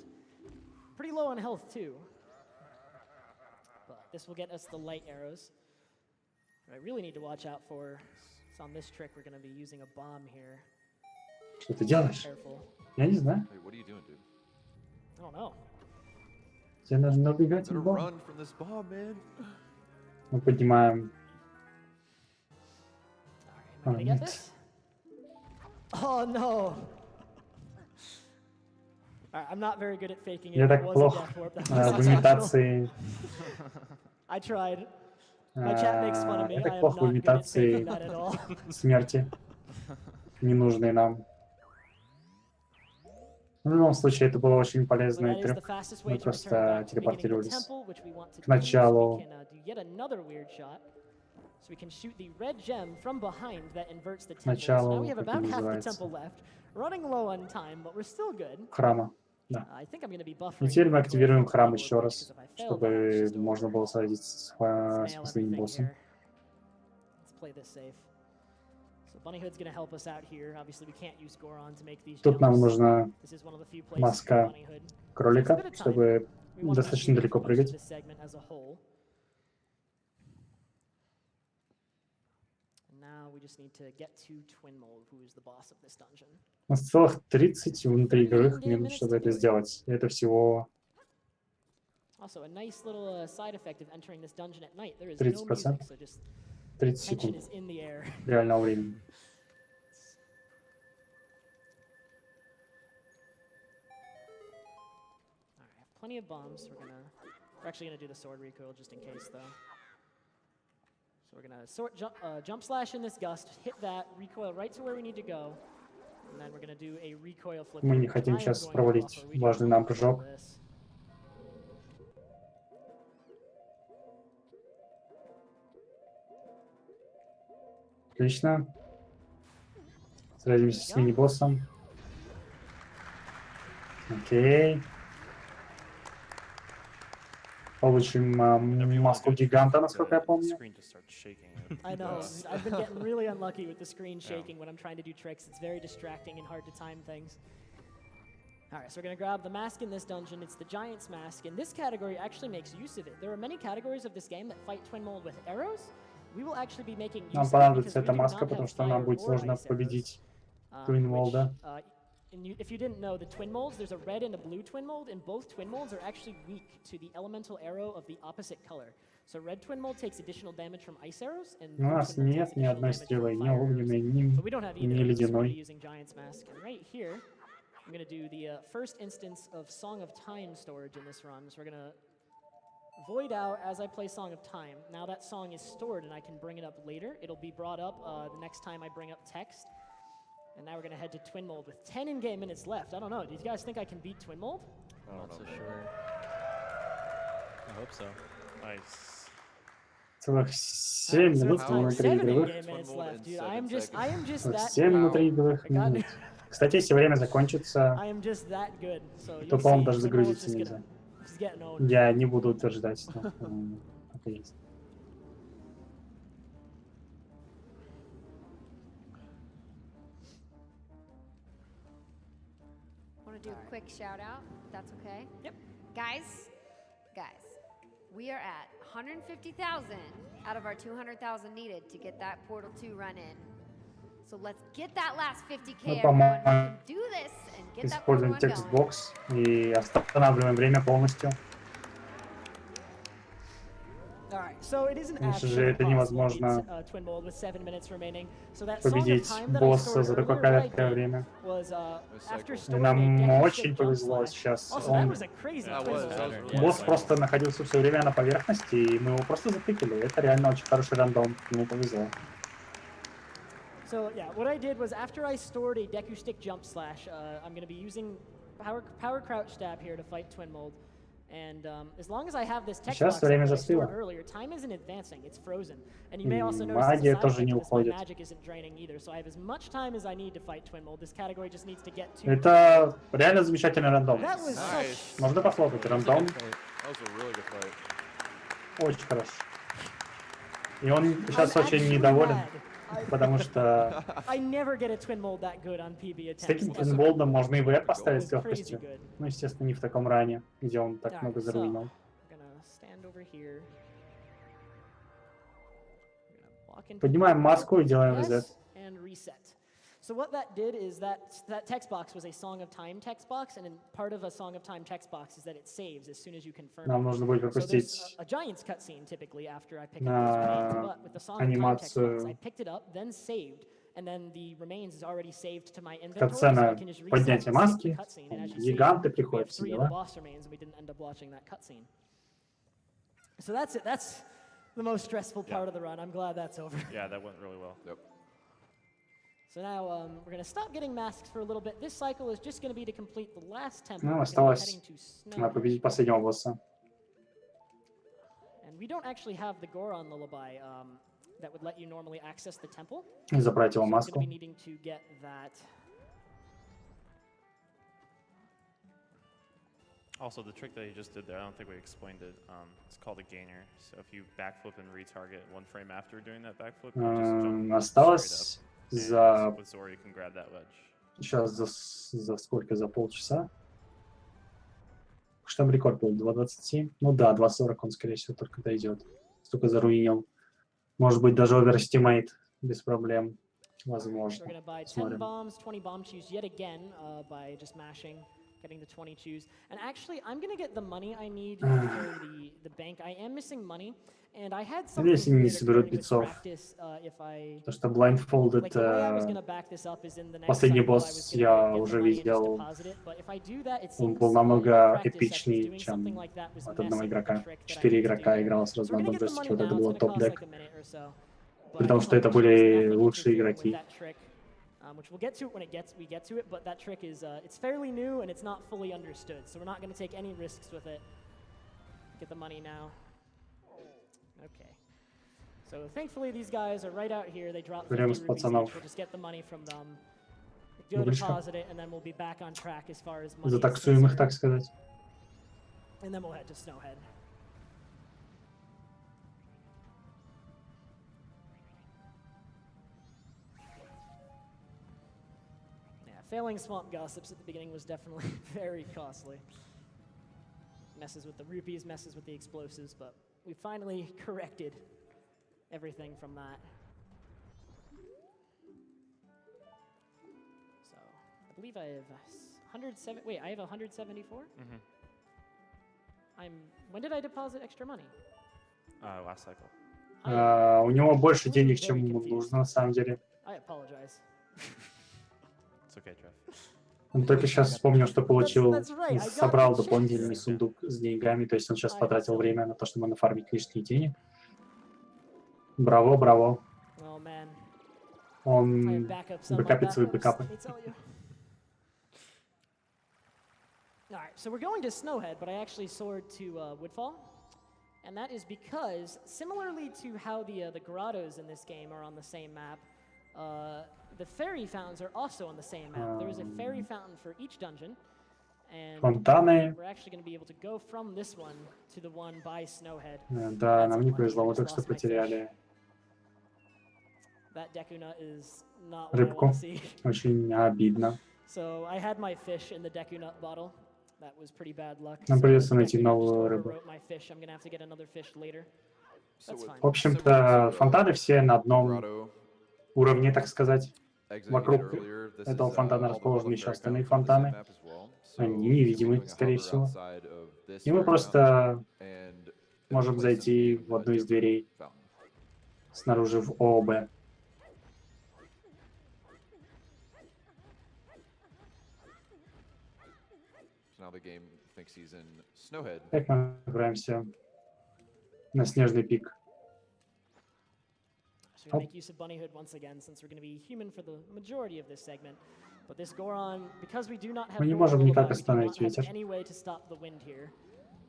Pretty low on health too. But this will get us the light arrows. What I really need to watch out for is on this trick we're going to be using a bomb here. Что ты делаешь? Careful. Я не знаю. Hey, what are you doing, dude? I don't know. Тебе нужно убегать Gotta от бомб. run from this bomb, man. Мы поднимаем. Alright, am I gonna get нет. this? Oh no! Alright, I'm not very good at faking it. Я That так was a плохо death warp. That в was intentional. имитации. I tried. My chat makes fun of me. I Это am плохо в not good at faking имитации that at all. смерти, ненужной нам. В любом случае, это было очень But полезный that is the трюк. fastest Мы way to return просто back to the beginning of the телепортировались temple, which we want to к do, so we началу can do yet another weird shot. So we can shoot the red gem from behind that inverts the temple. So now началу, we have как about это half the называется, temple left. Running low on time, but we're still good. храма. Да. I think I'm going to be И buffering теперь мы recoil активируем from the храм keyboard еще glitch, раз, 'cause if I fail that, it's чтобы just можно over. было сразиться с Let's последним nail боссом. everything here. Let's play this safe. So Bunny Hood's going to help us out here. Obviously, we can't use Goron to make these Тут нам jumps. нужна This is one of the few places for маска Bunny Hood. кролика, чтобы We want to make достаточно sure we далеко can finish прыгать. this segment as a whole. And now we just need to get to Twin Mold, who is the boss of this dungeon. У нас целых 30 внутриигровых минут, чтобы это сделать. И это всего Also, a nice little side effect of entering this dungeon at night. There is 30%. no music, so just 30 tension секунд is in the air. реального времени. All right, I have plenty of bombs. We're actually gonna do the sword recoil just in case, though. So we're gonna jump slash in this gust, hit that, recoil right to where we need to go, and then we're gonna do a recoil flip. Мы не хотим сейчас провалить важный нам прыжок. Отлично. Сразимся с мини-боссом. Окей. Получим маску гиганта, насколько я помню. Screen just starts shaking. I know. I've been getting really unlucky with the screen shaking when I'm trying to do tricks. It's very distracting and hard to time things. All right, so we're going to grab the mask in this dungeon. It's the Giant's Mask, and this category actually makes use of it. There are many categories of this game that fight Twin Mold with arrows. We will actually be making use Нам of it понадобится because эта we do маска, not потому have что нам fire будет or сложно ice arrows, победить Twin Mold. And if you didn't know, the Twin Molds, there's a red and a blue Twin Mold, and both Twin Molds are actually weak to the elemental arrow of the opposite color. So red Twin Mold takes additional damage from ice arrows, and У blue нас Twin Mold нет takes ни additional одной damage стрелы, from ни fire arrows. огненной, But we don't have ни either, so we're gonna be ледяной. using Giant's Mask. And right here, I'm going to do the first instance of Song of Time storage in this run. So we're going to void out as I play Song of Time. Now that song is stored and I can bring it up later. It'll be brought up the next time I bring up text. And now we're going to head to Twin Mold with 10 in-game minutes left. I don't know. Do you guys think I can beat Twin Mold? I'm not so sure. I hope so. Nice. Целых 7 минут внутриигровых. 7 in-game minutes left, dude. I am just that 7 good. внутриигровых I got минут. Кстати, если время закончится, I am just that good. So то, you'll по-моему, see, даже Twin Mold's загрузиться just нельзя. gonna just get owned. Я не буду утверждать, но так и есть. Want to do a quick shout out, if that's okay? Yep. Guys, we are at 150,000 out of our 200,000 needed to get that Portal 2 run in. So let's get that last 50K, Мы, everyone. We по-моему, can do this and get that Portal используем 1 going. текстбокс и останавливаем время полностью. All right, so it isn't Конечно actually же, это possible to невозможно beat Twin Mold with 7 minutes remaining. So that Song of победить Time that I босса stored за такое earlier, what I короткое did время. was after И storing нам a deck очень stick jump повезло slash. сейчас. Also, that Он, was a crazy That Twin was- Mold. that was босс really просто находился все время на поверхности, и мы его просто затыкали. Это реально очень хороший рандом. Ему повезло. So yeah, what I did was after I stored a Deku Stick Jump Slash, I'm going to be using Power Crouch Stab here to fight Twin Mold. And as long as I have this text Сейчас box время that I stored застыло. earlier, time isn't advancing, it's frozen. And you may also notice Магия as a side тоже не effect of this, my уходит. magic isn't draining either, so I have as much time as I need to fight Twin Mold. This category just needs to get to... Это реально замечательный рандом. That was Nice. such... Можно похлопать. Рандом That was a really good fight. очень хорош. И он сейчас I'm очень actually недоволен, mad. потому что I never get a Twin Mold that good on PB с attempts. таким It was твинболдом можно и ВЭП поставить с crazy легкостью. good. Ну, естественно, не в таком ране, где он так Alright, много so, заруинил. I'm gonna stand over here. I'm gonna walk into Поднимаем the маску и делаем Yes, резет. and reset. So what that did is that text box was a Song of Time text box, and in part of a Song of Time text box is that it saves as soon as you confirm Нам it. нужно будет So there's пропустить a Giant's cutscene typically after I pick up those remains, but with the Song of Time text box, I анимацию. picked it up, then saved, and then the remains is already saved to my inventory, so Катсцена I can just reset поднятия and skip маски. the cutscene. And as you see, Гиганты we have приходят, все 3 of the дела. boss remains, and we didn't end up watching that cutscene. So that's it. That's the most stressful part of the run. I'm glad that's over. Yeah, that went really well. Yep. So now we're going to stop getting masks for a little bit. This cycle is just going to be to complete the last temple. Ну, We're gonna be осталось heading to Snow. победить последнего босса. And we don't actually have the Goron lullaby that would let you normally access the temple. И забрать его So we're going маску. to be needing to get that. Also, the trick that you just did there, I don't think we explained it. It's called a gainer. So if you backflip and retarget 1 frame after doing that backflip, you just jump Осталось straight за... up. And with Zora, you can grab that ledge. Сейчас за сколько? За полчаса? Что там рекорд был? 2.27? Ну да, 2.40 он, скорее всего, только дойдет. Столько заруинил. Может быть, даже overestimate без проблем. Возможно. We're going to buy 10 Смотрим. bombs, 20 bomb chews yet again by just mashing, getting the 20 chews. And actually, I'm going to get the money I need for the bank. I am missing money, and I had something Если не weird соберут occurring with битцов. practice, if I... Потому что blindfolded Like, the way I was going to back this up is in the next последний cycle, I was босс gonna я get the уже money and just видел. deposit it. But if I do that, it Он seems, был in намного practice sessions, эпичнее, doing чем something like that was от одного messing with the игрока. trick that I 4 need to игрока do. играло сразу So на we're одном gonna get the джойстике. money Вот это now. It's было gonna cost топ-дек. like a minute or so. При But том, что это there's были nothing to лучшие interfere with игроки. that trick, which we'll get to it when we get to it. But that trick is it's fairly new and it's not fully understood. So we're not going to take any risks with it. Get the money now. Okay. So thankfully these guys are right out here. They drop 50 Время с rupees each. пацанов. We'll just get the money from them. Go Бубличка. deposit it, and then we'll be back on track as far as money is Затаксуем их, concerned. так сказать. And then we'll head to Snowhead. Yeah, failing Swamp Gossips at the beginning was definitely very costly. Messes with the rupees, messes with the explosives, but we finally corrected everything from that. So, I believe I have 107. Wait, I have 174? When did I deposit extra money? Last cycle. У него больше денег, чем ему нужно, на самом деле. I apologize. It's okay, Trev. Он только сейчас вспомнил, что получил, That's right, I got собрал the checks. дополнительный сундук с деньгами, то есть он сейчас потратил время на то, чтобы нафармить лишних денег. Браво, браво. Oh man. I Он have backups on my бэкапит свои backups, бэкапы. let me tell you. Alright, so we're going to Snowhead, but I actually soared to Woodfall. And that is because, similarly to how the grottos in this game are on the same map, the fairy fountains are also on the same map. There is a fairy fountain for each dungeon. And Фонтаны. we're actually going to be able to go from this one to the one by Snowhead. Да, нам не повезло, мы только что Lost my fish. потеряли That Deku nut is not what I рыбку. want to see. Очень обидно. So I had my fish in the Deku nut bottle. That was pretty bad luck. Нам So придется the найти Deku nut just новую рыбу. overwrote my fish. I'm gonna have to get another fish later. So That's with- fine. В общем-то, фонтаны все на одном Grotto уровне, так сказать. exiting Вокруг it earlier, this этого is, фонтана all the расположены fairy еще остальные fountains on the same фонтаны. map as well. So Они you'll be невидимы, doing a скорее hover всего. outside of this И мы fairy просто fountain, and it'll можем place them зайти in в a одну из different дверей fountain. снаружи в ООБ. So now the game thinks he's in Snowhead. Так мы отправимся на снежный пик. So we make use of Bunnyhood once again, since we're going to be human for the majority of this segment. But this Goron, because we do not have Мы не Goron можем никак Lullaby, we do not остановить have ветер. any way to stop the wind here.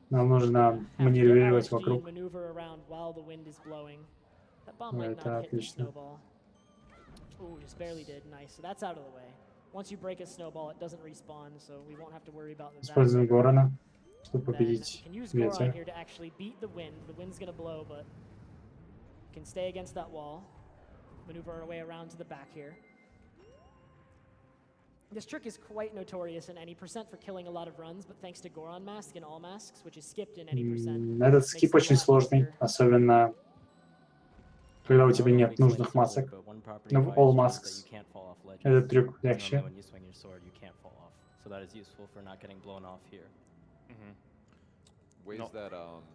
Нам нужно Have to get маневрировать RSG and вокруг. maneuver around while the wind is blowing. That bomb might Это not hit the отлично. snowball. Ooh, just barely did. Nice. So that's out of the way. Once you break a snowball, it doesn't respawn, so we won't have to worry about that. Используем later. Горона, чтобы Then победить can use Goron ветер. here to actually beat the wind. The wind's gonna blow, but can stay against that wall. Maneuver our way around to the back here. This trick is quite notorious in any percent for killing a lot of runs, but thanks to Goron Mask and all masks, which is skipped in any percent. Этот скип очень сложный, особенно когда у тебя нет нужных масок. Но в All Masks этот трюк легче. Ways No. that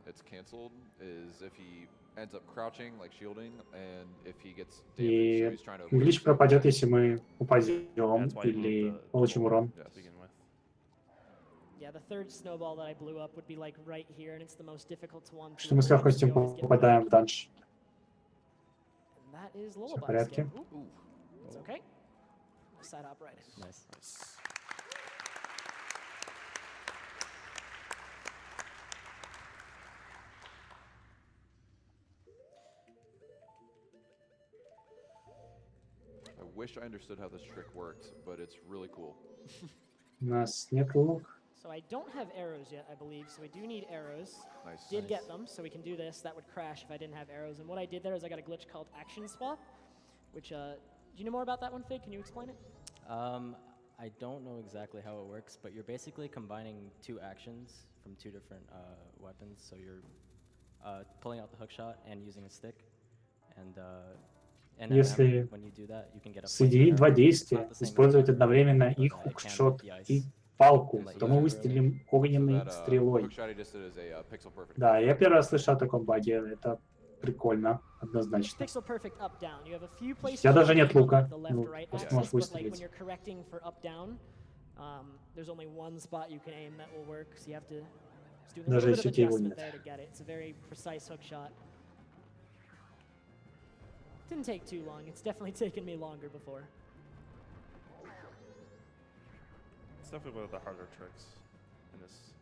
it's canceled is if he ends up crouching, like shielding, and if he gets damaged, so И he's trying to avoid глич shielding. пропадет, если мы упадем That's why you или want the получим урон. to begin with. Yeah, the third snowball that I blew up would be like right here, and it's the most difficult one. Что мы с легкостью попадаем в данж. And that is Всё в lullaby порядке. skip. Ooh, it's okay. Side hop right. Nice. I wish I understood how this trick worked, but it's really cool. У нас нет лук. So I don't have arrows yet, I believe, so we do need arrows. Nice. Did get them, so we can do this. That would crash if I didn't have arrows. And what I did there is I got a glitch called action swap, which, do you know more about that one, Fig? Can you explain it? I don't know exactly how it works, but you're basically combining two actions from two different weapons. So you're pulling out the hook shot and using a stick. And Если when you do that, you can get a соединить два действия, использовать одновременно и хукшот, и палку, то мы выстрелим огненной стрелой. Hookshot, he just did as a pixel perfect. Да, я первый раз слышал о таком баге, это прикольно, однозначно. Pixel perfect up down. You have a few places. Я даже нет лука, the left ну, or right просто axis, можешь but like выстрелить. when you're correcting for up down, there's only one spot you can aim that will work, so you have to do a Даже little bit of если его adjustment нет. there to get it. It's a very precise hook shot. Didn't take too long. It's definitely taken me longer before. It's definitely one of the harder tricks in this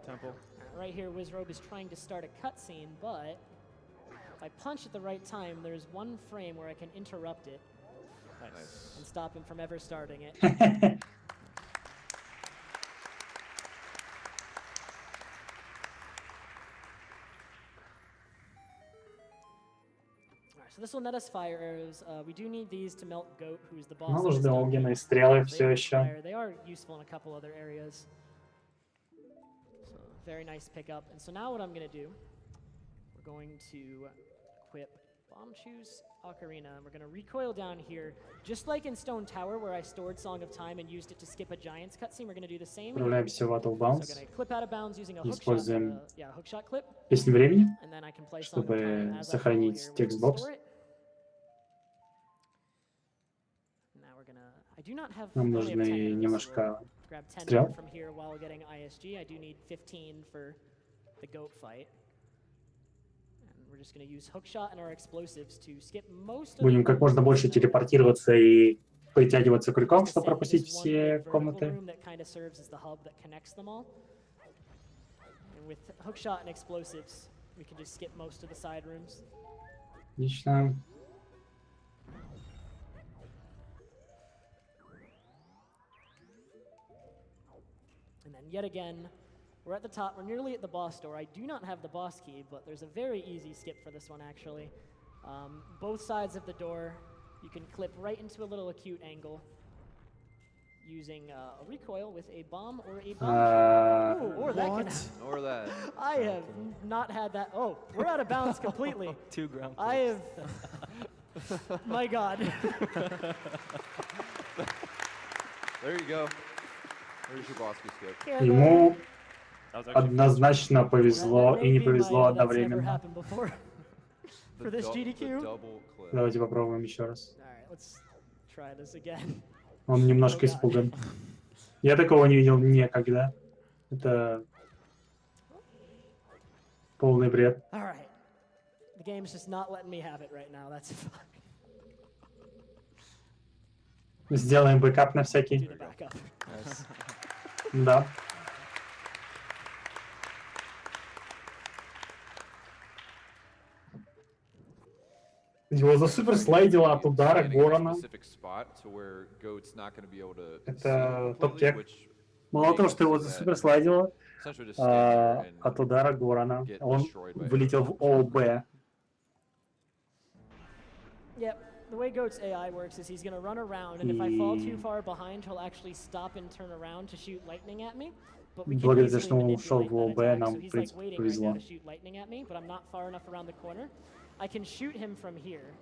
temple. Right here, Wizrobe is trying to start a cutscene, but if I punch at the right time, there's one frame where I can interrupt it Nice. and stop him from ever starting it. So this will net us fire arrows. We do need these to melt Goat, who's the boss. Нам of this нужны dungeon. огненные стрелы They все are еще. fire. They are useful in a couple other areas. So very nice pickup. And so now what I'm going to do, we're going to equip Bomb Choose Ocarina. And we're going to recoil down here. Just like in Stone Tower, where I stored Song of Time and used it to skip a Giants cutscene, we're going to do the same. Отправляемся в Battle So I'm Bounce, going to clip out of bounds using a hook shot, Используем hook shot clip. песню времени, And then I can play Song of чтобы Time as I fall сохранить here. We'll текстбокс. restore it. Now we're gonna. I do not have. Нам I only have 10 нужны arrows, so немножко we'll grab 10 стрел. more from here while getting ISG. I do need 15 for the goat fight. And we're just gonna use hook shot and our explosives to skip most of Будем the как можно больше телепортироваться и притягиваться крюком, чтобы пропустить все комнаты. that kind of serves as the hub that connects them all. And with hook shot and explosives, we can just skip most of the side rooms. Отлично. And then yet again, we're at the top. We're nearly at the boss door. I do not have the boss key, but there's a very easy skip for this one, actually. Both sides of the door, you can clip right into a little acute angle using a recoil with a bomb or a bomb. Ooh, or that can happen. Or that. I have not had that. Oh, we're out of bounds completely. 2 ground I have. My God. There you go. There's your boss skip. Ему That was actually однозначно повезло That и may не be повезло my, that's never одновременно. happened before. For this The GDQ. double clip. Давайте попробуем еще раз. All right, let's try this again. Он немножко Oh, God. испуган. Я такого не видел никогда. Это полный бред. All right. The game's just not letting me have it right now. That's fine. Сделаем бэкап на Do всякий. the backup. Nice. Да. Его засуперслайдило от удара Горана. Это топ-тек. Мало того, что его засуперслайдило от удара Горана, он вылетел в ОБ. Yep. The way Goat's AI works is he's going to run around, and if I fall too far behind, he'll actually stop and turn around to shoot lightning at me. But we can Благодаря easily что он ушел manipulate в that ОБ, attack. нам, So в he's like принципе, waiting right now повезло. to shoot lightning at me, but I'm not far enough around the corner. I can shoot him from here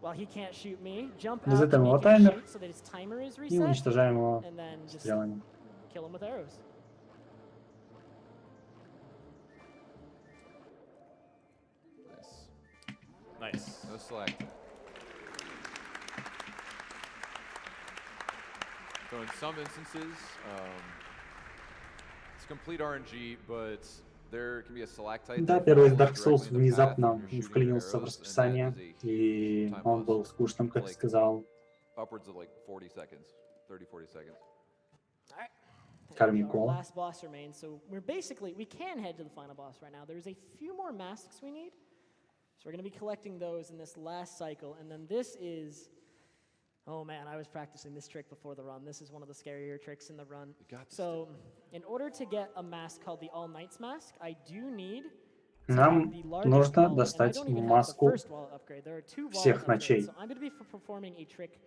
while he can't shoot me. Jump out Без to этого make him таймер. shoot so that his timer is И reset, уничтожаем его and then just стрелами. kill him with arrows. nice. No select. So in some instances, It's complete RNG, but there can be a stalactite Да, that первый из falls Dark directly Souls in the path внезапно when you're shooting your вклинился в arrows, and that расписание, is a и time он loss. был скучным, как Like сказал upwards of like 40 seconds, 30-40 seconds. All right. Карми Our Кола. last boss remains, so we can head to the final boss right now. There's a few more masks we need, so we're going to be collecting those in this last cycle, and then this is, oh man, I was practicing this trick before the run. This is one of the scarier tricks in the run. You got this, So, in order to get a mask called the All Nights mask, I do need Нам the largest нужно wallet, and I достать don't even have the маску first wallet upgrade. There are 2 wallet всех upgrades, ночей. so I'm going to be performing a trick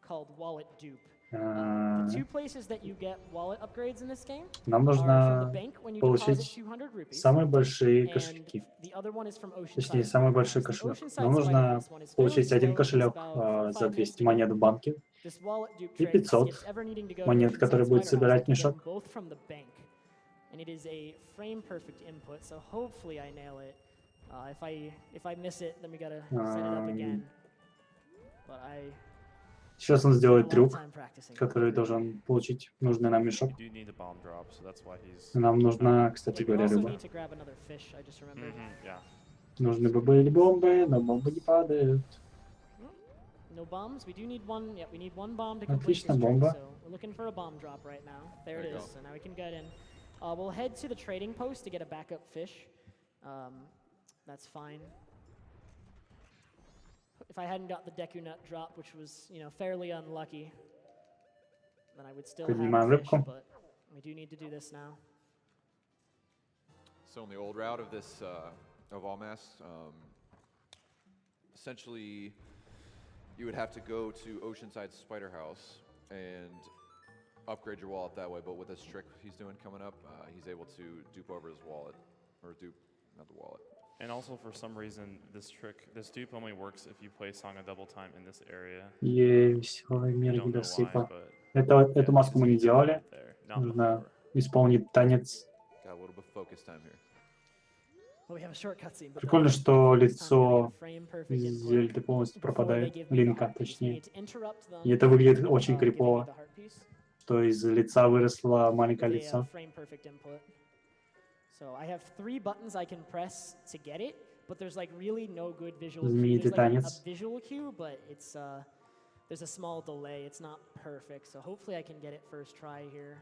called wallet dupe. The 2 places that you get wallet upgrades in this game Нам are from the нужно bank when you deposit получить 200 rupees, самые большие and кошельки. the other one is from Точнее, Oceanside самый Spider большой House. The кошелек. Oceanside Нам Spider нужно House one is very получить один slow, кошелек takes about 4-5 за minutes 200 to монет go. в банке This wallet dupe и trick 500 skips ever needing to go to монет, Oceanside которые будет Spider House. собирать I can get them мешок. both from the bank, and it is a frame perfect input. So hopefully I nail it. If I miss it, then we gotta set it up again. But I Сейчас он spent a сделает lot of трюк, time practicing. который должен получить нужный нам мешок. You do need a bomb drop, so that's why he's. Нам нужна, кстати Yeah, we говоря, also рыба. need to grab another fish. I just remembered. Yeah. Нужны бы были бомбы, но бомбы не падают. No bombs. We do need one. Yeah, we need one bomb to complete this Отлично, trick. бомба. So we're looking for a bomb drop right now. There it There you is. go. So now we can get in. We'll head to the trading post to get a backup fish. That's fine. If I hadn't got the Deku Nut drop, which was, fairly unlucky, then I would still have Поднимаем a fish, рыбку. but we do need to do this now. So on the old route of this, of all masks, essentially you would have to go to Oceanside Spider House and upgrade your wallet that way. But with this trick he's doing coming up, he's able to dupe over his wallet, or dupe, not the wallet. And also, for some reason, this dupe only works if you play Song a double time in this area. Веселый I мир don't know why, недосыпа. but Эту маску мы не делали. right there. Not Нужно before. исполнить танец. Got a little bit of focus time here. Well, we have a short cutscene. but Прикольно, that's что fine. This time we're лицо gonna frame perfect из input Зельды полностью before they пропадает. give me the Линка, heart piece. We точнее. need to interrupt them, И это выглядит очень giving me крипово, the heart piece что из лица выросло маленькое with a, лицо. frame perfect input. So I have 3 buttons I can press to get it, but there's like really no good visual cue. Знаменитый There's like a танец. visual cue, but it's there's a small delay. It's not perfect. So hopefully I can get it first try here.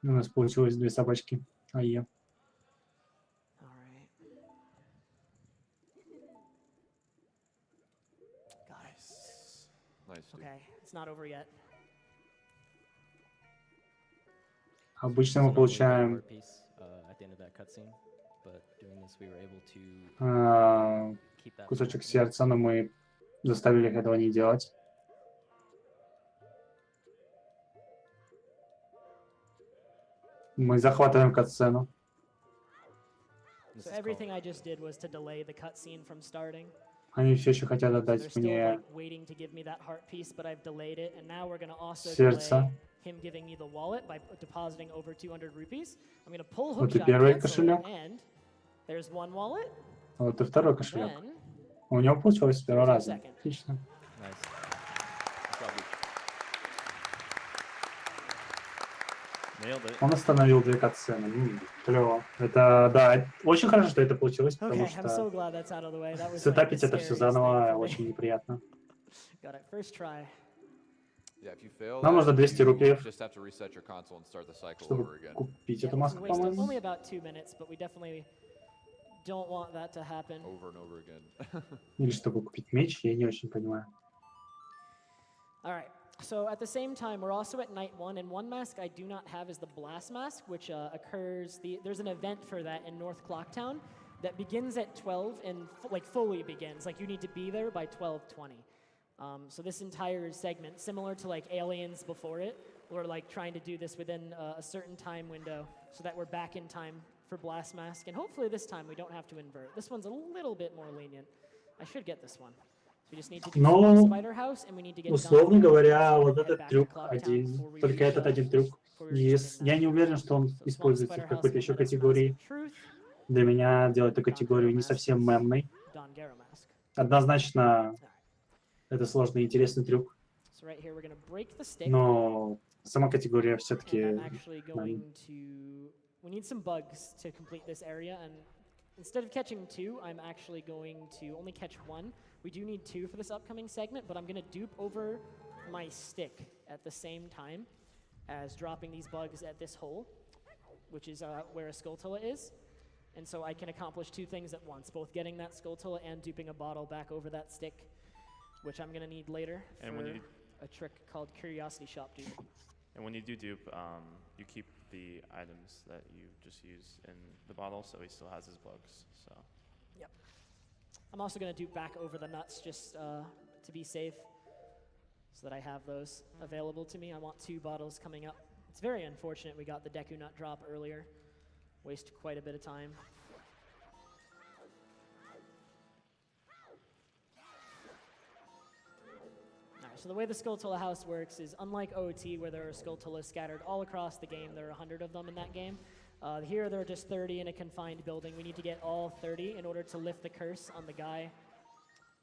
У нас получилось 2 собачки. Ае. All right. Got it. Nice, dude. Okay, it's not over yet. Обычно So мы normally we get a получаем heart piece at the end of that cutscene, but doing this we were able to keep that кусочек full. сердца, но мы заставили их этого не делать. Мы захватываем катсцену. This So is everything called- I just did was to delay the cutscene from starting. Они все еще хотят They're отдать still мне like waiting to give me that heart piece, but I've delayed it, and now we're gonna also сердце. delay him giving me the wallet by depositing over 200 rupees. I'm gonna pull Вот и hookshot первый cancel, кошелек. and there's one wallet. Вот и второй кошелек. Then У него получилось с первого There's your раза. second. Отлично. Nice. Good job, dude. Nailed it. Он остановил 2 катсцены. Клево. Это, да, очень хорошо, что это получилось, okay, потому I'm so что glad that's out of the way. That was like the сетапить это все scariest thing заново for me. очень неприятно. Got it. First try. Yeah, if you fail, Нам that, нужно 200 you рупиев, just have to reset your console and start the cycle чтобы over again. купить Yeah, эту it was a маску, waste of по-моему. only about 2 minutes, but we definitely don't want that to happen. Over and over again. Или чтобы купить меч, я не очень понимаю. All right. So at the same time, we're also at night 1, and one mask I do not have is the blast mask, which occurs. There's an event for that in North Clocktown that begins at 12 and fully begins. Like you need to be there by 12:20. So this entire segment, similar to like Aliens before it, we're like trying to do this within a certain time window so that we're back in time for blast mask, and hopefully this time we don't have to invert. This one's a little bit more lenient. I should get this one. So we just need to do Ну, Spider House, and we need to get условно done говоря, before we вот head этот back to трюк Clocktown один, before we только reach, этот один трюк. before we И reach я не midnight. уверен, что он So small используется Spider в House, какой-то еще one that has Mask категории. of Truth, Для меня делать эту категорию не совсем мемной. Don Garo Mask. Однозначно, это сложный и интересный трюк, So right here we're gonna break the stick. но сама категория And все-таки... I'm actually going to... We need some bugs to complete this area, and instead of catching 2, I'm actually going to only catch 1. We do need 2 for this upcoming segment, but I'm going to dupe over my stick at the same time as dropping these bugs at this hole, which is where a Skulltula is. And so I can accomplish 2 things at once, both getting that Skulltula and duping a bottle back over that stick, which I'm going to need later And for when you a trick called Curiosity Shop Dupe. And when you do dupe, you keep the items that you just use in the bottle, so he still has his bugs. So. Yep. I'm also going to dupe back over the nuts just to be safe, so that I have those available to me. I want 2 bottles coming up. It's very unfortunate we got the Deku Nut drop earlier. Waste quite a bit of time. Alright, so the way the Skulltula house works is unlike OT, where there are Skulltulas scattered all across the game, there are 100 of them in that game. Here there are just 30 in a confined building. We need to get all 30 in order to lift the curse on the guy,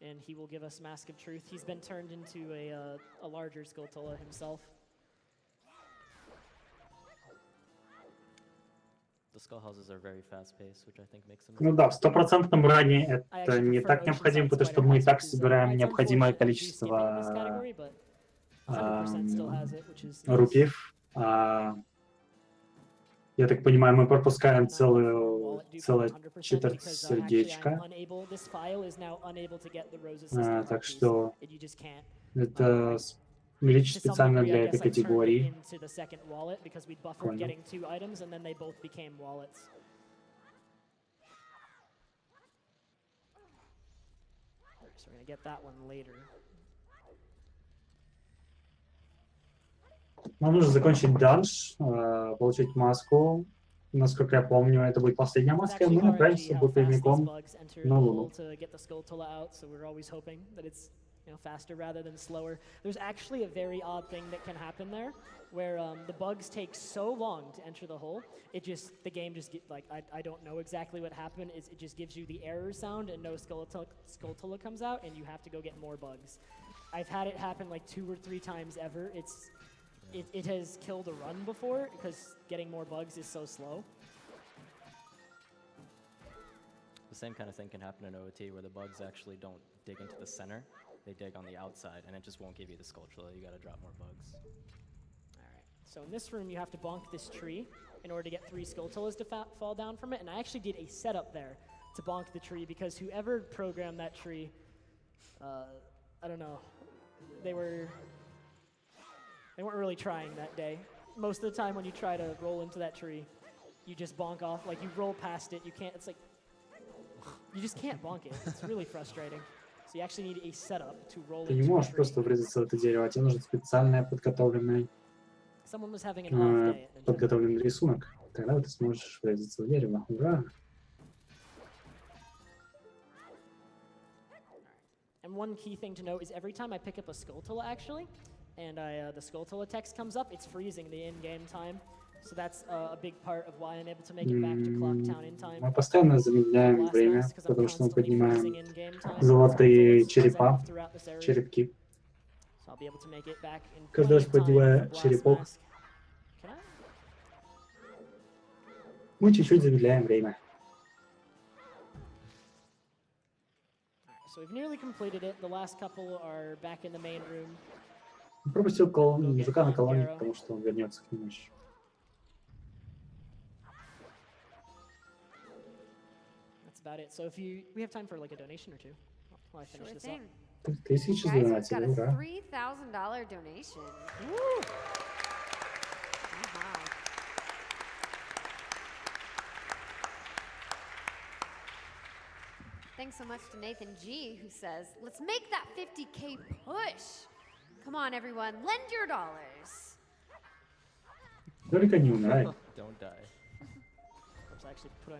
and he will give us Mask of Truth. He's been turned into a larger Skulltula himself. The skull houses are very fast-paced, which I think makes them... Ну да, в 100% ране это не так необходимо, потому что мы и так собираем необходимое количество рупиев. Я так понимаю, мы пропускаем целое четверть сердечка. Так что это лишь специально для этой категории. Понял. So we're gonna get that one later. Нам нужно закончить данж, получить маску. Насколько я помню, это будет последняя маска, и мы отправимся прямиком на Луну. You know, faster rather than slower. There's actually a very odd thing that can happen there, where the bugs take so long to enter the hole, the game just get like, I don't know exactly what happened, it just gives you the error sound and no Skulltula comes out, and you have to go get more bugs. I've had it happen like 2 or 3 times ever. It has killed a run before, because getting more bugs is so slow. The same kind of thing can happen in OOT, where the bugs actually don't dig into the center. They dig on the outside, and it just won't give you the Skulltula. You gotta drop more bugs. Alright, so in this room you have to bonk this tree in order to get 3 Skulltulas to fall down from it, and I actually did a setup there to bonk the tree, because whoever programmed that tree, I don't know, they weren't really trying that day. Most of the time when you try to roll into that tree, you just bonk off, like you roll past it, you can't, it's like, you just can't bonk it. It's really frustrating. So you actually need a setup to roll Ты не можешь просто врезаться в это дерево, тебе нужен специальный подготовленный рисунок. Тогда ты сможешь врезаться в дерево. Ура! And one key thing to note is every time I pick up a Skulltula, actually, and the Skulltula text comes up, it's freezing the in-game time. So that's a big part of why I'm able to make it back to Clocktown in time. Мы постоянно замедляем время, потому что мы поднимаем золотые черепки. Каждый раз поднимая черепок, мы чуть-чуть замедляем время. So we've nearly completed it. The last couple are back in the main room. Пропустил мужика на колонии, потому что он вернется к нему еще. About it. So if we have time for like a donation or 2 while I finish this up. Guys, we've got a $3,000 donation. Woo! Thanks so much to Nathan G, who says, let's make that 50K push. Come on, everyone, lend your dollars. Только не умирай. Don't die.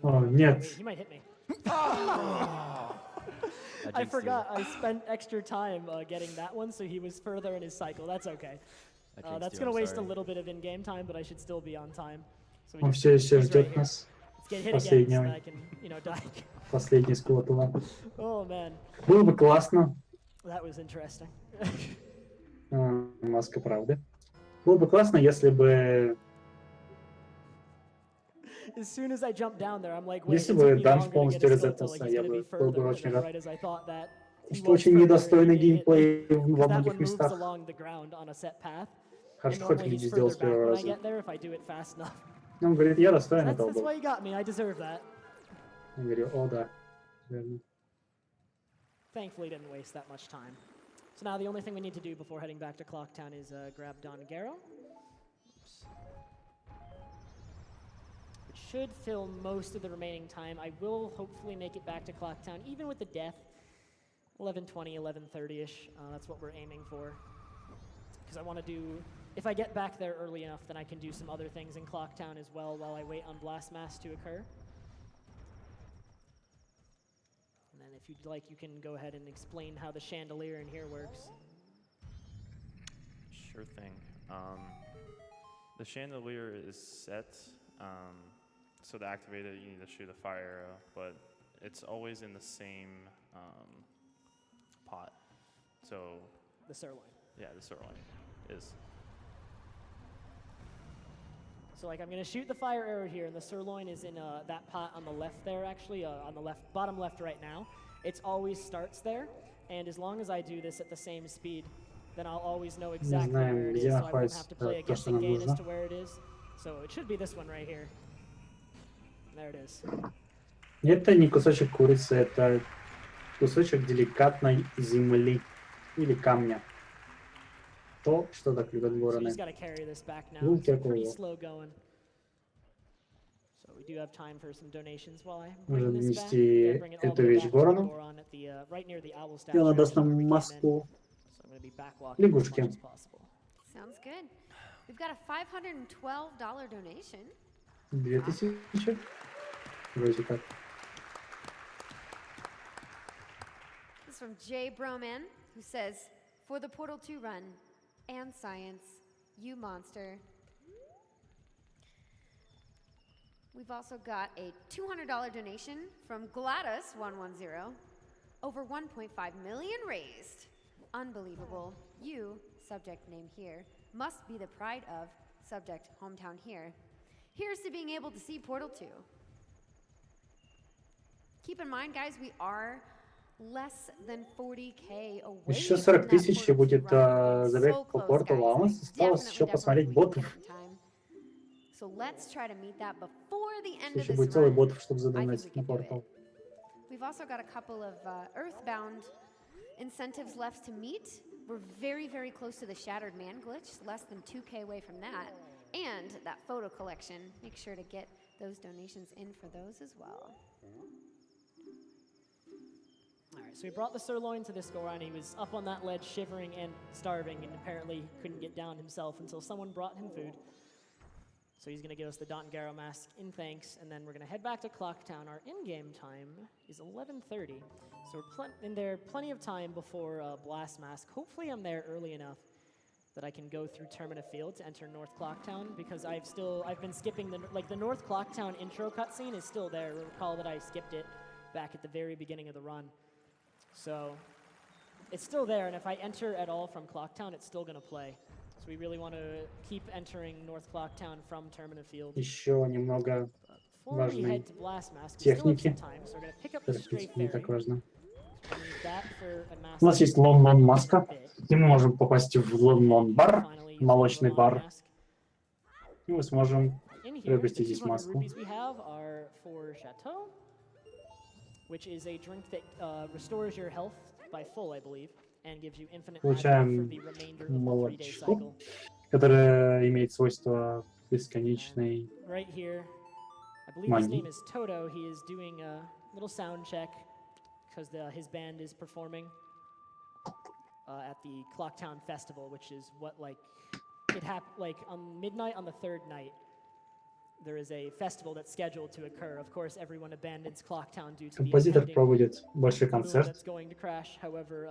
О, нет. He might hit me. I forgot. I spent extra time getting that one, so he was further in his cycle. That's okay. That's going to waste a little bit of in-game time, but I should still be on time. So Он все еще ждет нас. Последний. Последний Skulltula. Oh man. Было бы классно. That was interesting. Маска правды. Было бы классно, если бы... As soon as I jumped down there, I'm like, wait, Если it бы took me данж longer to get полностью a skill till, like, резетнулся, he's я gonna be был бы further очень than рад. right as I thought that he Что was очень further, and he недостойный didn't hit me. геймплей во Because that многих one moves местах. along the ground on a set path. And Хорошо, хоть normally люди he's сделал further с back первого when I раза. get there if I do it fast enough. Он говорит, я So достоин этого that's был. why you got me. I deserve that. Я говорю, о да, верно. Thankfully, didn't waste that much time. So now the only thing we need to do before heading back to Clocktown is grab Don Garo. Oops. Which should fill most of the remaining time. I will hopefully make it back to Clocktown, even with the death. 11:20, 11:30-ish. That's what we're aiming for. Because I want to do... If I get back there early enough, then I can do some other things in Clocktown as well while I wait on Blast Mass to occur. And then if you'd like, you can go ahead and explain how the chandelier in here works. Sure thing. The chandelier is set, so to activate it, you need to shoot a fire arrow, but it's always in the same pot. So The sirloin. yeah, the sirloin is. So like I'm gonna shoot the fire arrow here, and the sirloin is in that pot on the left there, actually, on the left, bottom left right now. It's always starts there, and as long as I do this at the same speed, then I'll always know exactly знаем, where it где is, so I won't находится have to play a то, что guessing нам game as нужно. to where it is. So it should be this one right here. There it is. Это не кусочек курицы, это кусочек деликатной земли или камня. То, что так любят So you вороны. just gotta carry this back now. Лук It's pretty якого. slow going. So we do have time for some donations while I Можем bring this back. внести Yeah, bring it all эту the way вещь back к to the ворону. Goron at the, right near the owl И statue она даст actually нам where we came in. маску. So I'm gonna be back walking as much Лягушки. as possible. Sounds good. We've got a $512 donation. 2000. Вроде как. This is from Jay Broman, who says, for the Portal 2 run and science, you monster. We've also got a $200 donation from Gladys110. Over 1.5 million raised. Unbelievable. You, subject name here, must be the pride of, subject hometown here. Here's to being able to see Portal 2. Keep in mind, guys, we are less than 40K away. Еще from 40 that тысяч и Portal 2 будет run. забег So по close, порталу, а у guys. нас осталось еще посмотреть we can get ботов. it in time. So let's try to meet that before the end of Еще this будет целый run. ботов, чтобы I think we задонатить can на do it. портал. We've also got a couple of Earthbound incentives left to meet. We're very, very close to the Shattered Man glitch, less than 2K away from that. And that photo collection. Make sure to get those donations in for those as well. All right, so we brought the sirloin to this Goron. He was up on that ledge shivering and starving, and apparently couldn't get down himself until someone brought him food. So he's gonna give us the Don Garo mask in thanks, and then we're gonna head back to Clocktown. Our in-game time is 11:30, so we're in there plenty of time before Blast Mask. Hopefully I'm there early enough that I can go through Termina Field to enter North Clocktown, because I've been skipping the North Clocktown intro cutscene is still there. Recall that I skipped it back at the very beginning of the run. So it's still there, and if I enter at all from Clocktown, it's still gonna play. So we really want to keep entering North Clocktown from Termina Field. Еще немного Before we важной head to Blast Mask, we still have техники. some time, so we're gonna pick up the Stray Не Fairy. так важно. We're gonna need that for a mask У нас есть Лондон маска, bit. и мы можем попасть в Лондон бар, Finally, use молочный the бар, mask. и мы сможем In here, the приобрести здесь 200 маску. rupees we have are for Chateau, which is a drink that restores your health by full, I believe, and gives you infinite magic for Получаем the remainder of the 3-day молочко, cycle. которое имеет свойство бесконечной. Right here, I believe his Магии. name is Toto. He is doing a little sound check because his band is performing at the Clocktown Festival, which is what on midnight on the third night. There is a festival that's scheduled to occur. Of course, everyone abandons Clocktown due to the Композитор impending проводит большой moon концерт, that's going to crash. However,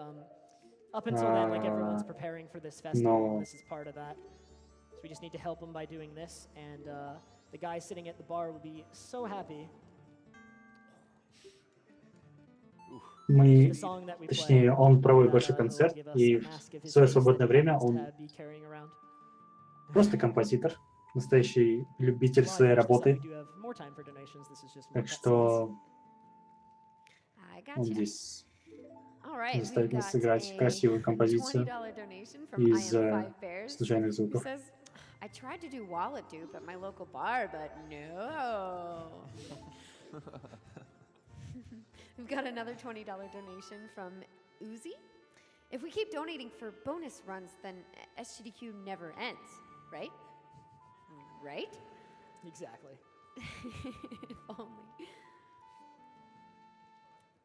up until then, everyone's preparing for this festival, но- and this is part of that. So we just need to help them by doing this, and the guy sitting at the bar will be so happy. мы, The song that we play, точнее, он проводит that, большой he'll концерт, give us и a в mask of his свое face свободное that he время happens to он have, be carrying around. Просто композитор, настоящий любитель своей работы. Так что I он gotcha. здесь All right, we've заставит нас got сыграть a красивую композицию $20 donation from из IM5Bears, случайных who звуков. says, I tried to do wallet dupe at my local bar, but no. We've got another $20 donation from Uzi. If we keep donating for bonus runs, then SGDQ never ends, right? Right? Exactly. If only.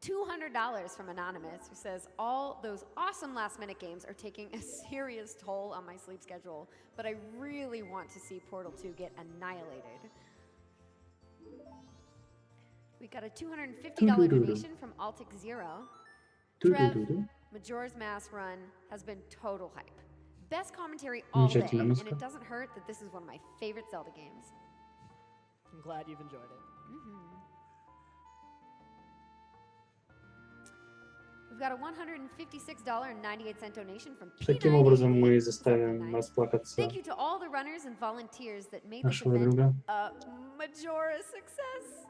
$200 from Anonymous, who says, all those awesome last-minute games are taking a serious toll on my sleep schedule, but I really want to see Portal 2 get annihilated. We got a $250 donation from Altic Zero. Trev, Majora's Mask run has been total hype. Best commentary all day, and it doesn't hurt that this is one of my favorite Zelda games. I'm glad you've enjoyed it. We've got a $156.98 donation from P98. Таким образом мы заставим расплакаться Thank you to all the runners and volunteers that made this нашего event друга, a Majora success.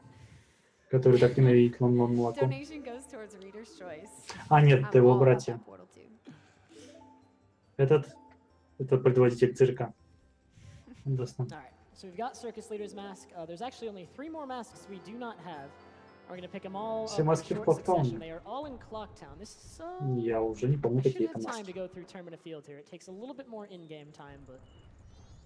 который так ненавидит молоко. Donation goes towards reader's choice. А нет, это I'm его all about братья. that Portal 2. Это предводитель цирка. Ясно. All right, so we've got Circus Leader's mask. There's actually only 3 more masks we do not have. We're going to pick them all up Все in маски в short Clocktown. succession. They are all in Clocktown. This is so... Я уже не помню, I should какие это have time маски. to go through Termina Field here. It takes a little bit more in-game time, but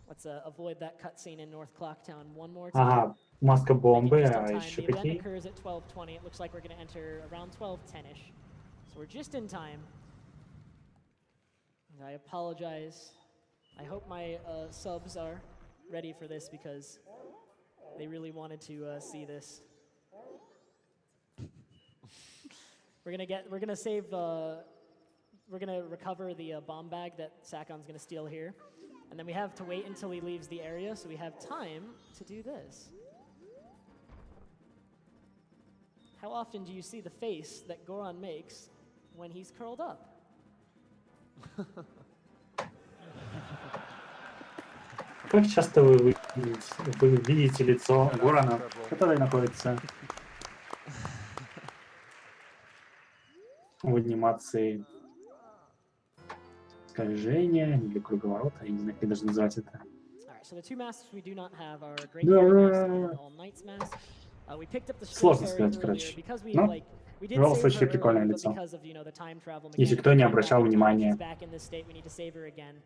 let's avoid that cutscene in North Clocktown one more time. Ага, маска бомбы, Just in а time. еще The event какие? occurs at 12:20. It looks like we're going to enter around 12:10ish. So we're just in time. And I apologize. I hope my subs are ready for this because they really wanted to see this. We're gonna recover the bomb bag that Sakon's gonna steal here, and then we have to wait until he leaves the area, so we have time to do this. How often do you see the face that Goron makes when he's curled up? Как часто вы видите лицо Горана, который находится в анимации скольжения или круговорота, я не знаю, как даже назвать это. Alright, so the 2 masks we do not have are Great Fairy Mask and All Knights Mask. We picked up the Сложно Stray сказать, Fairy короче. earlier because we Но like we в did любом save случае her прикольное earlier, but лицо. because of, you know, the time travel Если mechanic, кто не time обращал back in time, внимания. she's back in this state, we need to save her again.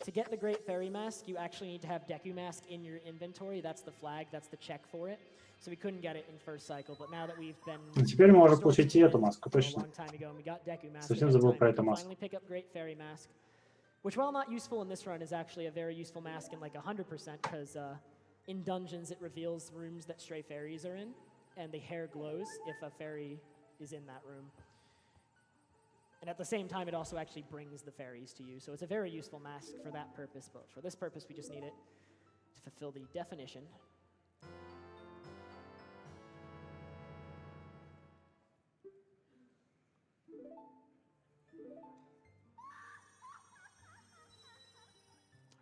To get the Great Fairy Mask, you actually need to have Deku Mask in your inventory. That's the flag, that's the check for it. So we couldn't get it in first cycle, but now that we've been Теперь мы можем получить и эту маску, a точно. long time ago and we got Deku Mask, Совсем we have забыл time про to эту маску. finally pick up Great Fairy Mask, which while not useful in this run is actually a very useful mask in like 100% because in dungeons it reveals rooms that stray fairies are in, and the hair glows if a fairy is in that room. And at the same time, it also actually brings the fairies to you. So it's a very useful mask for that purpose, but for this purpose, we just need it to fulfill the definition.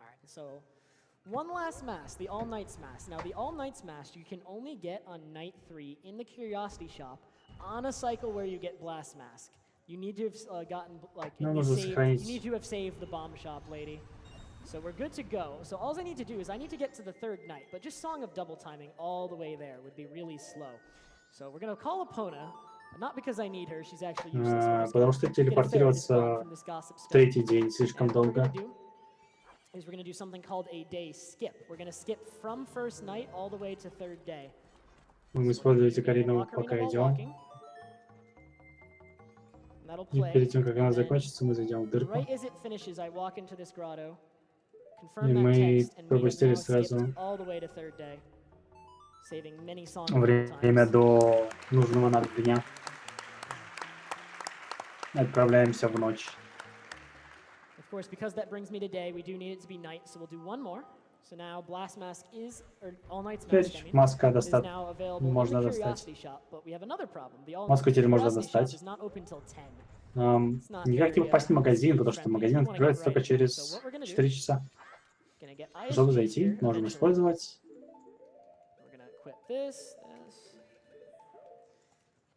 All right, so one last mask, the All Knights mask. Now, the All Knights mask you can only get on night 3 in the Curiosity Shop on a cycle where you get Blast Mask. You need to have gotten, like, Ну, you нужно сохранить. need to have saved the bomb shop lady. So we're good to go. So all I need to do is I need to get to the 3rd night, but just Song of Double Timing all the way there would be really slow. So we're going to call Epona, not because I need her, she's actually useless. We're just Потому gonna что get a fairy телепортироваться respawn from this gossip в stone. третий день слишком And what we're долго. going to do is we're going to do something called a day skip. We're going to skip from first night all the way to 3rd day. Будем использовать Ocarina, пока идем. That'll И play. перед тем, как она and then закончится, мы зайдем в дырку. right as it finishes, I walk into this grotto, И confirm that мы text, and we have пропустили now skipped сразу all the way to 3rd day, saving many songs. of double время times. до нужного нам дня. Отправляемся в ночь. Of course, because that brings me to day, we do need it to be night, so we'll do one more. So now Blast Mask is, or All Night's Mask, I Теперь mean, маска is достаточно. now available in Можно the достать. Curiosity Shop, but we have another problem. The All Маску теперь можно Curiosity Shop достать. is not open till 10. Никак не попасть в магазин, потому что магазин открывается только через 4 часа. Gonna get Чтобы ISGs зайти, here можем eventually. использовать. We're gonna equip this.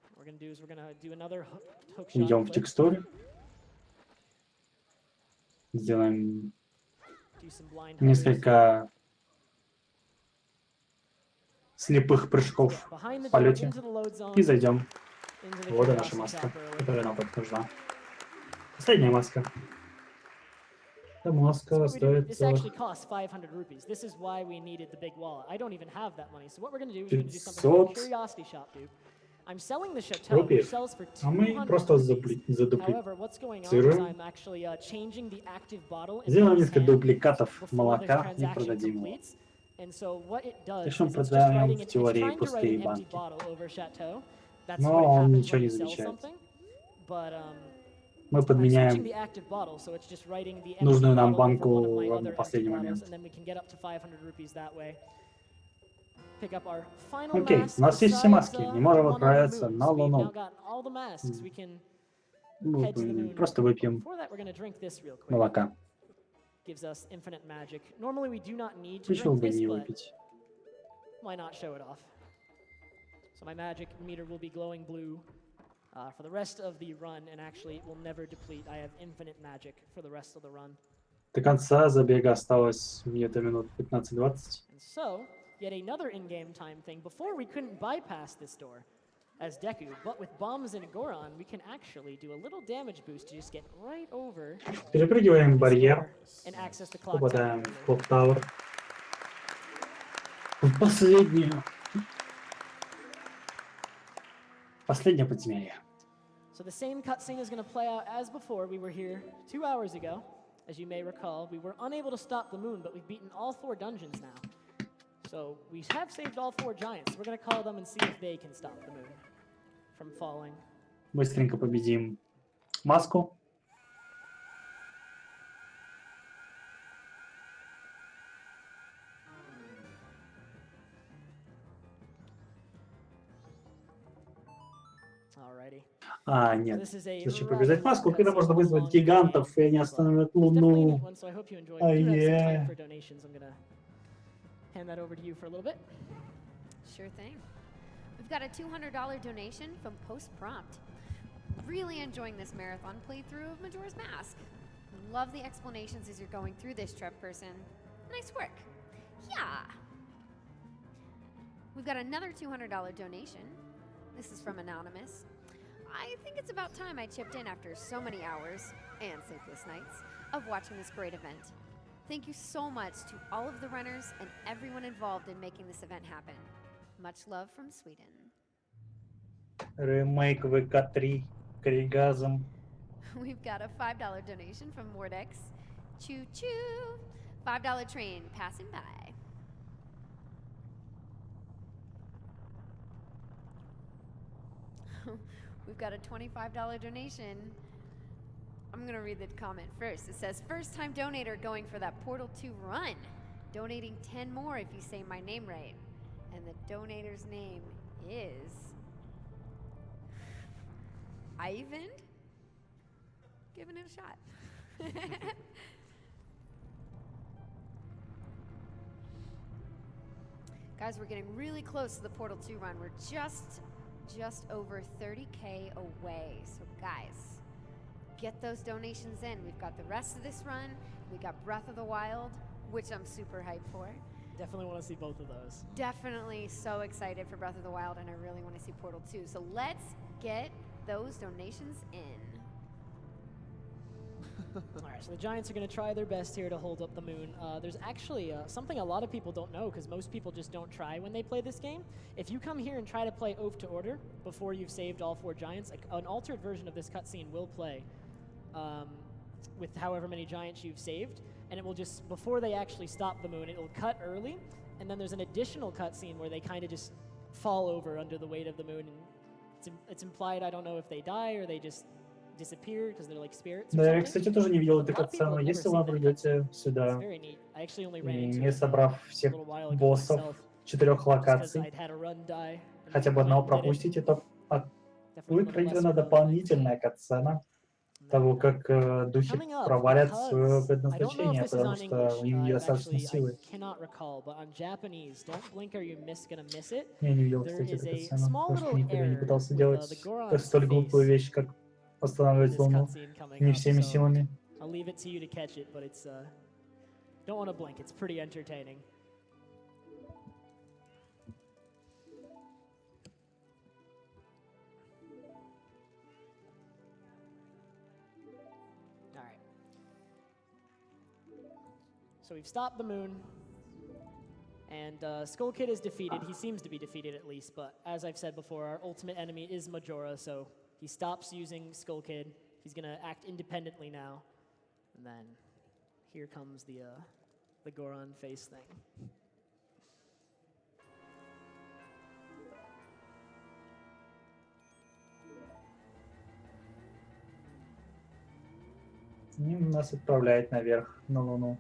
What we're gonna do is we're gonna do another hook shot. Идем в clip. текстуре. Сделаем Do some blind hovers. несколько слепых прыжков Behind the в door, полете. into the load zone, И зайдем. into the Вот и наша curiosity маска, chopper early. которая нам так нужна. Последняя маска. Эта маска So what we do, стоит this actually costs 500 rupees. This is why we needed the big wallet. I don't even have that money. So what we're going to do is we're going to do something called 500 Curiosity Shop, dude. I'm selling the chateau, which рупиев. sells for А мы 200 просто rupees. задуплицируем. However, what's going on is I'm actually changing the active bottle in Сделаем Mark's несколько hand дубликатов before the молока и transaction продадим его. completes. And so what it does Точно is it's just продаем writing в it, it's теории trying to write пустые an empty банки. bottle over chateau. That's Но what it он happens ничего when не you sell замечает. something. But Мы I'm switching подменяем the active bottle, so it's just writing the empty нужную нам bottle over one of банку my в other empty последний bottles, момент. and then we can get up to 500 rupees that way. Pick up our final Окей, mask у нас есть все besides, маски, не можем one on the отправиться moon. на So we've now Луну. gotten all the masks. We can Ну, head to the moon. просто выпьем Before that, we're going to drink this real quick. молока. Gives us infinite magic. Normally, we do not need to Почему drink бы this, не but выпить? why not show it off? So my magic meter will be glowing blue for the rest of the run, and actually, it will never deplete. I have infinite magic for the rest of the run. До конца забега осталось где-то минут 15-20. And so, yet another in-game time thing. Before, we couldn't bypass this door as Deku, but with bombs and Goron, we can actually do a little damage boost to just get right over Перепрыгиваем this барьер, door and access the clock попадаем tower. в Clock Tower. В последнее подземелье. So the same cutscene is going to play out as before. We were here 2 hours ago, as you may recall. We were unable to stop the moon, but we've beaten all 4 dungeons now. So we have saved all 4 giants. We're going to call them and see if they can stop the moon from falling. Быстренько победим маску. Alrighty. А, нет. This is a Зачем rather побеждать long маску, когда cutscene, можно a вызвать long гигантов, и game, они but остановят it's definitely a neat Луну? one, so I hope you enjoyed. Oh, We do have some yeah. time for donations. I'm going to hand that over to you for a little bit. Sure thing. We've got a $200 donation from Post Prompt. Really enjoying this marathon playthrough of Majora's Mask. Love the explanations as you're going through this, Trev person. Nice work. Yeah. We've got another $200 donation. This is from Anonymous. I think it's about time I chipped in after so many hours and sleepless nights of watching this great event. Thank you so much to all of the runners and everyone involved in making this event happen. Much love from Sweden. Ремейк ВК-3 Кригазом. We've got a $5 donation from Mordex. Choo choo. $5 train passing by. We've got a $25 donation. I'm going to read the comment first. It says, first time donator going for that Portal 2 run. Donating 10 more if you say my name right. And the donator's name is Ivan? Giving it a shot. Guys, we're getting really close to the Portal 2 run. We're just over 30K away. So guys, get those donations in. We've got the rest of this run. We got Breath of the Wild, which I'm super hyped for. Definitely want to see both of those. Definitely so excited for Breath of the Wild, and I really want to see Portal 2. So let's get those donations in. All right, so the Giants are going to try their best here to hold up the moon. There's actually something a lot of people don't know, because most people just don't try when they play this game. If you come here and try to play Oath to Order before you've saved all 4 Giants, an altered version of this cutscene will play with however many Giants you've saved, and it will just, before they actually stop the moon, it will cut early, and then there's an additional cutscene where they kind of just fall over under the weight of the moon, and it's implied, I don't know if they die or they just disappear because they're like spirits or Да, я, something. кстати, тоже не видел A эту lot of people катсцену. have never Если seen вы that придете cutscene. сюда It's very neat. I actually only ran и into не it собрав a всех little while ago боссов myself, 4 just 'cause локаций, I'd had a run die. хотя бы одного пропустите, то Definitely будет one of the пройдена lesser known дополнительная катсцена. того, как духи Coming up, провалят because свое I don't know if предназначение, this is потому on что English. у них недостаточно I силы. cannot recall, but on Japanese, don't blink or you're gonna miss it. Я не видел, There кстати, is эту a сцену, small потому что little никогда не error пытался with делать the Goron's столь глупую face вещь, как in останавливать this Луну cutscene coming не up, всеми so силами. I'll leave it to you to catch it, but it's don't want to blink. It's pretty entertaining. All right. So we've stopped the moon, and Skull Kid is defeated. He seems to be defeated at least, but as I've said before, our ultimate enemy is Majora, so he stops using Skull Kid. He's gonna act independently now, and then here comes the Goron face thing. И нас отправляет наверх, на Луну.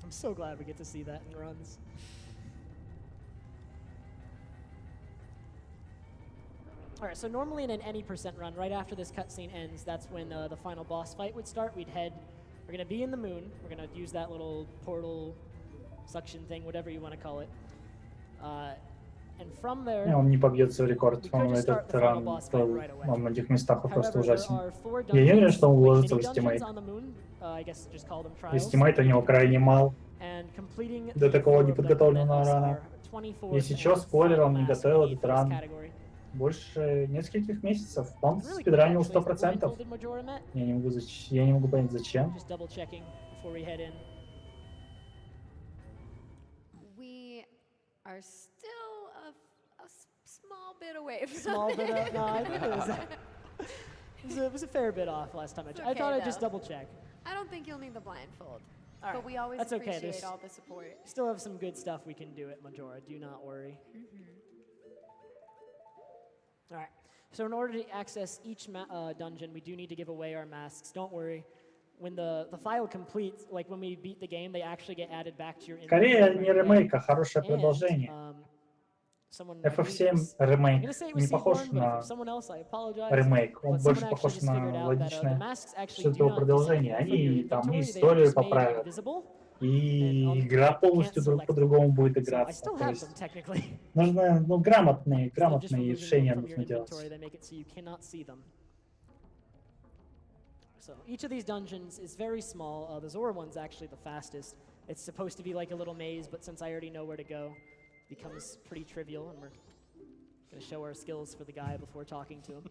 I'm so glad we get to see that in runs. All right, so normally in an any percent run, right after this cutscene ends, that's when the final boss fight would start. We're gonna be in the moon. We're gonna use that little portal suction thing, whatever you want to call it. And from there, Он не побьется в рекорд, we could он just start этот the final ран boss fight был right away. во многих местах просто However, there ужасен. are 4 Я не уверен, dungeons, что он like уложится в mini стимейт. dungeons on the moon. I guess just call them trials. Стимейт у него крайне мал. And completing До такого 4 of them неподготовленного meant us рана. our 24th Если and чё, спойлер, final он не mask готовил for этот this ран category. больше нескольких месяцев. Он It's really cool, спидранил actually, is the 100%. blindfolded Majora met? Я не могу понять, зачем. Just double checking before we head in. We are still a small bit away from Small bit it. of, no, I think it was a fair bit off last time. It's I okay, thought I'd just though. double check. I don't think you'll need the blindfold. All right, But we always that's okay. appreciate There's all the support. still have some good stuff we can do at Majora. Do not worry. All right. So in order to access each dungeon, we do need to give away our masks. Don't worry. When the file completes, like when we beat the game, they actually get added back to your Скорее, inventory не right away. ремейк, а хорошее продолжение. Someone FF7 I'm ремейк gonna say it не was похож Seaborn, but if на it's someone else, I apologize. ремейк. Он But больше someone actually похож just figured на out that the логичное masks actually что do то not продолжение. disappear from your Они там и inventory. They are историю just made поправят, invisible. и And игра you полностью can't друг select по-другому будет So I играться. still То have есть them technically. нужно, грамотные Instead of just решения removing them from your нужно делать. inventory, they make it so you cannot see them. So each of these dungeons is very small. The Zora one's actually the fastest. It's supposed to be like a little maze, but since I already know where to go, it becomes pretty trivial, and we're going to show our skills for the guy before talking to him.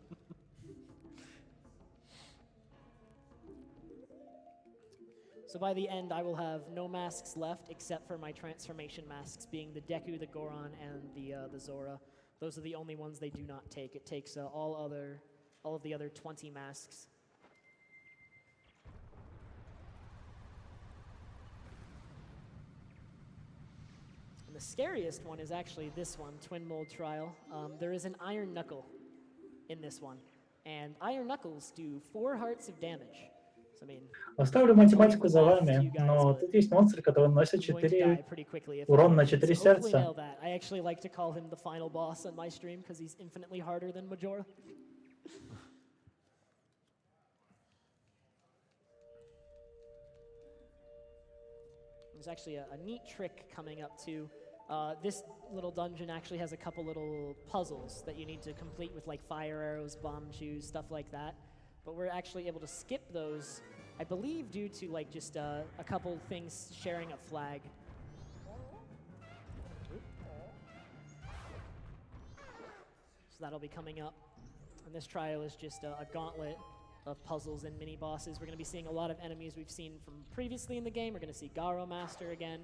So by the end, I will have no masks left except for my transformation masks, being the Deku, the Goron, and the Zora. Those are the only ones they do not take. It takes all of the other 20 masks. And the scariest one is actually this one, Twin Mold Trial. There is an Iron Knuckle in this one. And Iron Knuckles do 4 hearts of damage. So, I mean, Оставлю математику за вами, но тут есть монстр, который наносит I'm going to die 4 pretty quickly if урон I на do. 4 So hopefully nail сердца. that. I actually like to call him the final boss on my stream because he's infinitely harder than Majora. There's actually a neat trick coming up too. This little dungeon actually has a couple little puzzles that you need to complete with like fire arrows, bomb shoes, stuff like that. But we're actually able to skip those, I believe due to like just a couple things sharing a flag. So that'll be coming up. And this trial is just a gauntlet of puzzles and mini bosses. We're going to be seeing a lot of enemies we've seen from previously in the game. We're going to see Garo Master again,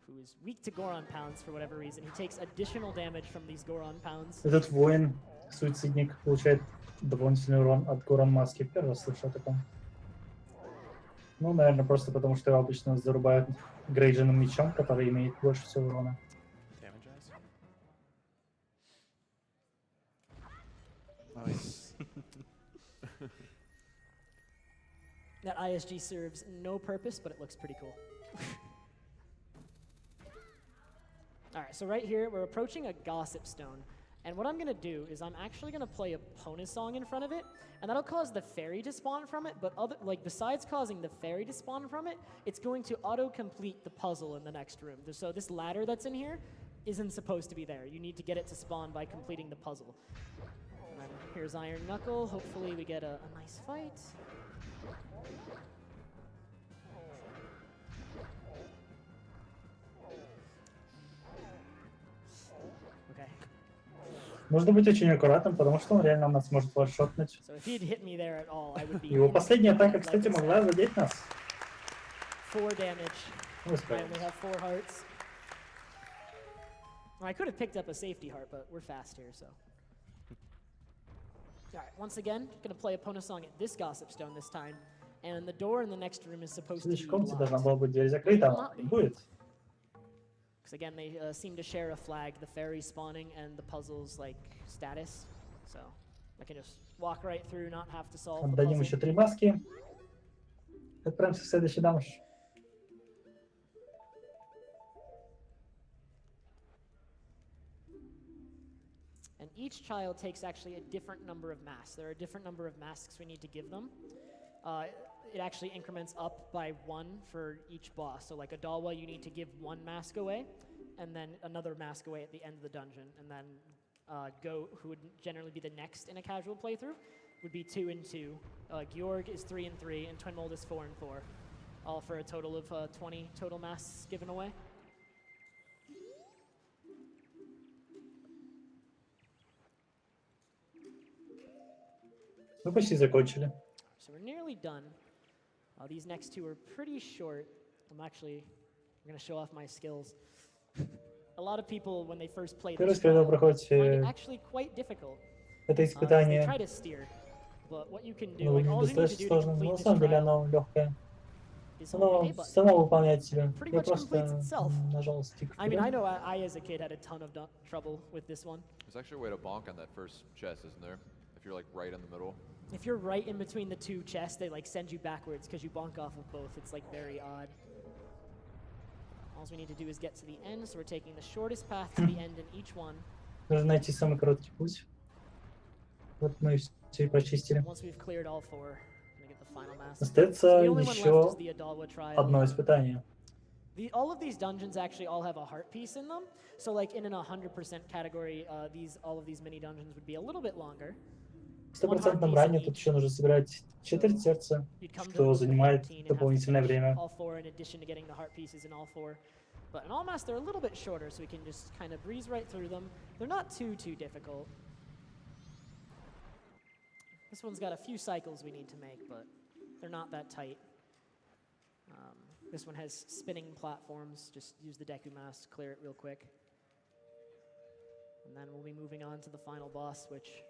who is weak to Goron Pounds for whatever reason. He takes additional damage from these Goron Pounds. Этот воин, суицидник, получает дополнительный урон от Горон Маски. Первый раз слышу о таком. Ну, наверное, просто потому, что его обычно зарубают грейдженным мечом, который имеет больше всего урона. Nice. That ISG serves no purpose, but it looks pretty cool. All right, so right here, we're approaching a Gossip Stone. And what I'm going to do is I'm actually going to play a bonus song in front of it, and that'll cause the fairy to spawn from it, but besides causing the fairy to spawn from it, it's going to auto-complete the puzzle in the next room. So this ladder that's in here isn't supposed to be there. You need to get it to spawn by completing the puzzle. And then here's Iron Knuckle. Hopefully we get a nice fight. Okay. Нужно быть очень аккуратным, потому что он реально нас может ваншотнуть. So if he'd hit me there at all, I would be Его последняя атака, кстати, могла задеть нас. 4 damage. I only have 4 hearts. Well, I could have picked up a safety heart, but we're fast here, so. Alright, once again, gonna play a bonus song at this Gossip Stone this time. And the door in the next room is В supposed to be следующей комнате должна locked. была быть дверь закрыта, не будет. Because again, they seem to share a flag, the fairy spawning and the puzzle's like status. So I can just walk right through, not have to solve the Отдадим puzzle. еще 3 маски. Отправимся в следующий дамаж. And each child takes actually a different number of masks. There are a different number of masks we need to give them. It actually increments up by 1 for each boss. So like Adalwa, you need to give 1 mask away, and then another mask away at the end of the dungeon. And then Go, who would generally be the next in a casual playthrough, would be 2 and 2. Georg is 3 and 3, and Twinmold is 4 and 4. All for a total of 20 total masks given away. Мы почти закончили. So we're nearly done. These next 2 are pretty short. I'm going to show off my skills. A lot of people, when they first play Первый this, раз, когда вы find it проходите actually quite difficult. это They испытание, try to steer, but what you can do, оно like all выглядит you need to достаточно do to сложным, но complete на this самом деле trial оно легкое. is hold the Оно A button. само выполняет себя. Pretty Я much просто completes itself. нажал стик I mean, I вперед. know I as a kid had a ton of trouble with this one. There's actually a way to bonk on that first chest, isn't there? If you're like right in the middle. If you're right in between the 2 chests, they like send you backwards because you bonk off of both. It's like very odd. All we need to do is get to the end, so we're taking the shortest path to the end in each one. Нужно найти самый короткий путь. Вот мы все и прочистили. Once we've cleared all 4, I'm gonna get the final mask. Остается The only one left еще is the Adalwa trial. одно испытание. All of these dungeons actually all have a heart piece in them. So like in an 100% category, all of these mini dungeons would be a little bit longer. В 100% ранее тут еще нужно собирать четверть сердца, You'd come to что level занимает 14 and have to дополнительное finish время. all 4 in addition to getting the heart pieces in all 4. But in all mass, they're a little bit shorter, so we can just kind of breeze right through them. They're not too difficult. This one's got a few cycles we need to make, but they're not that tight. This one has spinning platforms. Just use the Deku mask, clear it real quick. And then we'll be moving on to the final boss, which...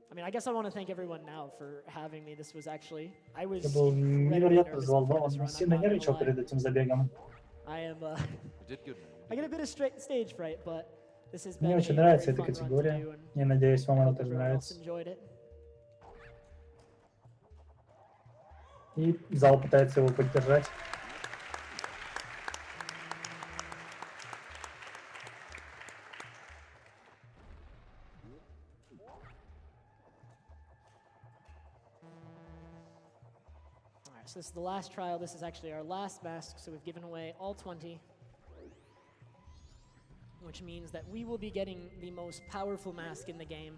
I mean, I guess I want to thank everyone now for having me. This was actually... I was Я был incredibly невероятно nervous before взволнован, this run, I'm сильно not gonna нервничал lie. перед этим забегом. I am... You did good. I get a bit of stage fright, but this has been Мне a очень very нравится fun эта run to категория. do, and Я надеюсь, вам она hope тоже everyone else нравится. enjoyed it. И зал пытается его поддержать. Alright, so this is the last trial. This is actually our last mask, so we've given away all 20. Which means that we will be getting the most powerful mask in the game.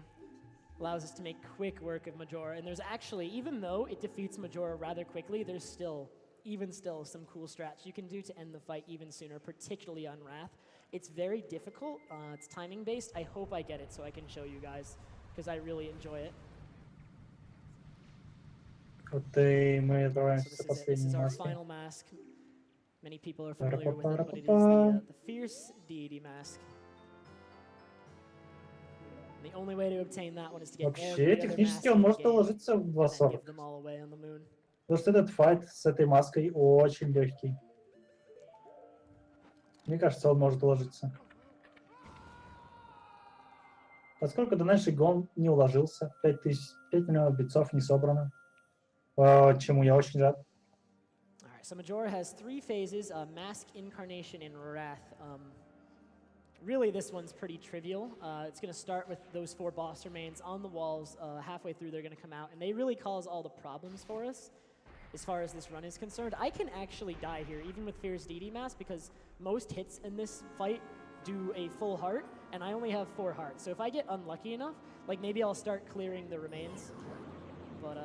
Allows us to make quick work of Majora. And there's actually, even though it defeats Majora rather quickly, there's still, even still, some cool strats you can do to end the fight even sooner, particularly on Wrath. It's very difficult. It's timing based. I hope I get it so I can show you guys, because I really enjoy it. Вот и мы So отправляемся this за is it. This последней is our маской. final mask. Many people are familiar with it, but it is the Fierce Deity mask. And the only way to obtain that one is to get Вообще, every other технически mask он in the может game, уложиться в and then 2.40. give them all away on the moon. Потому что этот файт с этой маской очень легкий. Мне кажется, он может уложиться. Поскольку до нашей гон не уложился, 5 миллионов битцов не собрано. чему я очень рад. All right, so Majora has 3 phases, Mask, Incarnation, and Wrath. Really, this one's pretty trivial. It's going to start with those 4 boss remains on the walls. Halfway through, they're going to come out, and they really cause all the problems for us as far as this run is concerned. I can actually die here, even with Fierce DD Mask, because most hits in this fight do a full heart, and I only have 4 hearts. So if I get unlucky enough, like maybe I'll start clearing the remains. But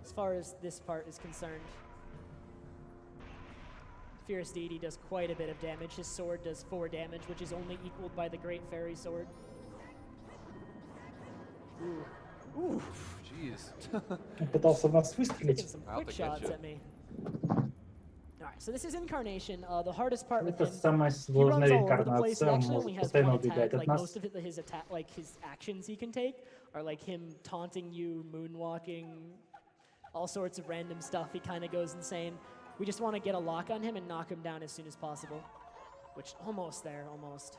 as far as this part is concerned, Fierce Deity does quite a bit of damage. His sword does 4 damage, which is only equaled by the Great Fairy Sword. Ooh. Ooh. Jeez. Он пытался в нас Taking выстрелить. some Out quick to get shots ya. at me. Alright, so this is Incarnation. The hardest part with Это him, самая he runs сложная all over the place реинкарнация, and он actually может only has постоянно one убегать attack. от Like нас. most of it, his attack, like his actions he can take are like him taunting you, moonwalking, all sorts of random stuff. He kind of goes insane. We just want to get a lock on him and knock him down as soon as possible. Which, almost there, almost.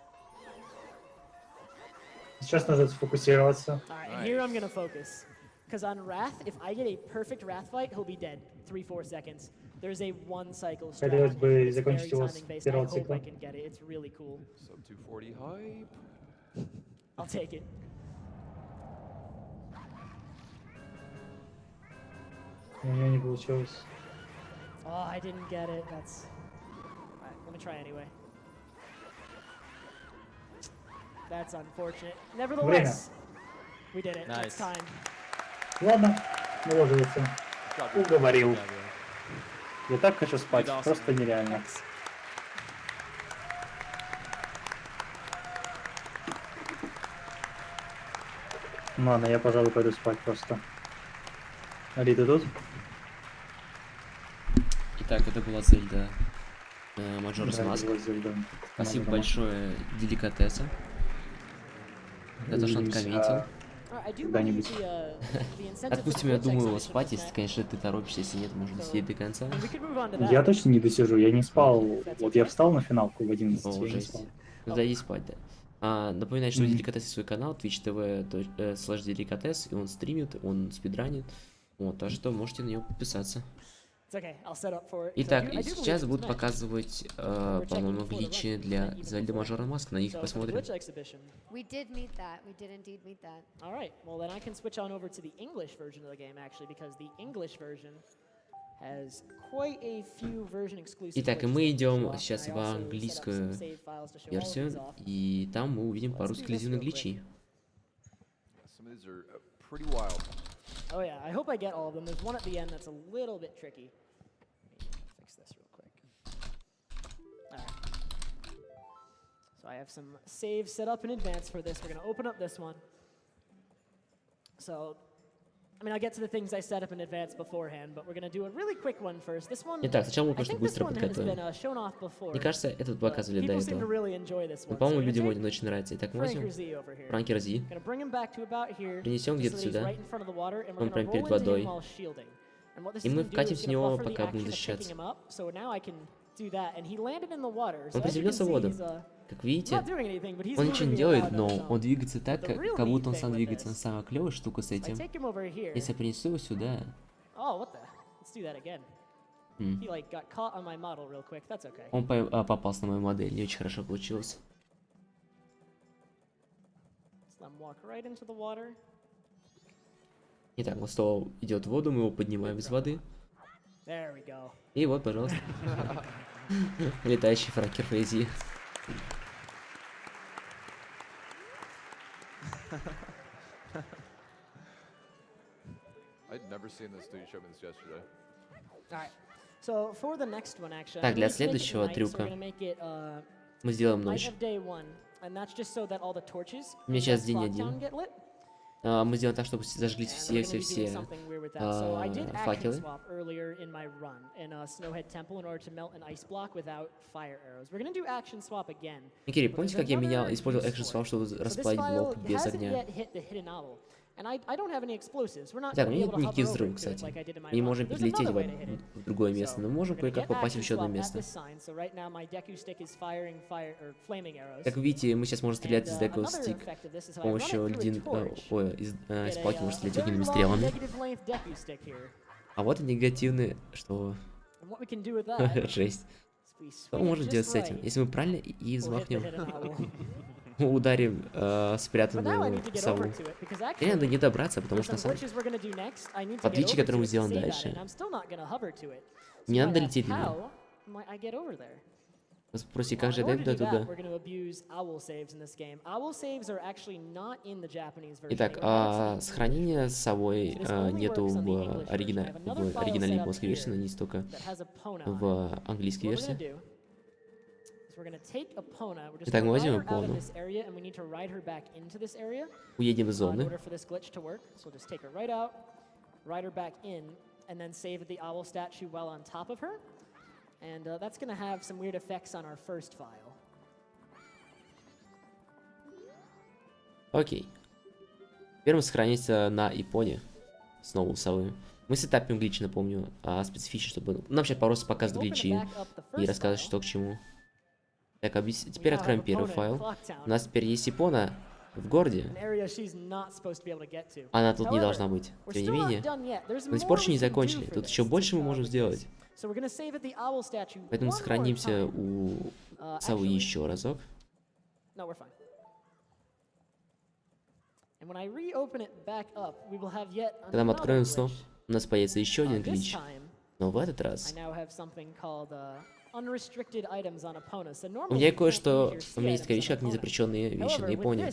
Сейчас надо сфокусироваться. Alright, and here I'm Nice. gonna focus. Because on Wrath, if I get a perfect Wrath fight, he'll be dead. 3-4 seconds. There's a 1 cycle strat Хотелось on him. бы It's закончить very его с timing based. I первого hope I цикла. can get it. It's really cool. Sub 240 hype. I'll take it. У меня не получилось. Oh, I didn't get it. That's... Alright, let me try anyway. That's unfortunate. Nevertheless, we did it. That's Nice. time. Ладно, наложился. Good job, dude. Уговорил. Yeah, bro. Я так хочу спать, Awesome. просто нереально. Ладно, я, пожалуй, пойду спать просто. Али, ты тут? Итак, это была Зельда Majora's Да, Mask. вот Zelda. Спасибо Majora's Mask. большое Деликатеса за то, что он Увидимся комментил. Alright, I do когда-нибудь. believe the incentive Отпустим, for я the думаю, Vortex его exhibition спать, is если, met. конечно, ты торопишься, если нет, можно сидеть до конца. And we could move on to that. Я точно не досижу, я не спал. Вот я встал на финалку в 11, О, я не жесть. спал. Тогда иди спать, да. Напоминаю, что у Мгм. Деликатеса свой канал, twitch.tv/Деликатес, и он стримит, он спидранит. Вот, так что можете на него подписаться. It's okay, I'll set up for it. 'cause Итак, I do и believe сейчас it's будут met. показывать, по-моему, гличи для Zelda Majora's Mask. На них So for the посмотрим. glitch exhibition. We did meet that. We did indeed meet that. All right, well then I can switch on over to the English version of the game actually, because the English version has quite a few version exclusive. Итак, и glitches мы that you can идем swap, сейчас and I в also set up some английскую save files to show all of версию, these off. и там мы увидим пару Let's do this эксклюзивных real quick. гличей. Some of these are pretty wild. Oh yeah, I hope I get all of them. There's one at the end that's a little bit tricky. Let me fix this real quick. All right. So I have some saves set up in advance for this. We're gonna open up this one. So, I mean, I'll get to the things I set up in advance beforehand, but we're gonna do a really quick one first. This one, Итак, сначала мы I просто think this быстро one has been подготовим. shown off before. Мне кажется, этот but показывали до people seem to этого. really enjoy this Но, one. So по-моему, we're людям gonna очень очень нравится. Итак, мы take Franker возьмем Z over here. Франки Рази, Gonna bring him back to about here, перенесем just где-то so that he's сюда, right in front of the water, and we're он gonna прям roll перед into him водой. while shielding. And what this И is мы gonna do is вкатимся в gonna него, buffer the пока будем action of picking защищаться. him up. So now I can do that, and he landed in the water. So Он as you can приземлился в see, воду. he's Как not видите, doing anything, but he's он moving ничего не me делает, around on но his own. он двигается так, But the real как будто neat он сам thing with двигается. this Самая клевая штука с I этим. take him over here. Если я принесу его сюда, Oh, what the? Let's do that again. м, He like got caught on my model real quick. That's okay. он попался на мою модель, не очень хорошо получилось. Let's let him walk right into the water. Итак, он снова идет в воду, мы его поднимаем из воды. There we go. И вот, пожалуйста. Летающий франкер Фрейзи. I'd never seen this dude show me this yesterday. All right. So for the next one, actually, Так, I'm для gonna make it следующего night, so трюка we're gonna make it, мы сделаем night ночь. of day one, and that's just so that all the torches У меня in сейчас that день clock один. town get lit. Мы сделаем так, чтобы зажглись And we're gonna be doing все something weird with that. So I did action факелы. swap earlier in my run in Snowhead Temple in order to melt an ice block without fire arrows. We're gonna do action swap again. Микери, But помните, there's как я another использовал use Action for Swap, it. чтобы So this расплавить file блок без hasn't огня? yet hit the hidden owl. Так, нет никаких взрывов, кстати. Мы не можем перелететь в другое место, но можем кое-как попасть в еще одно место. Как видите, мы сейчас можем стрелять из Deku Stick с помощью из палки можно стрелять огненными стрелами. А вот и негативные, что... Жесть. Что мы можем делать с этим? Если мы правильно и взмахнем, ударим спрятанную сову. Мне надо не добраться, потому что в отличие, которое мы сделаем дальше, не надо долететь до него. Вы спросите, как же я дойду туда? Итак, сохранения с совой нету в оригинальной японской версии, но есть только в английской версии. Итак, мы возьмем Эпону, уедем в зоны. And that's going to have some weird effects on our first file. Окей. Теперь мы сохранимся на Ипоне. Снова у совы. Мы сетапим гличи, напомню, специфично, чтобы... Нам сейчас просто показывают гличи и рассказывать, что к чему. Так, теперь откроем первый файл. У нас теперь есть Ипона в городе. Она тут не должна быть. Тем не менее, мы до сих пор еще не закончили. Тут еще больше мы можем сделать. Поэтому сохранимся у совы еще разок. Когда мы откроем снова, у нас появится еще один глич. Но в этот раз у меня кое-что, у меня есть такая вещь, как незапрещенные вещи на Японии.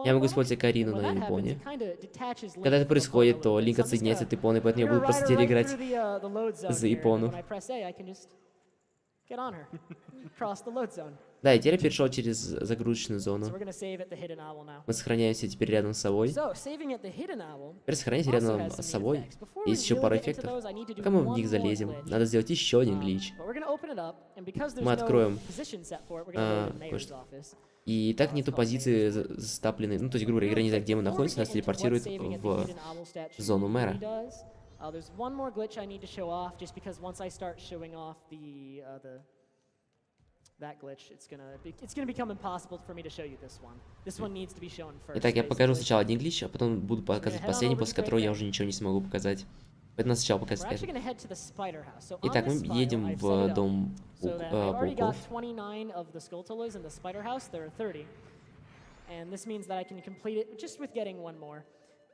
Я могу использовать Карину на Японии. Когда это происходит, то линк отсоединяется от Японы, поэтому я буду просто теперь играть за Япону. Да, и теперь я перешел через загрузочную зону. Мы сохраняемся теперь рядом с собой. Теперь сохраняйся рядом с собой. Есть еще пара эффектов. Пока мы в них залезем, надо сделать еще один глич. Мы откроем кое-что. И так нету позиции застапленной. Ну, то есть, грубо говоря, игра не знает, где мы находимся, нас телепортирует в зону мэра. Итак, я покажу сначала один глич, а потом буду показывать последний, после которого я уже ничего не смогу показать. Поэтому сначала показать это. Итак, мы едем в дом пауков.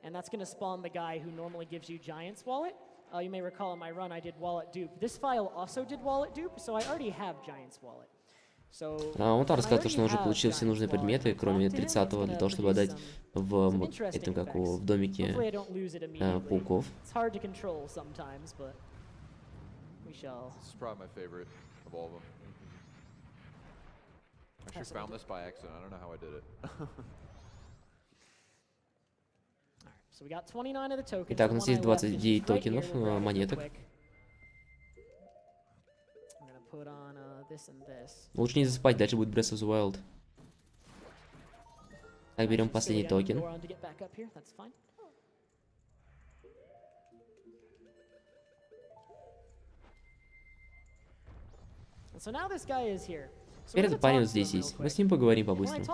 And that's going to spawn the guy who normally gives you Giant's Wallet. You may recall in my run I did Wallet Dupe. This file also did Wallet Dupe, so I already have Giant's Wallet. Он там рассказал, что он уже получил все нужные предметы, кроме 30-го, для того, чтобы отдать в этом, как в домике пауков. Итак, у нас есть 29 токенов, монеток. Лучше не засыпать, дальше будет Breath of the Wild. Так, берем последний токен. Теперь этот парень вот здесь есть. Мы с ним поговорим по-быстрому.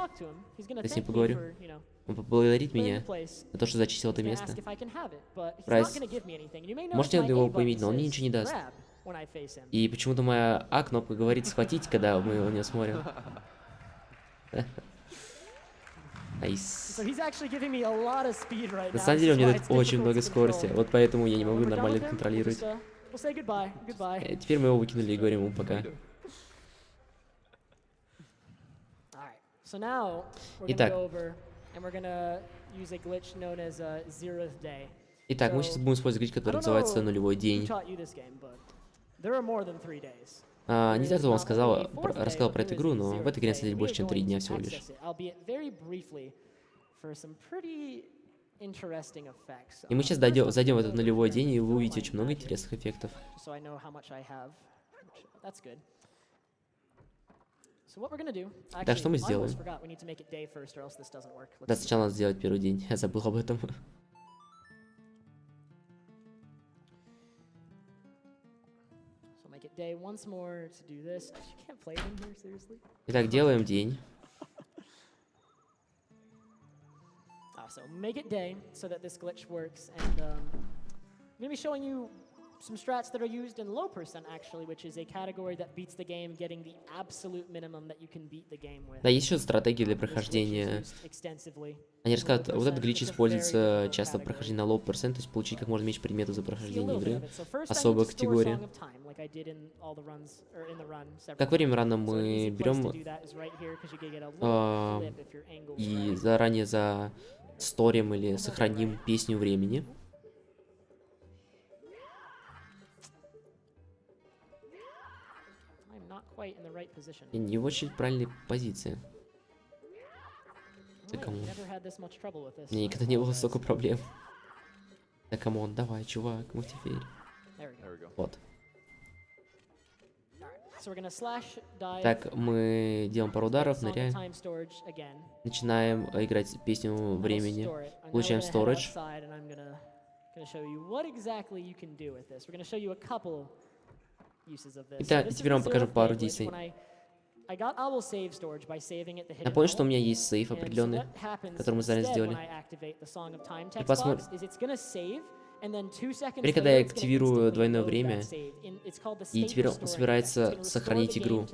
Я с ним поговорю. Он поблагодарит меня за то, что зачистил это место. Прайс. Можете его поиметь, но он мне ничего не даст. И почему-то моя кнопка говорит схватить, когда мы на него смотрим. Найс. На самом деле он мне дает очень много скорости, вот поэтому я не могу нормально это контролировать. Теперь мы его выкинули и говорим ему пока. Итак. Итак, мы сейчас будем использовать глич, который называется нулевой день. Не знаю, кто вам рассказал про эту игру, но в этой игре на самом деле больше, чем 3 дня всего лишь. И мы сейчас зайдем в этот нулевой день, и вы увидите очень много интересных эффектов. Так, что мы сделаем? Да, сначала надо сделать первый день. Я забыл об этом. Итак, делаем день. So make it day so that this glitch works, and I'm going to be showing you some strats that are used in low percent actually, which is a category that beats the game, getting the absolute minimum that you can beat the game with. Да, есть еще стратегии для прохождения. Они рассказывают, вот этот глич используется часто в прохождении на low percent, то есть получить как можно меньше предметов за прохождение игры. Особая категория. Как время рано мы берем и заранее засторим или сохраним песню времени. И не в очень правильной позиции. Да камон. У меня никогда не было столько проблем. Да камон, давай, чувак, мы теперь. Вот. Так, мы делаем пару ударов, ныряем. Начинаем играть песню времени. Получаем storage. Итак, теперь вам покажу пару действий. Напомню, что у меня есть сейф определенный, который мы заранее сделали. И посмотрим. Теперь, когда я активирую двойное время, и теперь он собирается сохранить игру.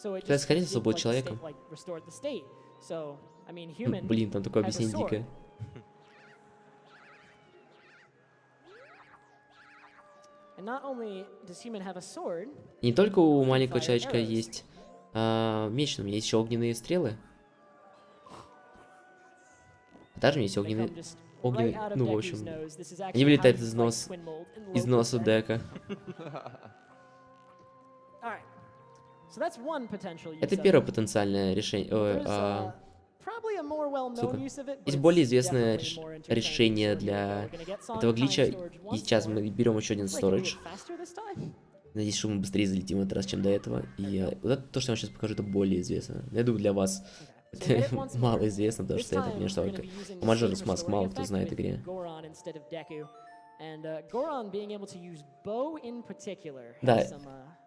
Это, скорее всего, был человеком. Блин, там такое объяснение дикое. Не только у маленького человечка есть меч, но у меня есть еще огненные стрелы. Даже у меня есть огненные... Ну, в общем, они вылетают из носа дека. Это первое потенциальное решение. Сука. Есть более известное решение для этого глича. И сейчас мы берем еще один storage. Надеюсь, что мы быстрее залетим в этот раз, чем до этого. И вот это, то, что я вам сейчас покажу, это более известно. Я думаю, для вас это мало известно, потому что я так понимаю, что только у Majora Mask мало кто знает в игре. Да.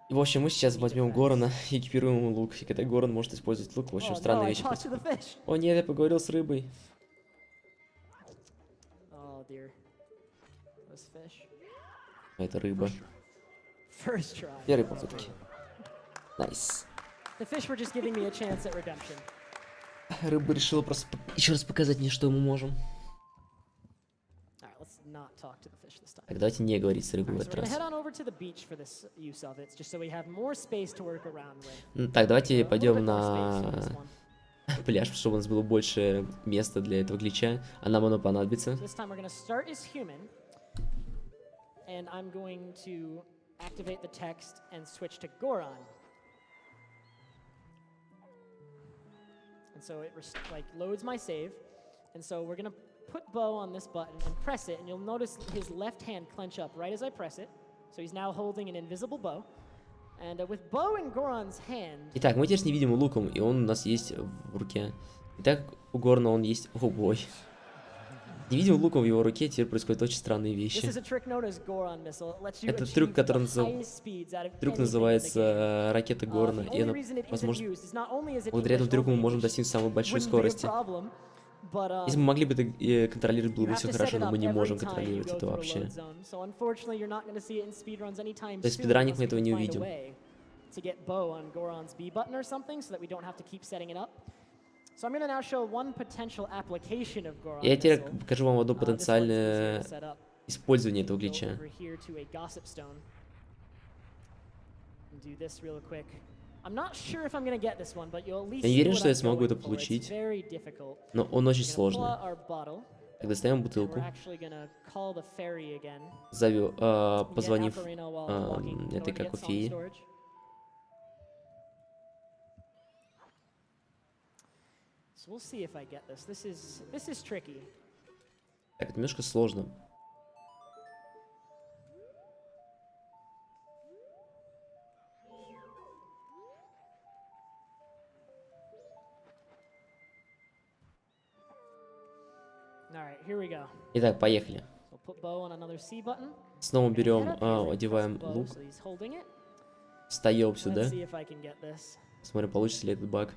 В общем, мы сейчас возьмем Горана и экипируем ему лук. И когда Горан может использовать лук, в общем, странные вещи. О нет, я поговорил с рыбой. Это рыба. Первый попытки. Найс. Рыба решила просто еще раз показать мне, что мы можем. Так, давайте не говорить с рыбой в этот раз. Так, давайте пойдем на пляж, чтобы у нас было больше места для этого глича, а нам оно понадобится. Put bow on this button and press it, and you'll notice his left hand clench up right as I press it. So he's now holding an invisible bow. And with bow in Goron's hand... Итак, мы теперь с невидимым луком, и он у нас есть в руке. Итак, у Горана он есть... О, бой. Невидимым луком в его руке теперь происходят очень странные вещи. Это трюк, который называется ракета Горана, и она, возможно, благодаря этому трюку мы можем достигнуть самой большой скорости. Если мы могли бы это контролировать, было бы все хорошо, но мы не можем контролировать это вообще. То есть в спидранах мы этого не увидим. Я теперь покажу вам одно потенциальное использование этого глича. Я не уверен, что я смогу это получить, но он очень сложный. Так, достаем бутылку, позвонив этой как феи. Так, это немножко сложно. Итак, поехали. Снова берем, одеваем лук. Встаем сюда. Смотрим, получится ли этот баг.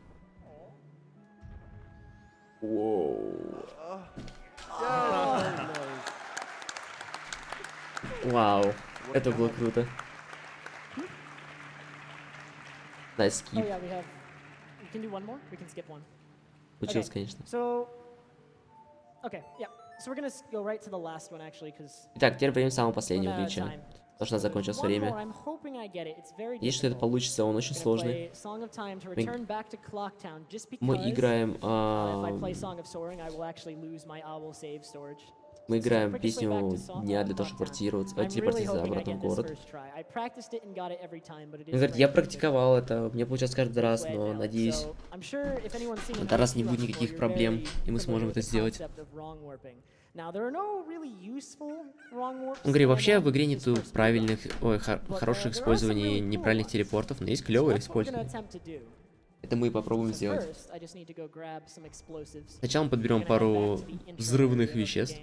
Вау, это было круто. Nice skip. Получилось, конечно. Итак, теперь время самого последнего глича. Потому что у нас закончилось время. Надеюсь, что это получится, он очень сложный. Мы играем... Мы играем песню дня для того, чтобы телепортироваться обратно в город. Он говорит, я практиковал это, мне получалось каждый раз, но надеюсь, на этот раз не будет никаких проблем, и мы сможем это сделать. Он говорит, вообще в игре нету правильных, хороших использований неправильных телепортов, но есть клевые использования. Это мы попробуем сделать. Сначала мы подберем пару взрывных веществ.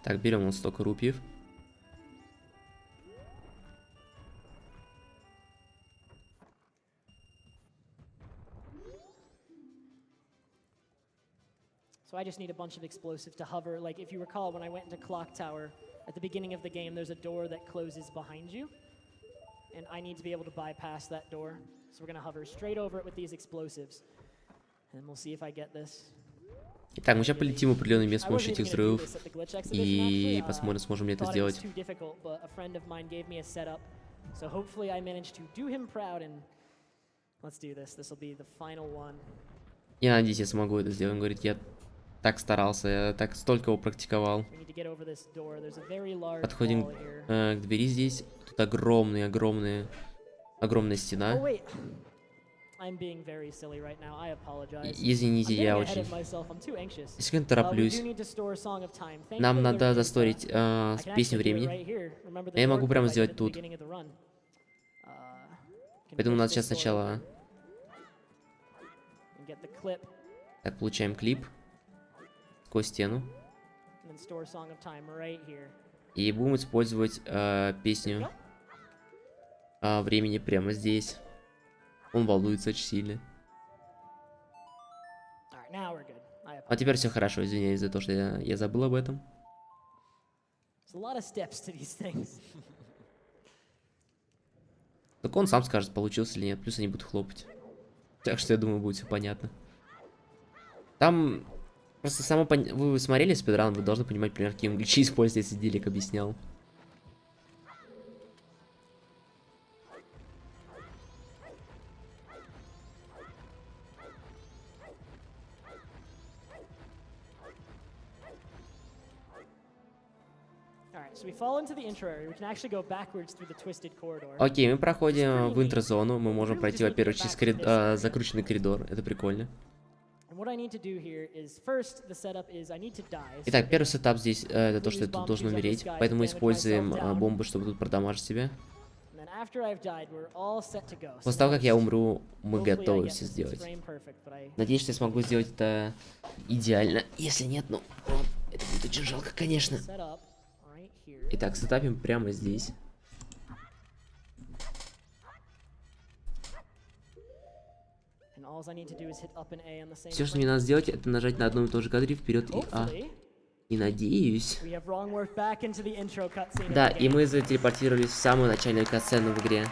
Так, берем вот столько рупиев. So I just need a bunch of explosives to hover. Like, if you recall, when I went into Clock Tower, at the beginning of the game, there's a door that closes behind you. And I need to be able to bypass that door. So we're going to hover straight over it with these explosives. And we'll see if I get this. Итак, мы сейчас полетим в определенное место с помощью этих взрывов. И посмотрим, сможем ли это сделать. Я надеюсь, я смогу это сделать. Он говорит, я так старался, я так столько его практиковал. Подходим к двери здесь. Тут огромная стена. Извините, я очень... Если я тороплюсь. Нам надо засторить песню времени. Я могу прямо сделать тут. Поэтому надо сейчас сначала... Так, получаем клип. Сквозь стену. И будем использовать песню времени прямо здесь. Он волнуется очень сильно. А теперь все хорошо, извиняюсь за то, что я забыл об этом. Так он сам скажет, получился или нет, плюс они будут хлопать. Так что я думаю, будет все понятно. Там просто вы смотрели спидран, вы должны понимать, примерно, какие гличи использовать, если Дилик объяснял. Окей, мы проходим в интро-зону. Мы можем пройти, во-первых, через закрученный коридор. Это прикольно. Итак, первый сетап здесь это то, что я тут должен умереть. Поэтому мы используем бомбы, чтобы тут продамажить себя. После того, как я умру, мы готовы все сделать. Надеюсь, что я смогу сделать это идеально. Если нет, ну, это будет очень жалко, конечно. Итак, сетапим прямо здесь. Все, что мне надо сделать, это нажать на одном и том же кадре вперед и А. И надеюсь... Да, и мы зателепортировались в самую начальную катсцену в игре.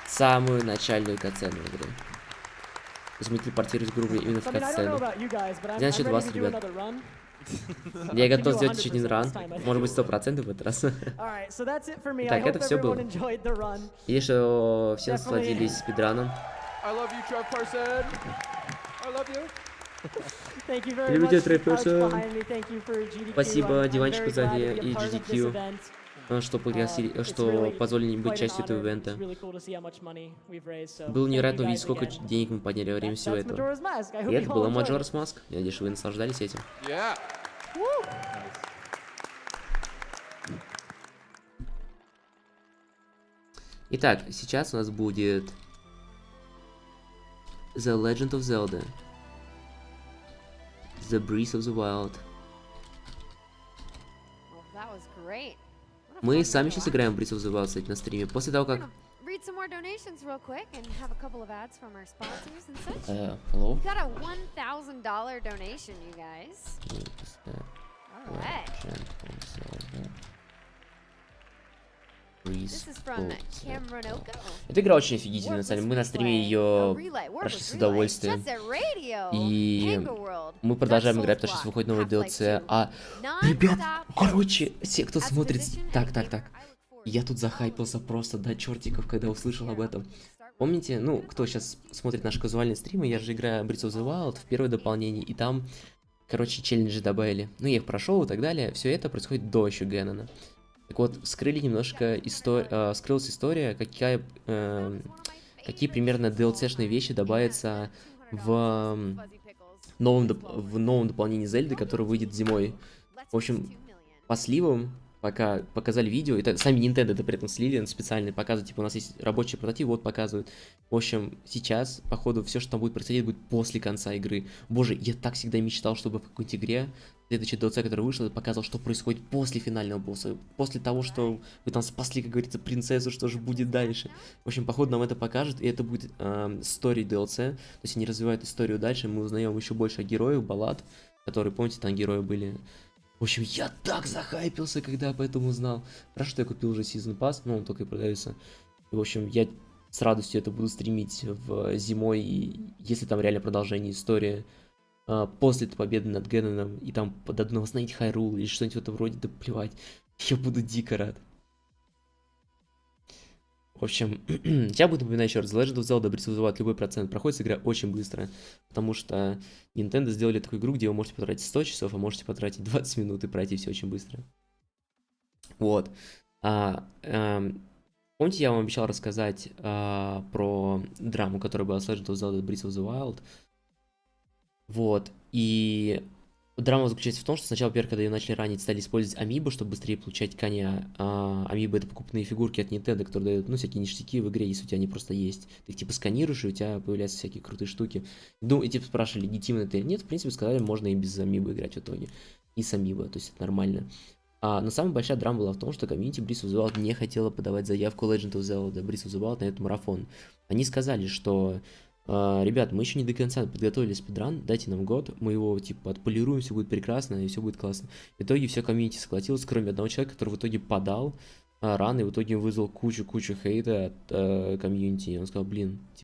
Самую начальную катсцену в игре. То есть мы телепортировались, грубо говоря, именно в катсцену. Я насчет вас, ребят. Я готов сделать еще один ран. Может быть, 100% в этот раз. Так, это все было. И что все насладились спидраном. Люблю тебя, Трейперсон. Спасибо диванчику сзади и SGDQ, что позволили быть частью этого ивента. Было невероятно увидеть, сколько денег мы подняли во время всего этого. И это было Majora's Mask. Я надеюсь, что вы наслаждались этим. Итак, сейчас у нас будет The Legend of Zelda. The Breath of the Wild. Well, that was great. What a Мы fun сами one to сейчас watch. играем в Breath of the Wild, кстати, на стриме. После того, We're как... gonna read some more donations real quick and have a couple of ads from our sponsors and such. Hello? We got a $1,000 donation, you guys. All right. This is from Cameronoko. Эта игра очень офигительная, на самом деле. Мы на стриме ее прошли с удовольствием. И мы продолжаем играть, потому что сейчас выходит новый DLC. А, ребят, короче, все, кто смотрит... Так. Я тут захайпился просто до чертиков, когда услышал об этом. Помните, ну, кто сейчас смотрит наши казуальные стримы, я же играю Breath of the Wild в первое дополнение, и там, короче, челленджи добавили. Ну, я их прошел и так далее. Все это происходит до еще Геннона. Так вот, скрыли немножко скрылась история, какие примерно DLC-шные вещи добавятся в новом дополнении Зельды, которое выйдет зимой. В общем, по сливам, пока показали видео, это сами Nintendo это при этом слили, специально показывают, типа у нас есть рабочий прототип, вот показывают. В общем, сейчас, походу, все, что там будет происходить, будет после конца игры. Боже, я так всегда мечтал, чтобы в какой-нибудь игре следующий DLC, который вышел, показывал, что происходит после финального босса. После того, что вы там спасли, как говорится, принцессу, что же будет дальше. В общем, походу, нам это покажут, и это будет story DLC. То есть они развивают историю дальше, мы узнаем еще больше о героях, баллад, которые, помните, там герои были. В общем, я так захайпился, когда об этом узнал. Хорошо, что я купил уже Season Pass, но он только и продается. И, в общем, я с радостью это буду стримить в зимой, и если там реально продолжение истории после этой победы над Генноном, и там дадут восстановить Хайрул или что-нибудь в этом роде, да плевать. Я буду дико рад. В общем, я буду напоминать еще раз, The Legend of Zelda Breath of the Wild, любой процент, проходит игра очень быстро, потому что Nintendo сделали такую игру, где вы можете потратить 100 часов, а можете потратить 20 минут и пройти все очень быстро. Вот. Помните, я вам обещал рассказать про драму, которая была с Legend of Zelda Breath of the Wild? Вот, и драма заключается в том, что сначала, например, когда ее начали ранить, стали использовать амибо, чтобы быстрее получать коня. Амибо — это покупные фигурки от Nintendo, которые дают, ну, всякие ништяки в игре, если у тебя они просто есть. Ты их, типа, сканируешь, и у тебя появляются всякие крутые штуки. Ну, и, типа, спрашивали, легитимно это или нет. В принципе, сказали, можно и без амибо играть в итоге. И с амибо, то есть это нормально. Но самая большая драма была в том, что комьюнити Breath of the Wild не хотела подавать заявку Legend of Zelda Breath of the Wild на этот марафон. Они сказали, что... ребят, мы еще не до конца подготовили спидран, дайте нам год, мы его, типа, отполируем, все будет прекрасно, и все будет классно. В итоге все комьюнити согласилось, кроме одного человека, который в итоге подал ран, и в итоге вызвал кучу хейта от комьюнити, и он сказал, блин,